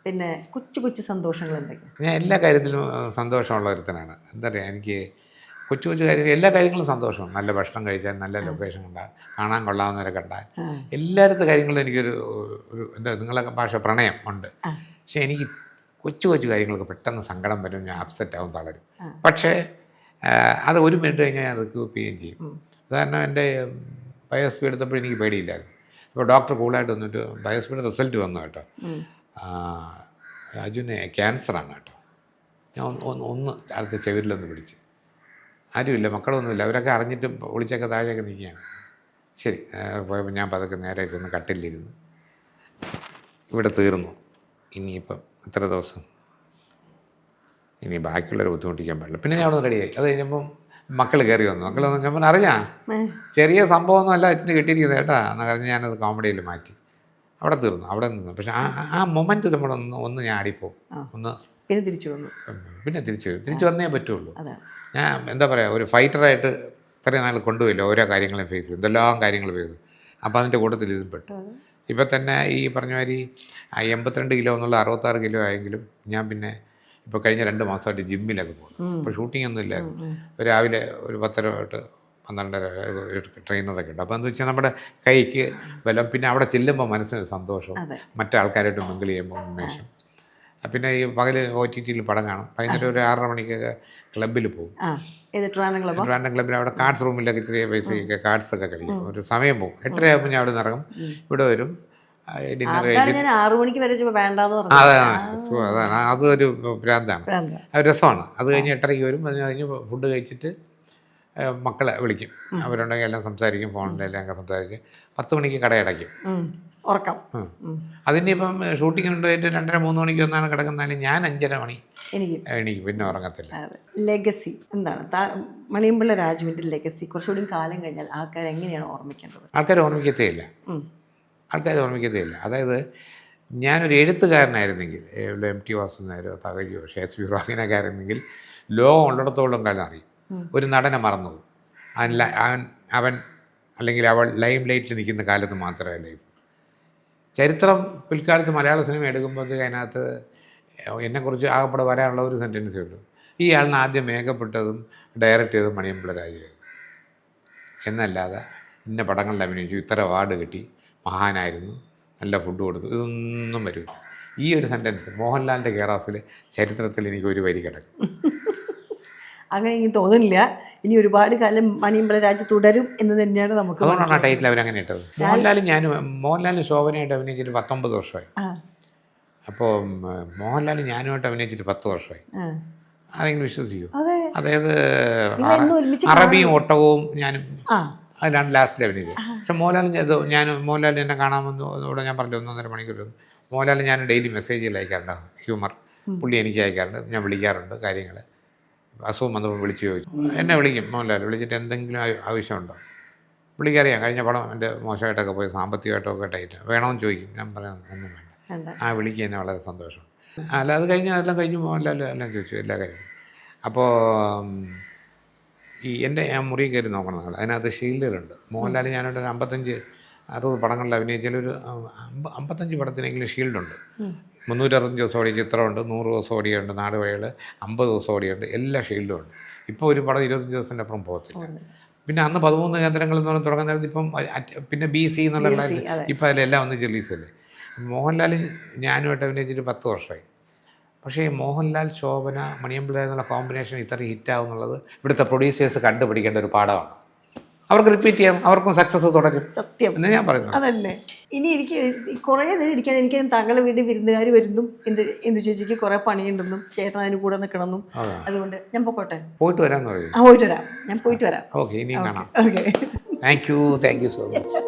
പിന്നെ കൊച്ചു സന്തോഷങ്ങൾ എന്തൊക്കെയാണ്? ഞാൻ എല്ലാ കാര്യത്തിലും സന്തോഷമുള്ള ഒരുത്തനാണ്. എന്താ പറയുക, എനിക്ക് കൊച്ചു കാര്യങ്ങൾ എല്ലാ കാര്യങ്ങളും സന്തോഷമാണ്. നല്ല ഭക്ഷണം കഴിച്ചാൽ, നല്ല ലൊക്കേഷൻ കണ്ടാൽ, കാണാൻ കൊള്ളാവുന്നവരെ കണ്ടാൽ, എല്ലായിടത്തെ കാര്യങ്ങളും എനിക്കൊരു എന്താ നിങ്ങളൊക്കെ ഭാഷ പ്രണയം ഉണ്ട്. പക്ഷേ എനിക്ക് കൊച്ചു കാര്യങ്ങൾക്ക് പെട്ടെന്ന് സങ്കടം വരും, ഞാൻ അപ്സെറ്റാവും, തളരും. പക്ഷേ അത് 1 മിനിറ്റ് കഴിഞ്ഞാൽ ഞാൻ റിക്യൂപ്പ് ചെയ്യുകയും ചെയ്യും. ഉദാഹരണം, എൻ്റെ ബയോസ്പി എടുത്തപ്പോൾ എനിക്ക് പേടിയില്ലായിരുന്നു. അപ്പോൾ ഡോക്ടർ കൂളായിട്ട് വന്നിട്ട് ബയോസ്പിയുടെ റിസൾട്ട് വന്നു കേട്ടോ, രാജുവിന് ക്യാൻസറാണ് കേട്ടോ. ഞാൻ ഒന്ന് അടുത്ത ചെവിരിലൊന്ന് പിടിച്ച്, ആരുമില്ല, മക്കളൊന്നുമില്ല, അവരൊക്കെ അറിഞ്ഞിട്ട് വിളിച്ചൊക്കെ താഴെയൊക്കെ നിൽക്കുകയാണ്. ശരി പോയപ്പോൾ ഞാൻ പതുക്കെ നേരെ ചെന്ന് കട്ടിലിരുന്നു. ഇവിടെ തീർന്നു, ഇനിയിപ്പം എത്ര ദിവസം, ഇനി ബാക്കിയുള്ളവരെ ബുദ്ധിമുട്ടിക്കാൻ പാടില്ല. പിന്നെ ഞാൻ അവിടെ നിന്ന് റെഡിയായി. അത് കഴിഞ്ഞപ്പം മക്കൾ കയറി വന്നു. മക്കൾ വന്നു ഞാൻ അറിയാം ചെറിയ സംഭവമൊന്നും അല്ല ഇച്ചിരി കിട്ടിയിരിക്കുന്നത് കേട്ടാ എന്ന് പറഞ്ഞ് ഞാനത് കോമഡിയിൽ മാറ്റി. അവിടെ തീർന്നു, അവിടെ നിന്ന്. പക്ഷെ ആ മൊമെൻറ്റ് നമ്മളൊന്ന് ഞാൻ ആടിപ്പോവും, ഒന്ന് പിന്നെ തിരിച്ചു വന്നു. പിന്നെ തിരിച്ചു വന്നേ പറ്റുള്ളൂ. ഞാൻ എന്താ പറയുക, ഒരു ഫൈറ്ററായിട്ട് ഇത്രയും നാൾ കൊണ്ടുപോയില്ല, ഓരോ കാര്യങ്ങളും ഫേസ് ചെയ്തു, എന്തെല്ലാം കാര്യങ്ങൾ ഫേസ് ചെയ്തു. അപ്പോൾ അതിൻ്റെ കൂട്ടത്തിൽ ഇതും പെട്ടു. ഇപ്പം തന്നെ ഈ പറഞ്ഞ മാതിരി 82 കിലോ എന്നുള്ള 66 കിലോ ആയെങ്കിലും ഞാൻ പിന്നെ ഇപ്പോൾ കഴിഞ്ഞ 2 മാസമായിട്ട് ജിമ്മിലൊക്കെ പോകും. ഇപ്പോൾ ഷൂട്ടിംഗ് ഒന്നും ഇല്ലായിരുന്നു. രാവിലെ ഒരു 10:30 തൊട്ട് 12:30 ട്രെയിനറൊക്കെ ഉണ്ട്. അപ്പോൾ എന്താ വെച്ചാൽ നമ്മുടെ കൈക്ക് ബലം, പിന്നെ അവിടെ ചെല്ലുമ്പോൾ മനസ്സിനൊരു സന്തോഷവും, മറ്റാൾക്കാരായിട്ട് മിങ്കിൾ ചെയ്യുമ്പോൾ ഉന്മേഷം. പിന്നെ ഈ പകൽ OTTയിൽ പടം കാണും. വൈകുന്നേരം ഒരു 6:30 മണിക്കൊക്കെ ക്ലബ്ബിൽ പോകും. ട്രിവാൻഡ്രം ക്ലബ്ബിൽ അവിടെ കാർഡ്സ് റൂമിലൊക്കെ ചെറിയ പൈസയൊക്കെ കാർഡ്സൊക്കെ കളിക്കും. ഒരു സമയം പോകും. 8:30 ആകുമ്പോൾ ഞാൻ അവിടെ നിന്ന് ഇറങ്ങും, ഇവിടെ വരും, ഡിന്നർ കഴിച്ചിട്ട്. അതാണ് അതൊരു ഭ്രാന്താണ്, അത് രസമാണ്. അത് കഴിഞ്ഞ് 8:30 വരും. അതിന് കഴിഞ്ഞ് ഫുഡ് കഴിച്ചിട്ട് മക്കളെ വിളിക്കും, അവരുണ്ടെങ്കിൽ എല്ലാം സംസാരിക്കും, ഫോണിലെല്ലാം ഒക്കെ സംസാരിക്കും. 10 മണിക്ക് കടയടയ്ക്കും. ഉറക്കം. അതിൻ്റെ ഇപ്പം ഷൂട്ടിംഗ് കൊണ്ടുപോയിട്ട് 2:30-3 മണിക്ക് ഒന്നാണ് കിടക്കുന്നാലും ഞാൻ 5:30 മണി എനിക്ക് പിന്നെ ഉറങ്ങത്തില്ല. ലെഗസി എന്താണ് മണിയമ്പിള്ള രാജുവിൻ്റെ ലെഗസി? കുറച്ചുകൂടി കാലം കഴിഞ്ഞാൽ ആൾക്കാർ എങ്ങനെയാണ് ഓർമ്മിക്കേണ്ടത്? ആൾക്കാർ ഓർമ്മിക്കത്തേയില്ല. അതായത് ഞാനൊരു എഴുത്തുകാരനായിരുന്നെങ്കിൽ, MT വാസുദേവനോ തകഴിയോ ഷേക്സ്പിയറോ അങ്ങനെയൊക്കെ ആയിരുന്നെങ്കിൽ ലോകം ഉള്ളിടത്തോളം കാലം അറിയും. ഒരു നടനെ മറന്നുപോകും. അവൻ അല്ലെങ്കിൽ അവൾ ലൈം ലൈറ്റിൽ നിൽക്കുന്ന കാലത്ത് മാത്രമേ ലൈഫ്. ചരിത്രം പിൽക്കാലത്ത് മലയാള സിനിമ എടുക്കുമ്പോൾ അതിനകത്ത് എന്നെക്കുറിച്ച് ആകപ്പെടെ വരാനുള്ള ഒരു സെൻറ്റൻസേ ഉള്ളൂ, ഈ ആളിന് ആദ്യം മേക്കപ്പെട്ടതും ഡയറക്റ്റ് ചെയ്തതും മണിയമ്പിള്ള രാജുവായിരുന്നു എന്നല്ലാതെ ഇന്ന പടങ്ങളിൽ അഭിനയിച്ചു, ഇത്ര അവാർഡ് കിട്ടി, മഹാനായിരുന്നു, നല്ല ഫുഡ് കൊടുത്തു, ഇതൊന്നും വരില്ല. ഈ ഒരു സെൻറ്റൻസ് മോഹൻലാലിൻ്റെ കെയർ ഓഫിൽ ചരിത്രത്തിൽ എനിക്ക് ഒരു വരി കിടക്കും. അങ്ങനെ എനിക്ക് തോന്നുന്നില്ല. ഇനി ഒരുപാട് കാലം മണിയമ്പിള്ള രാജു തുടരും എന്ന് തന്നെയാണ് നമുക്ക്. അതുകൊണ്ടാണ് ആ ടൈറ്റിൽ അവരങ്ങനെ ഇട്ടത്. മോഹൻലാലും ശോഭനയായിട്ട് അഭിനയിച്ചിട്ട് 19 വർഷമായി. അപ്പോൾ മോഹൻലാൽ ഞാനുമായിട്ട് അഭിനയിച്ചിട്ട് 10 വർഷമായി. ആരെങ്കിലും വിശ്വസിക്കൂ? അതായത് അറബിയും ഒട്ടകവും ഞാനും അതിലാണ് ലാസ്റ്റിൽ അഭിനയിച്ചത്. പക്ഷെ മോഹൻലാൽ എന്നെ കാണാമെന്ന് ഇവിടെ ഞാൻ പറഞ്ഞു 1.5 മണിക്കൂർ. മോഹൻലാൽ ഞാൻ ഡെയിലി മെസ്സേജുകൾ അയക്കാറുണ്ട്, ഹ്യൂമർ പുള്ളി എനിക്ക് അയക്കാറുണ്ട്, ഞാൻ വിളിക്കാറുണ്ട്. കാര്യങ്ങൾ അസുഖം വന്നപ്പോൾ വിളിച്ച് ചോദിച്ചു, എന്നെ വിളിക്കും മോഹൻലാൽ. വിളിച്ചിട്ട് എന്തെങ്കിലും ആവശ്യമുണ്ടോ, പുള്ളിക്കറിയാം കഴിഞ്ഞ പടം എൻ്റെ മോശമായിട്ടൊക്കെ പോയി സാമ്പത്തികമായിട്ടൊക്കെ ടൈറ്റ് വേണമെന്ന് ചോദിക്കും. ഞാൻ പറയാം ഒന്നും വേണ്ട, വിളിക്കുക എന്നെ വളരെ സന്തോഷം. അല്ല അത് കഴിഞ്ഞ് അതെല്ലാം കഴിഞ്ഞ് മോഹൻലാൽ എല്ലാം ചോദിച്ചു എല്ലാ കാര്യവും. അപ്പോൾ എൻ്റെ മുറി കയറി നോക്കണം നിങ്ങൾ, അതിനകത്ത് ഷീൽഡുകളുണ്ട്. മോഹൻലാൽ ഞാനൊരു 55-60 പടങ്ങളിൽ അഭിനയിച്ചാൽ ഒരു 55 പടത്തിനെങ്കിലും ഷീൽഡുണ്ട്. 365 ദിവസം ഓടിയ ചിത്രമുണ്ട്, 100 ദിവസം ഓടിയുണ്ട്, നാടുവഴികൾ 50 ദിവസം ഓടിയുണ്ട്, എല്ലാ ഷീൽഡും ഉണ്ട്. ഇപ്പോൾ ഒരു പടം 25 ദിവസത്തിൻ്റെ അപ്പുറം പോകത്തില്ല. പിന്നെ അന്ന് 13 കേന്ദ്രങ്ങളിൽ നിന്ന് തുടങ്ങുന്ന നേരത്ത് ഇപ്പം പിന്നെ BC എന്നുള്ള ഇപ്പം അതിലെല്ലാം ഒന്ന് റിലീസല്ലേ. മോഹൻലാൽ ഞാനുമായിട്ട് അഭിനയിച്ചിട്ട് 10 വർഷമായി. പക്ഷേ മോഹൻലാൽ ശോഭന മണിയമ്പിള്ള എന്നുള്ള കോമ്പിനേഷൻ ഇത്ര ഹിറ്റാവും എന്നുള്ളത് ഇവിടുത്തെ പ്രൊഡ്യൂസേഴ്സ് കണ്ടുപിടിക്കേണ്ട ഒരു പാഠമാണ്. അവർക്ക് റിപ്പീറ്റ് ചെയ്യാം, അവർക്കും സക്സസ് തുടരും. സത്യം എന്ന് ഞാൻ പറയുന്നു. അതല്ലേ ഇനി എനിക്ക് കുറേ നേരം ഇരിക്കാൻ, എനിക്ക് താങ്കളുടെ വീട്ടിൽ വിരുന്നുകാർ വരുന്നു, എന്ത് ചേച്ചിക്ക് കുറേ പണിയുണ്ടെന്നും ചേട്ടൻ അതിന് കൂടെ നിൽക്കണമെന്നും, അതുകൊണ്ട് ഞാൻ പോയിക്കോട്ടെ. പോയിട്ട് വരാമെന്ന് പറയും. പോയിട്ട് വരാം, ഞാൻ പോയിട്ട് വരാം. ഓക്കെ, ഇനിയും കാണാം. Okay, thank you so much.